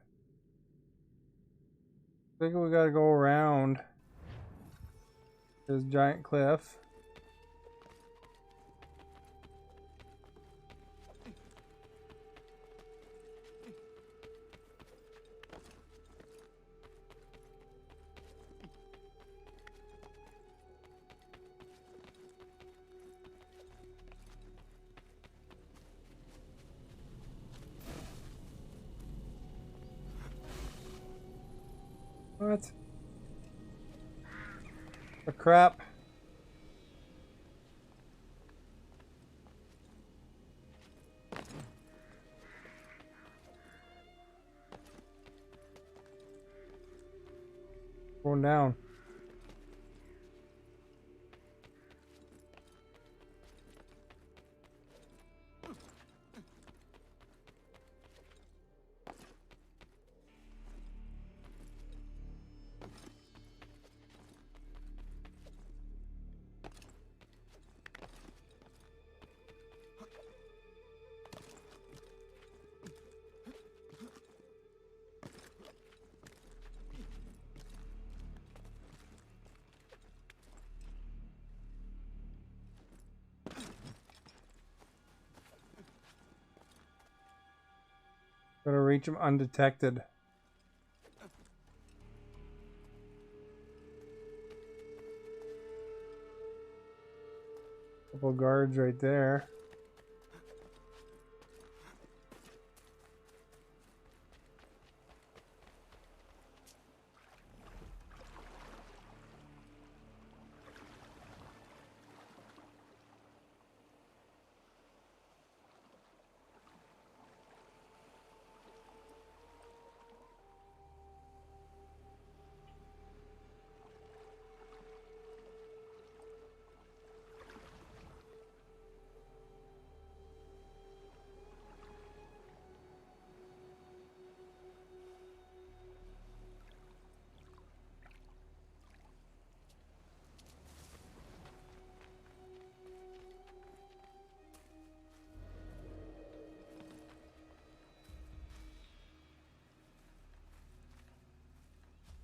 think we gotta go around this giant cliff. What? Oh, crap. Going down. Gotta reach him undetected. Couple guards right there.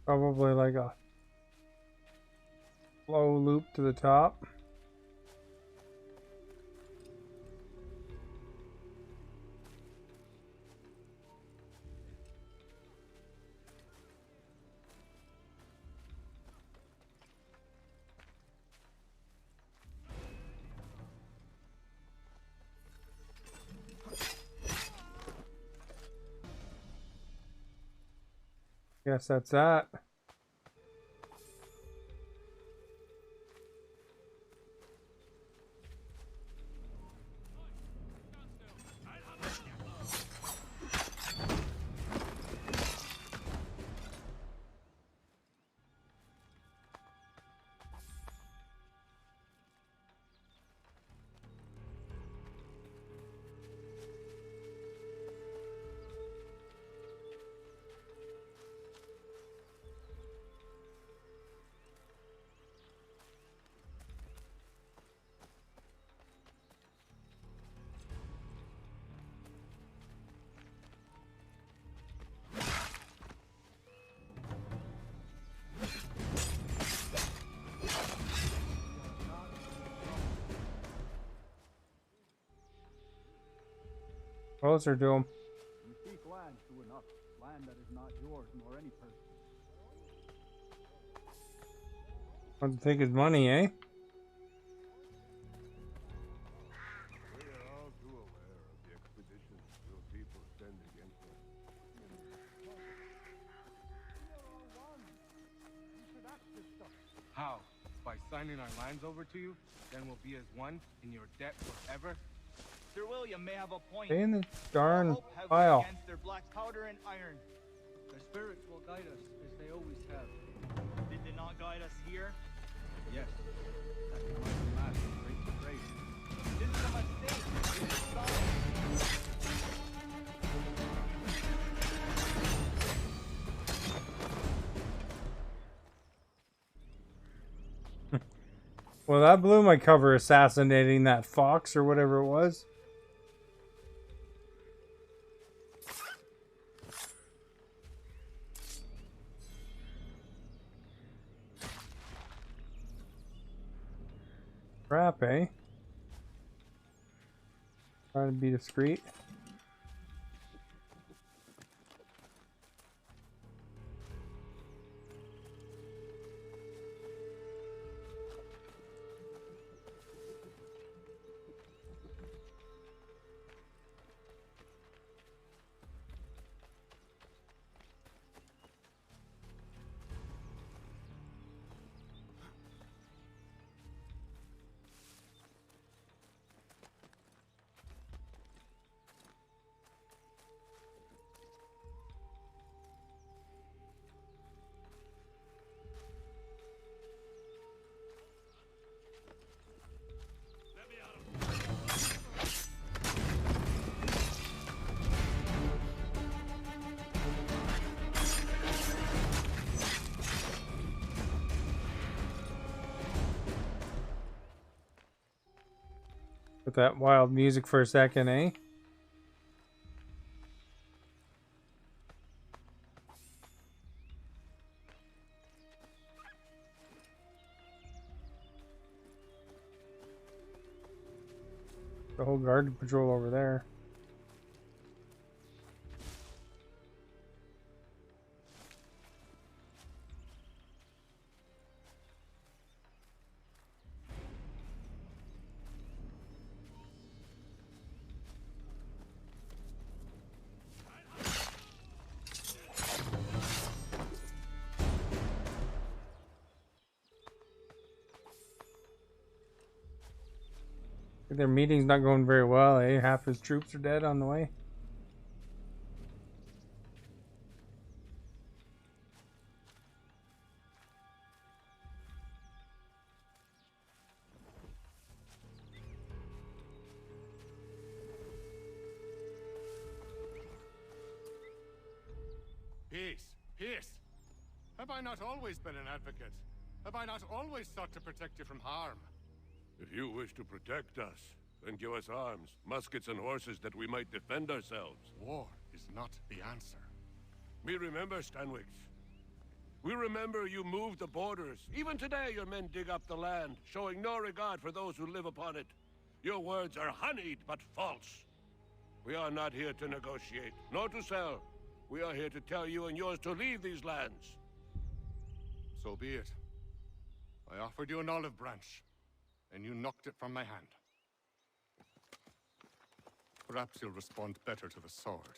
Probably like a slow loop to the top. Guess that's that. Closer to him. You seek land to enough, land that is not yours nor any person. Want to take his money, eh? We are all too aware of the expeditions your people send against us. How? By signing our lands over to you? Then we'll be as one in your debt forever? Sir William may have a point. Stay in the darn Hope have pile. against their black powder and iron. The spirits will guide us, as they always have. Did they not guide us here? Yes. That was the last great grace. This is a mistake. This is solid. Well, that blew my cover assassinating that fox or whatever it was. Crap, eh? Trying to be discreet. With that wild music for a second, eh? The whole guard patrol over there. Their meeting's not going very well, eh? Half his troops are dead on the way. Peace, peace. Have I not always been an advocate? Have I not always sought to protect you from harm? If you wish to protect us, then give us arms, muskets and horses that we might defend ourselves. War is not the answer. We remember, Stanwix. We remember you moved the borders. Even today your men dig up the land, showing no regard for those who live upon it. Your words are honeyed, but false. We are not here to negotiate, nor to sell. We are here to tell you and yours to leave these lands. So be it. I offered you an olive branch, and you knocked it from my hand. Perhaps you'll respond better to the sword.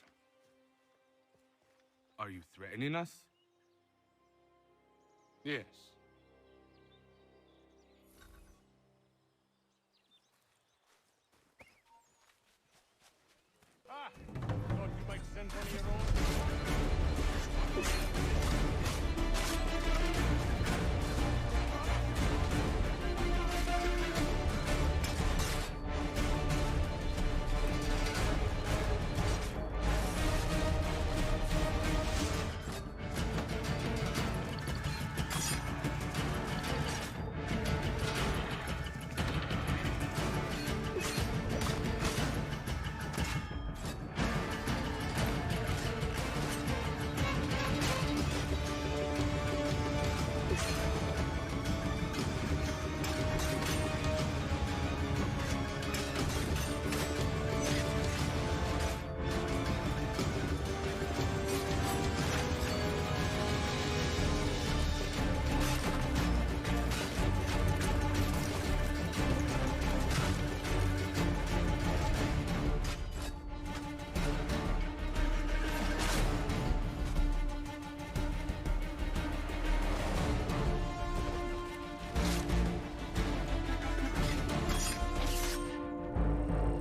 Are you threatening us? Yes. Ah! Thought you might send one of your own.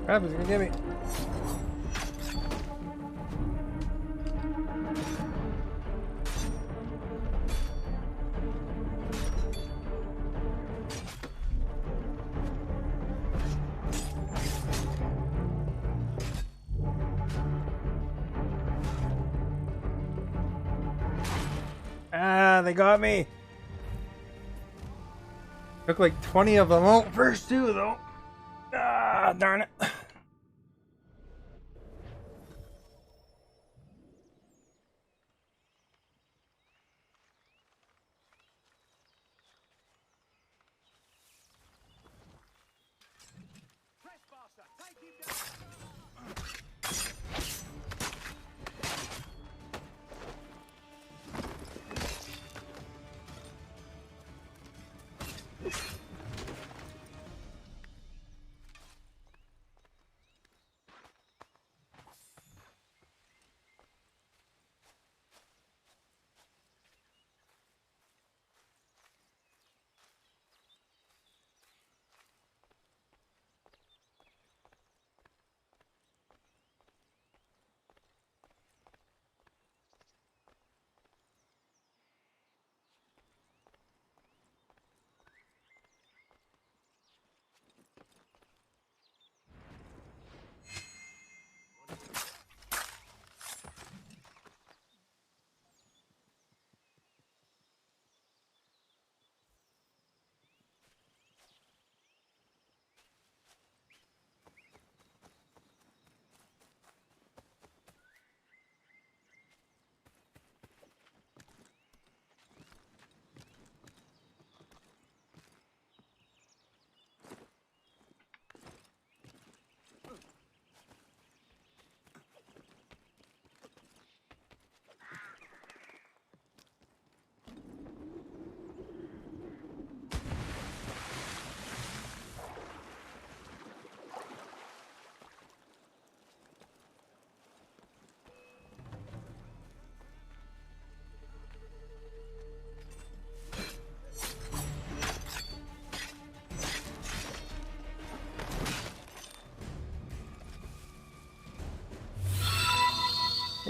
Crap, he's gonna get me. Ah, they got me. Took like 20 of them out first too, though. Ah, darn it.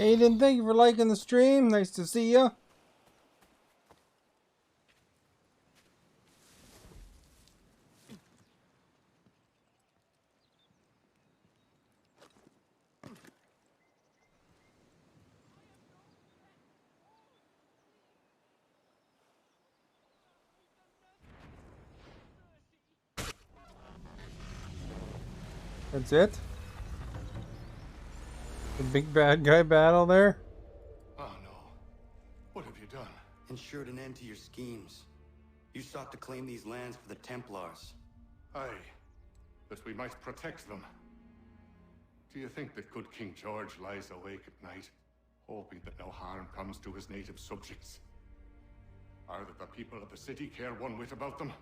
Aiden, thank you for liking the stream. Nice to see you. That's it? The big bad guy battle there? Oh no. What have you done? Ensured an end to your schemes. You sought to claim these lands for the Templars. Aye. That we might protect them. Do you think that good King George lies awake at night, hoping that no harm comes to his native subjects? Or that the people of the city care one whit about them?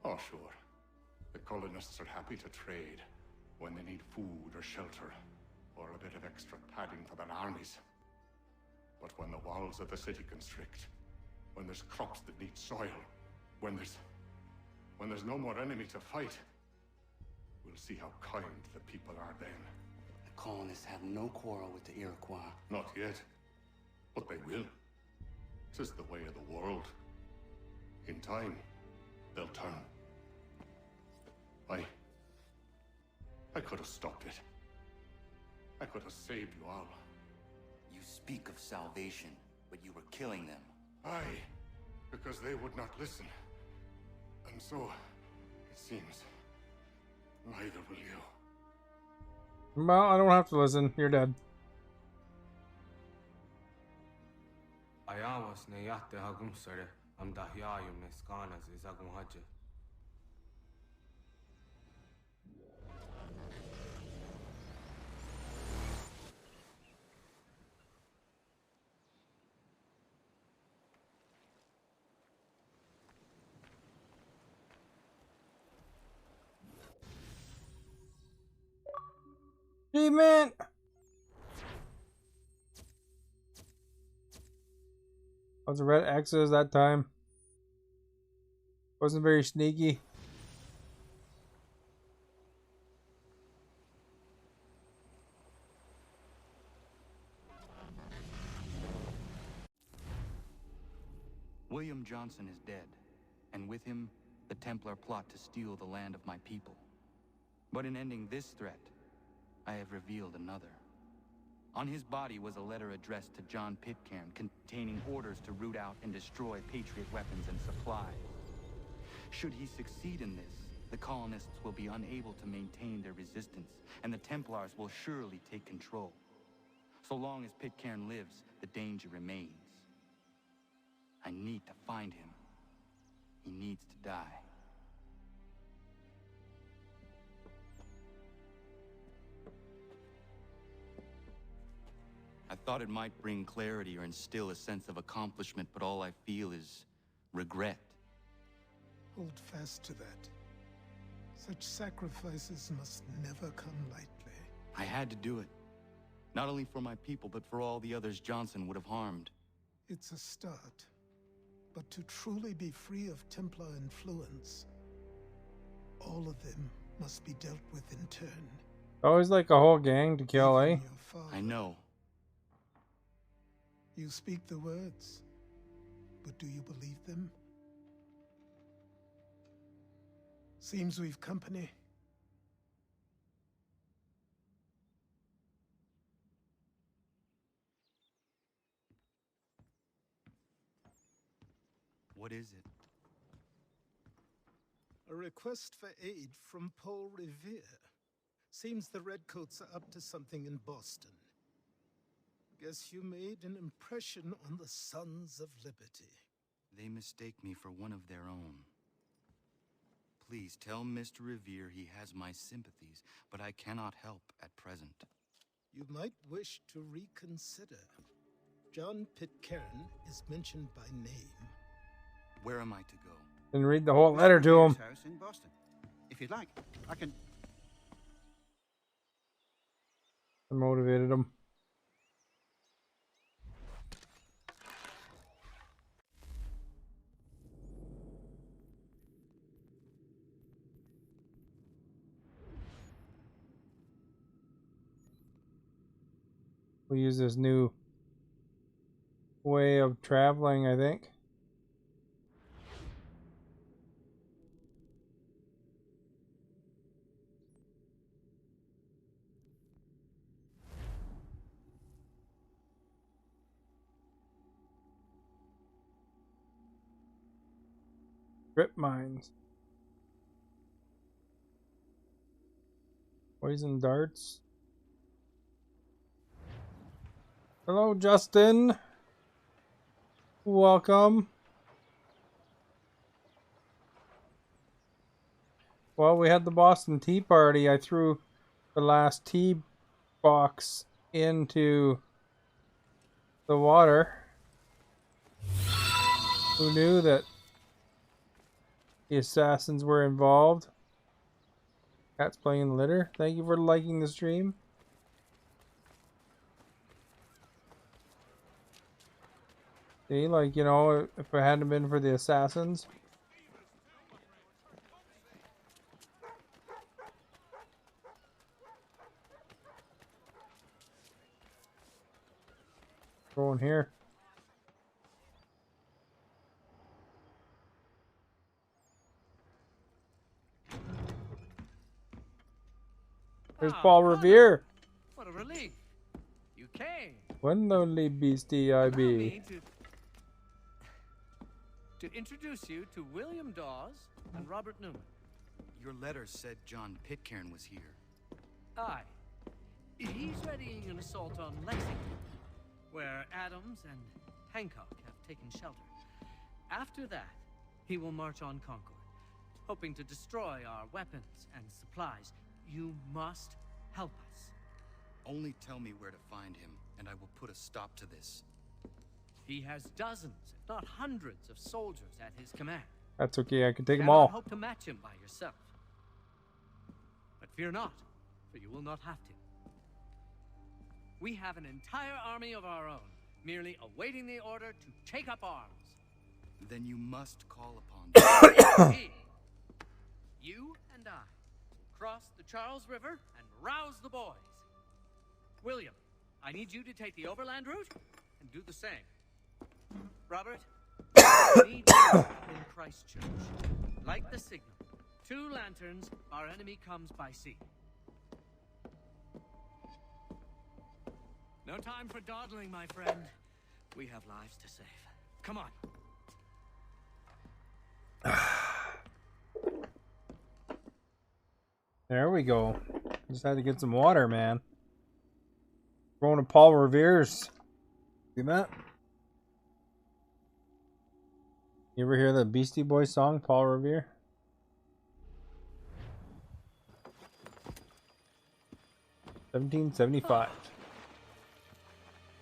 Oh, sure. The colonists are happy to trade when they need food or shelter, or a bit of extra padding for their armies. But when the walls of the city constrict, when there's crops that need soil, when there's no more enemy to fight, we'll see how kind the people are then. The colonists have no quarrel with the Iroquois. Not yet, but they will. 'Tis the way of the world. In time, they'll turn. I could have stopped it. I could have saved you all. You speak of salvation, but you were killing them. Aye, because they would not listen. And so, it seems, neither will you. Well, I don't have to listen. You're dead. Ayawas ne yate hagum sare. Am dahyayum ne skanas is agum haja. Achievement! Was the red X's that time? Wasn't very sneaky. William Johnson is dead, and with him, the Templar plot to steal the land of my people. But in ending this threat, I have revealed another. On his body was a letter addressed to John Pitcairn containing orders to root out and destroy Patriot weapons and supplies. Should he succeed in this, the colonists will be unable to maintain their resistance, and the Templars will surely take control. So long as Pitcairn lives, the danger remains. I need to find him. He needs to die. I thought it might bring clarity or instill a sense of accomplishment, but all I feel is regret. Hold fast to that. Such sacrifices must never come lightly. I had to do it. Not only for my people, but for all the others Johnson would have harmed. It's a start. But to truly be free of Templar influence, all of them must be dealt with in turn. Always like a whole gang to kill, eh? I know. You speak the words, but do you believe them? Seems we've company. What is it? A request for aid from Paul Revere. Seems the Redcoats are up to something in Boston. Guess you made an impression on the Sons of Liberty. They mistake me for one of their own. Please tell Mr. Revere he has my sympathies, but I cannot help at present. You might wish to reconsider. John Pitcairn is mentioned by name. Where am I to go? And read the whole letter to him. House in Boston. If you'd like, I can... I motivated him. We'll use this new way of traveling, I think. Grip mines. Poison darts. Hello, Justin. Welcome. Well, we had the Boston Tea Party. I threw the last tea box into the water. Who knew that the assassins were involved? Cat's playing in the litter. Thank you for liking the stream. See, like, you know, if it hadn't been for the assassins. Go in here. There's Paul Revere. What a relief. You came. One lonely beastie I be. Allow me to introduce you to William Dawes and Robert Newman. Your letter said John Pitcairn was here. Aye. He's readying an assault on Lexington, where Adams and Hancock have taken shelter. After that, he will march on Concord, hoping to destroy our weapons and supplies. You must help us. Only tell me where to find him, and I will put a stop to this. He has dozens, if not hundreds, of soldiers at his command. That's okay, I can take them Cannot all. hope to match him by yourself. But fear not, for you will not have to. We have an entire army of our own, merely awaiting the order to take up arms. Then you must call upon Me, you and I, cross the Charles River and rouse the boys. William, I need you to take the overland route and do the same. Robert, meet in Christchurch. Light the signal. 2 lanterns, our enemy comes by sea. No time for dawdling, my friend. We have lives to save. Come on. There we go. Just had to get some water, man. Going to Paul Revere's. See that? You ever hear the Beastie Boys song, Paul Revere? $17.75.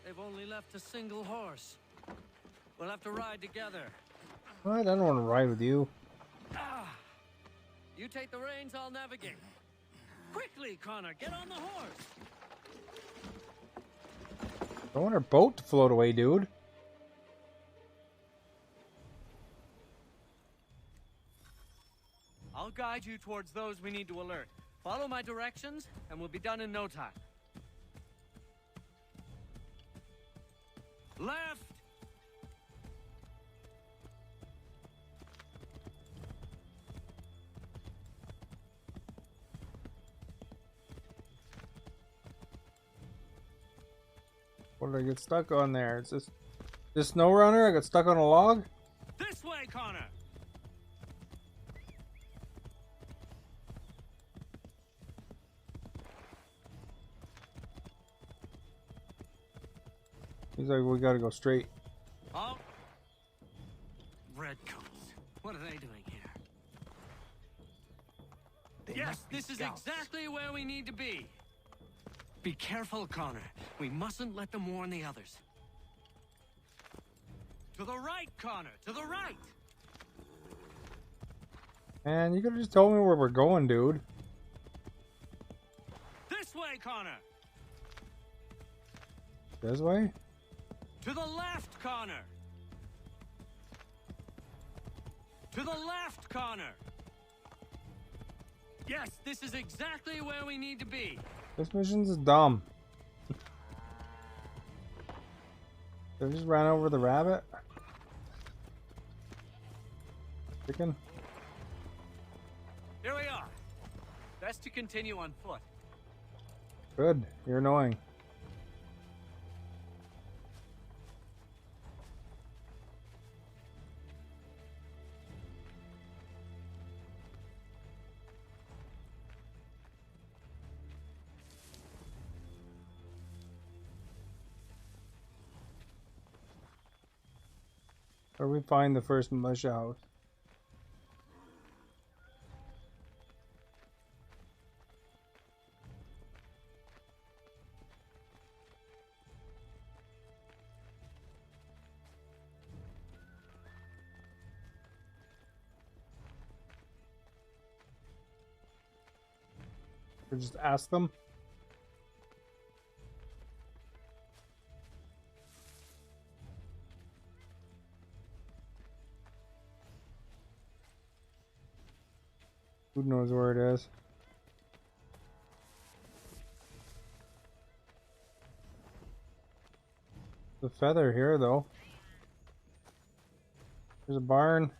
They've only left a single horse. We'll have to ride together. What? I don't want to ride with you. You take the reins, I'll navigate. Quickly, Connor, get on the horse. I want our boat to float away, dude. I'll guide you towards those we need to alert. Follow my directions, and we'll be done in no time. Left! What did I get stuck on there? Is this snow runner? I got stuck on a log? This way, Connor! He's like, we gotta go straight. Oh. Redcoats. What are they doing here? Yes, this is exactly where we need to be. Be careful, Connor. We mustn't let them warn the others. To the right, Connor! To the right! Man, you could've just told me where we're going, dude. This way, Connor! This way? To the left, Connor! To the left, Connor! Yes, this is exactly where we need to be. This mission's dumb. Did I just ran over the rabbit? Chicken? Here we are. Best to continue on foot. Good. You're annoying. Where we find the first militia house? Or just ask them? Who knows where it is? The feather here, though. There's a barn.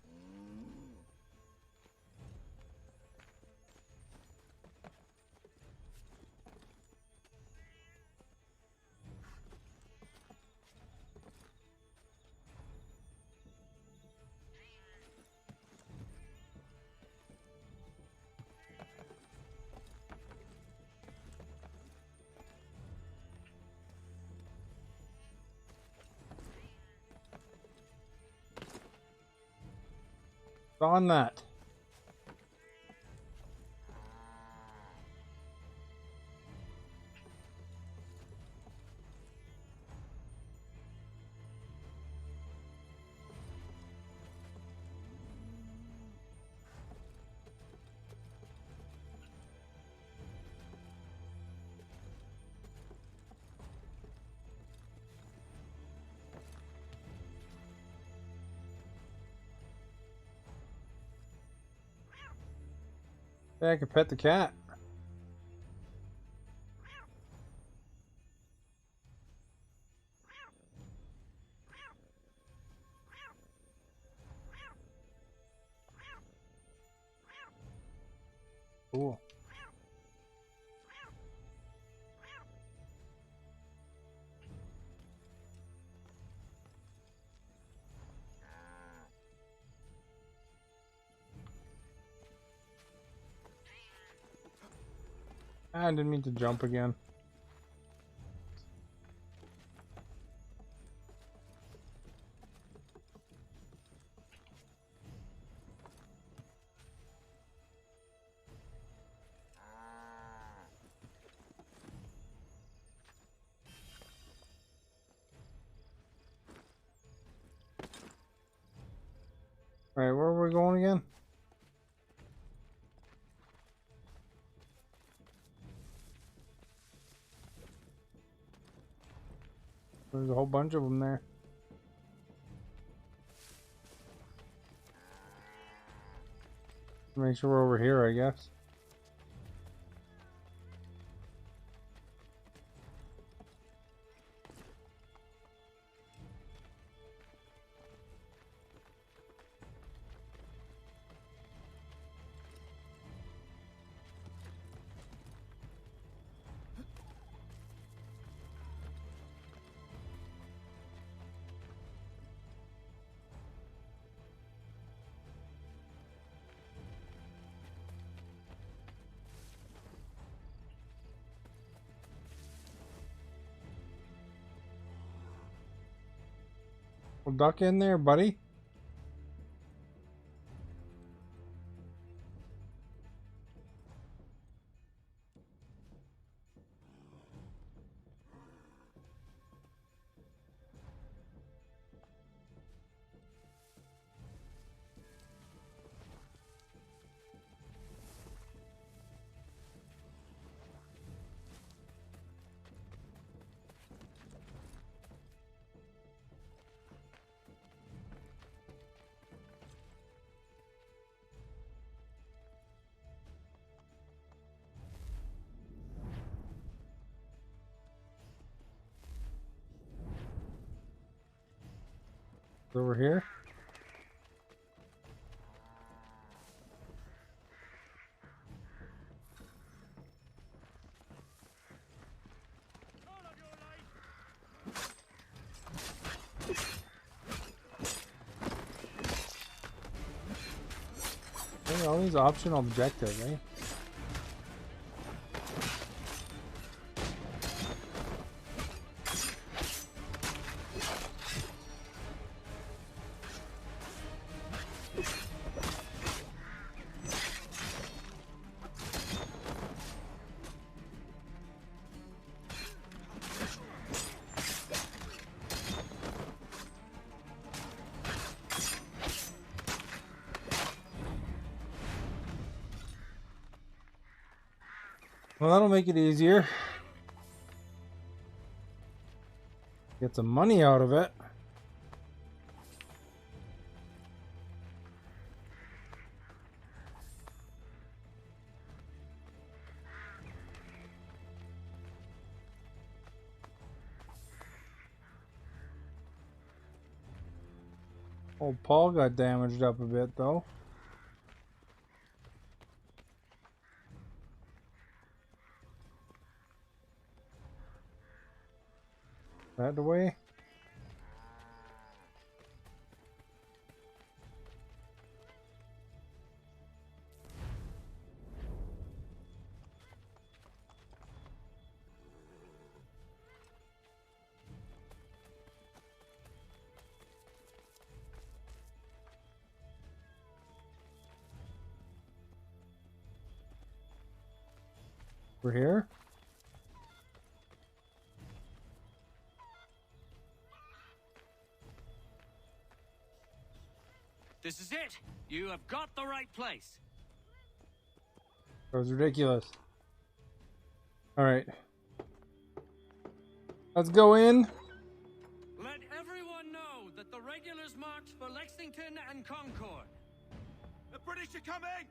On that. Yeah, I can pet the cat. Cool. I didn't mean to jump again. Alright, where are we going again? There's a whole bunch of them there. Make sure we're over here, I guess. Well, duck in there, buddy. Over here. Hey, all these optional objectives, eh? Well, that'll make it easier. Get some money out of it. Old Paul got damaged up a bit, though. That the way? We're here? This is it. You have got the right place. That was ridiculous. Alright. Let's go in. Let everyone know that the regulars marched for Lexington and Concord. The British are coming!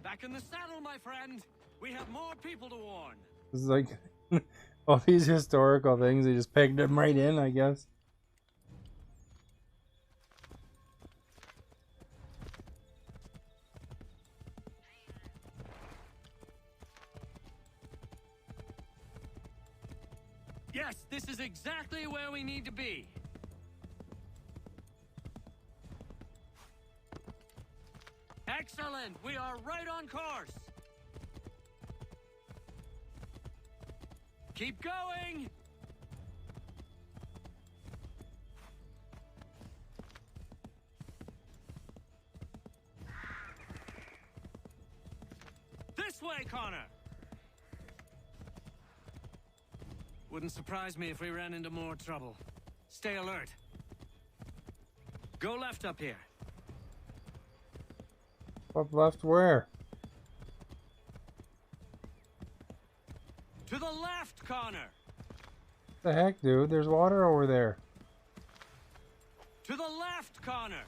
Back in the saddle, my friend. We have more people to warn. This is like all these historical things, they just pegged them right in, I guess. Yes, this is exactly where we need to be. Excellent! We are right on course! Keep going! This way, Connor! Wouldn't surprise me if we ran into more trouble. Stay alert. Go left up here. Up left where? To the left, Connor! What the heck, dude? There's water over there. To the left, Connor!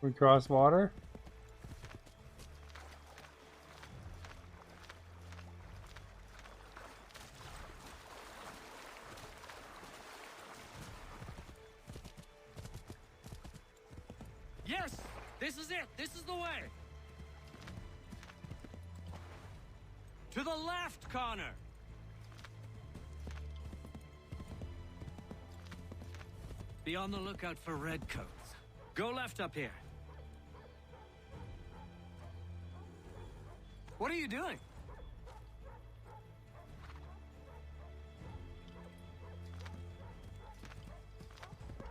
We cross water? Yes! This is it! This is the way! To the left, Connor! Be on the lookout for redcoats. Go left up here. What are you doing?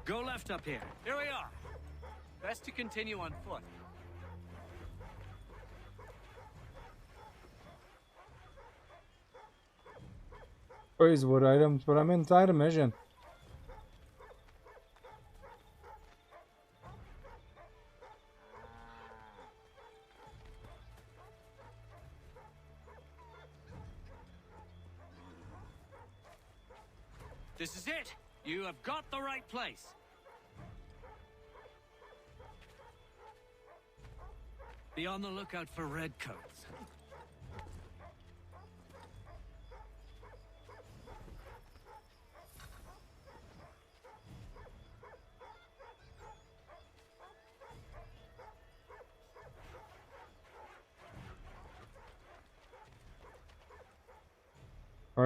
Go left up here. Here we are. Best to continue on foot. Always wood items, but I'm inside a mission. This is it. You have got the right place. Be on the lookout for redcoats.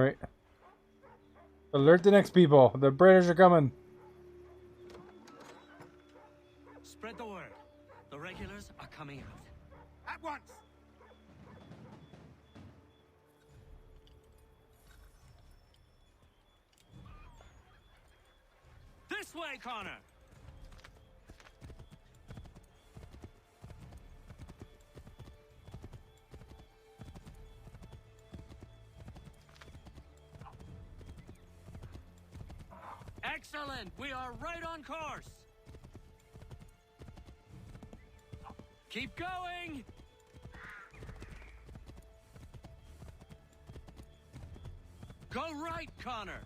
Alright. Alert the next people. The British are coming. Spread the word. The regulars are coming out. At once! This way, Connor! Excellent! We are right on course! Keep going! Go right, Connor!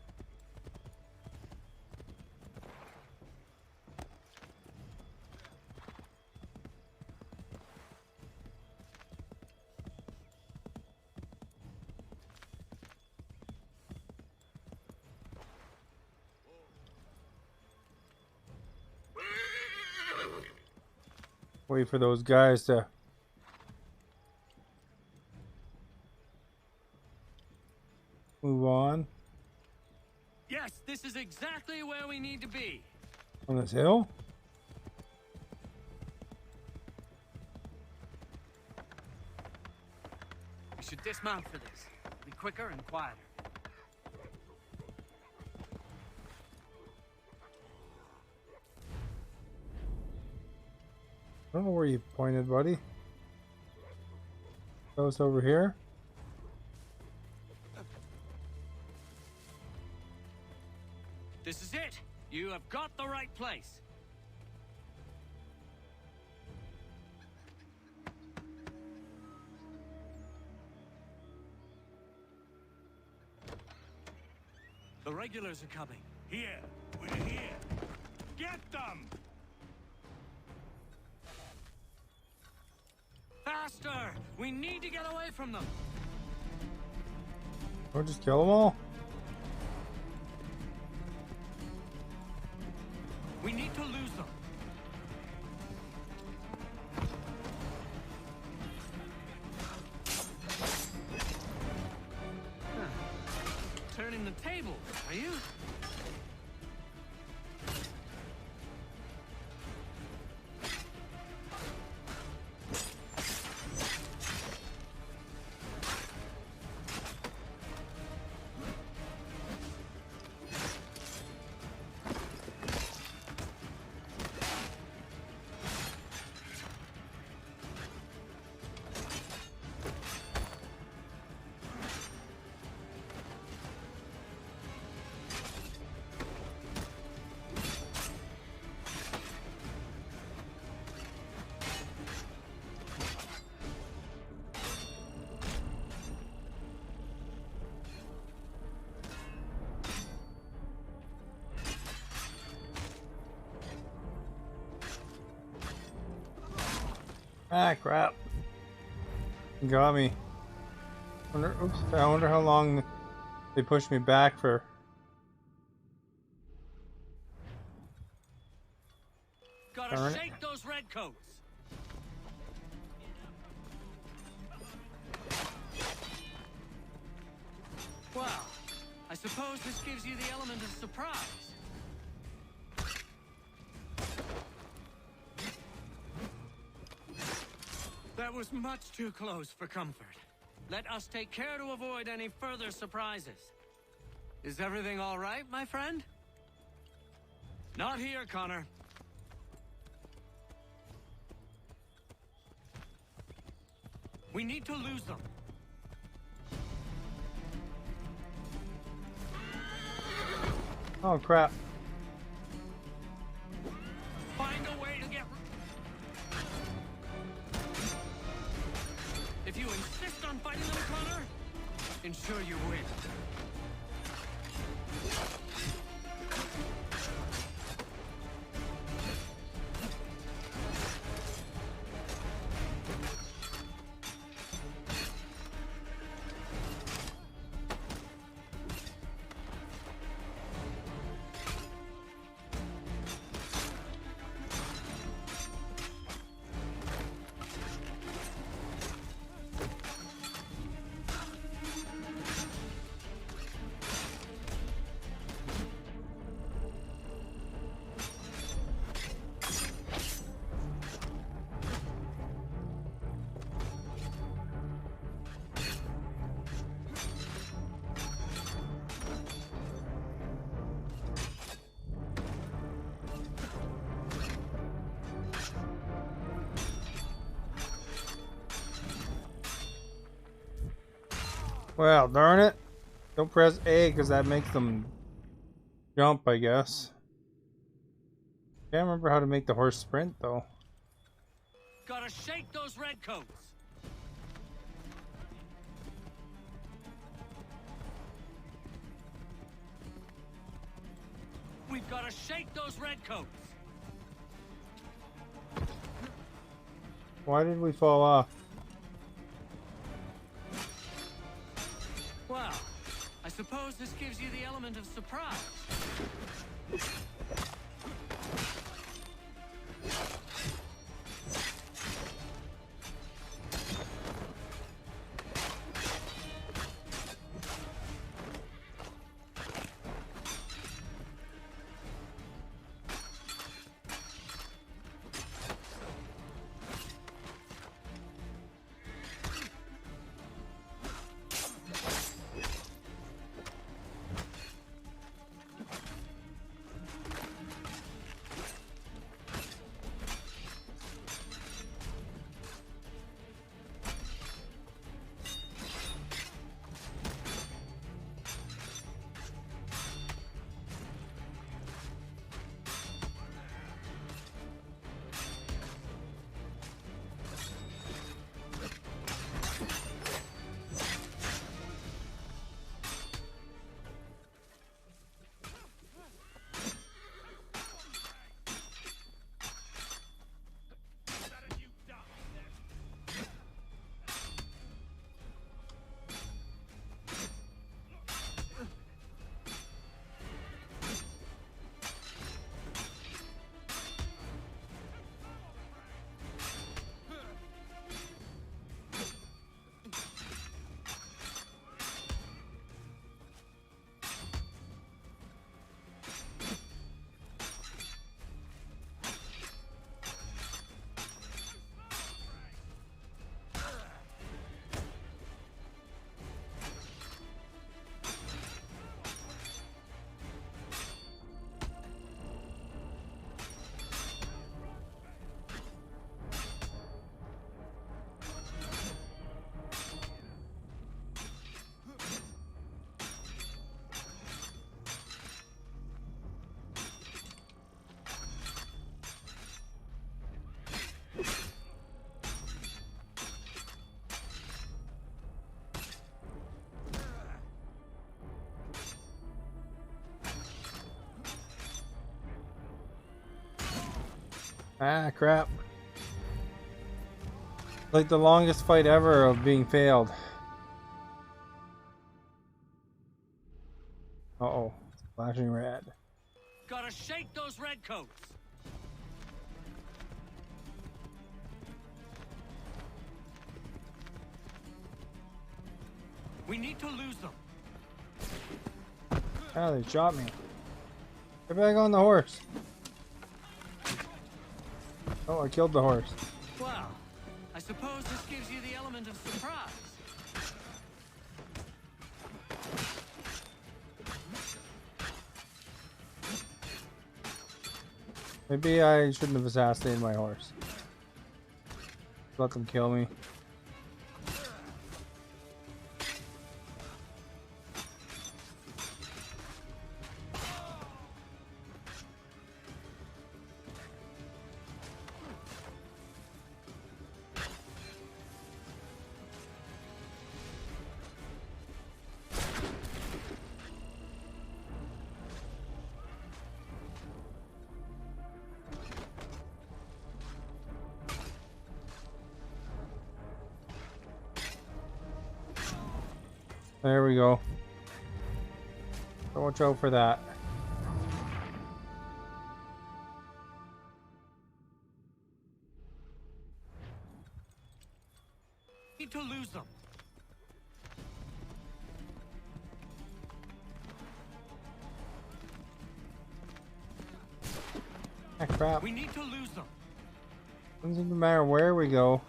Wait for those guys to... move on. Yes, this is exactly where we need to be. On this hill? We should dismount for this. Be quicker and quieter. I don't know where you pointed, buddy. Goes over here. This is it. You have got the right place. The regulars are coming. Here. We're here. Get them! Faster! We need to get away from them. Or just kill them all? We need to lose them. Turning the table, are you? Ah, crap. Got me. Oops, I wonder how long they pushed me back for. Gotta Darn it. shake those redcoats. Well, I suppose this gives you the element of surprise. That was much too close for comfort. Let us take care to avoid any further surprises. Is everything all right, my friend? Not here, Connor. We need to lose them. Oh, crap. Find a way to get... If you insist on fighting them, Connor, ensure you win. Well, darn it. Don't press A because that makes them jump, I guess. Can't remember how to make the horse sprint, though. Gotta shake those redcoats. We've gotta shake those redcoats. Why did we fall off? Well, I suppose this gives you the element of surprise. Ah, crap. Like the longest fight ever of being failed. Uh-oh. It's flashing red. Gotta shake those redcoats. We need to lose them. Ah, they shot me. Get back on the horse. Oh, I killed the horse. Well, I suppose this gives you the element of surprise. Maybe I shouldn't have assassinated my horse. Let them kill me. There we go. So watch out for that. Need to lose them. Ah, crap. We need to lose them. Doesn't even matter where we go.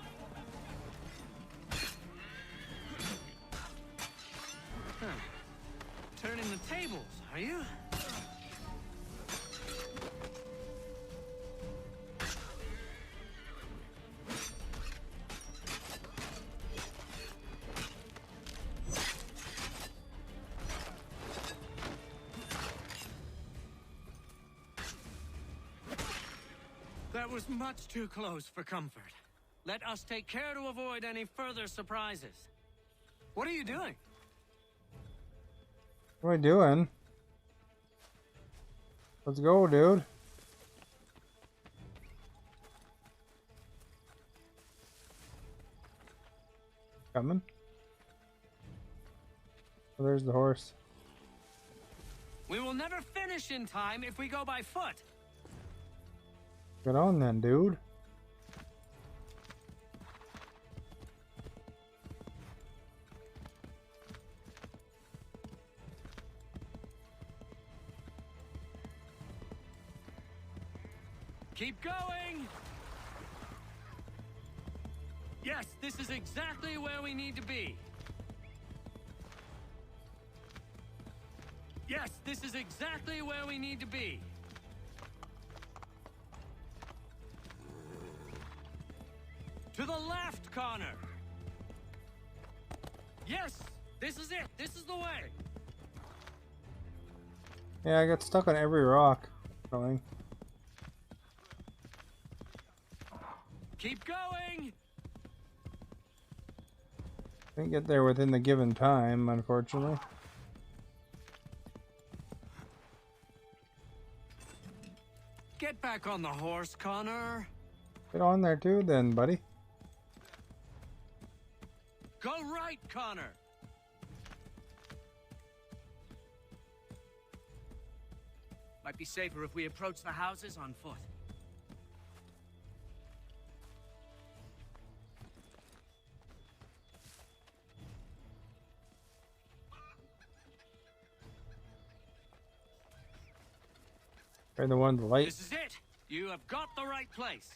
Turning the tables, are you? That was much too close for comfort. Let us take care to avoid any further surprises. What are you doing? What am I doing? Let's go, dude. Coming. Oh, there's the horse. We will never finish in time if we go by foot. Get on then, dude. Keep going! Yes, this is exactly where we need to be. Yes, this is exactly where we need to be. To the left, Connor. Yes, this is it. This is the way. Yeah, I got stuck on every rock. Going. Keep going. Didn't get there within the given time, unfortunately. Get back on the horse, Connor. Get on there too then, buddy. Go right, Connor. Might be safer if we approach the houses on foot. Try the one to the light. This is it. You have got the right place.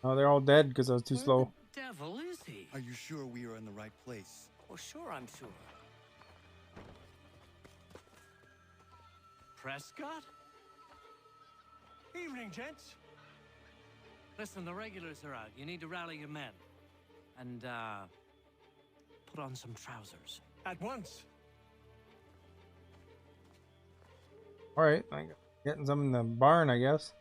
Oh, they're all dead because I was too slow. The devil is he? Are you sure we are in the right place? Oh, sure, I'm sure. Prescott? Evening, gents. Listen, the regulars are out. You need to rally your men. And, put on some trousers. At once. Alright, getting some in the barn, I guess.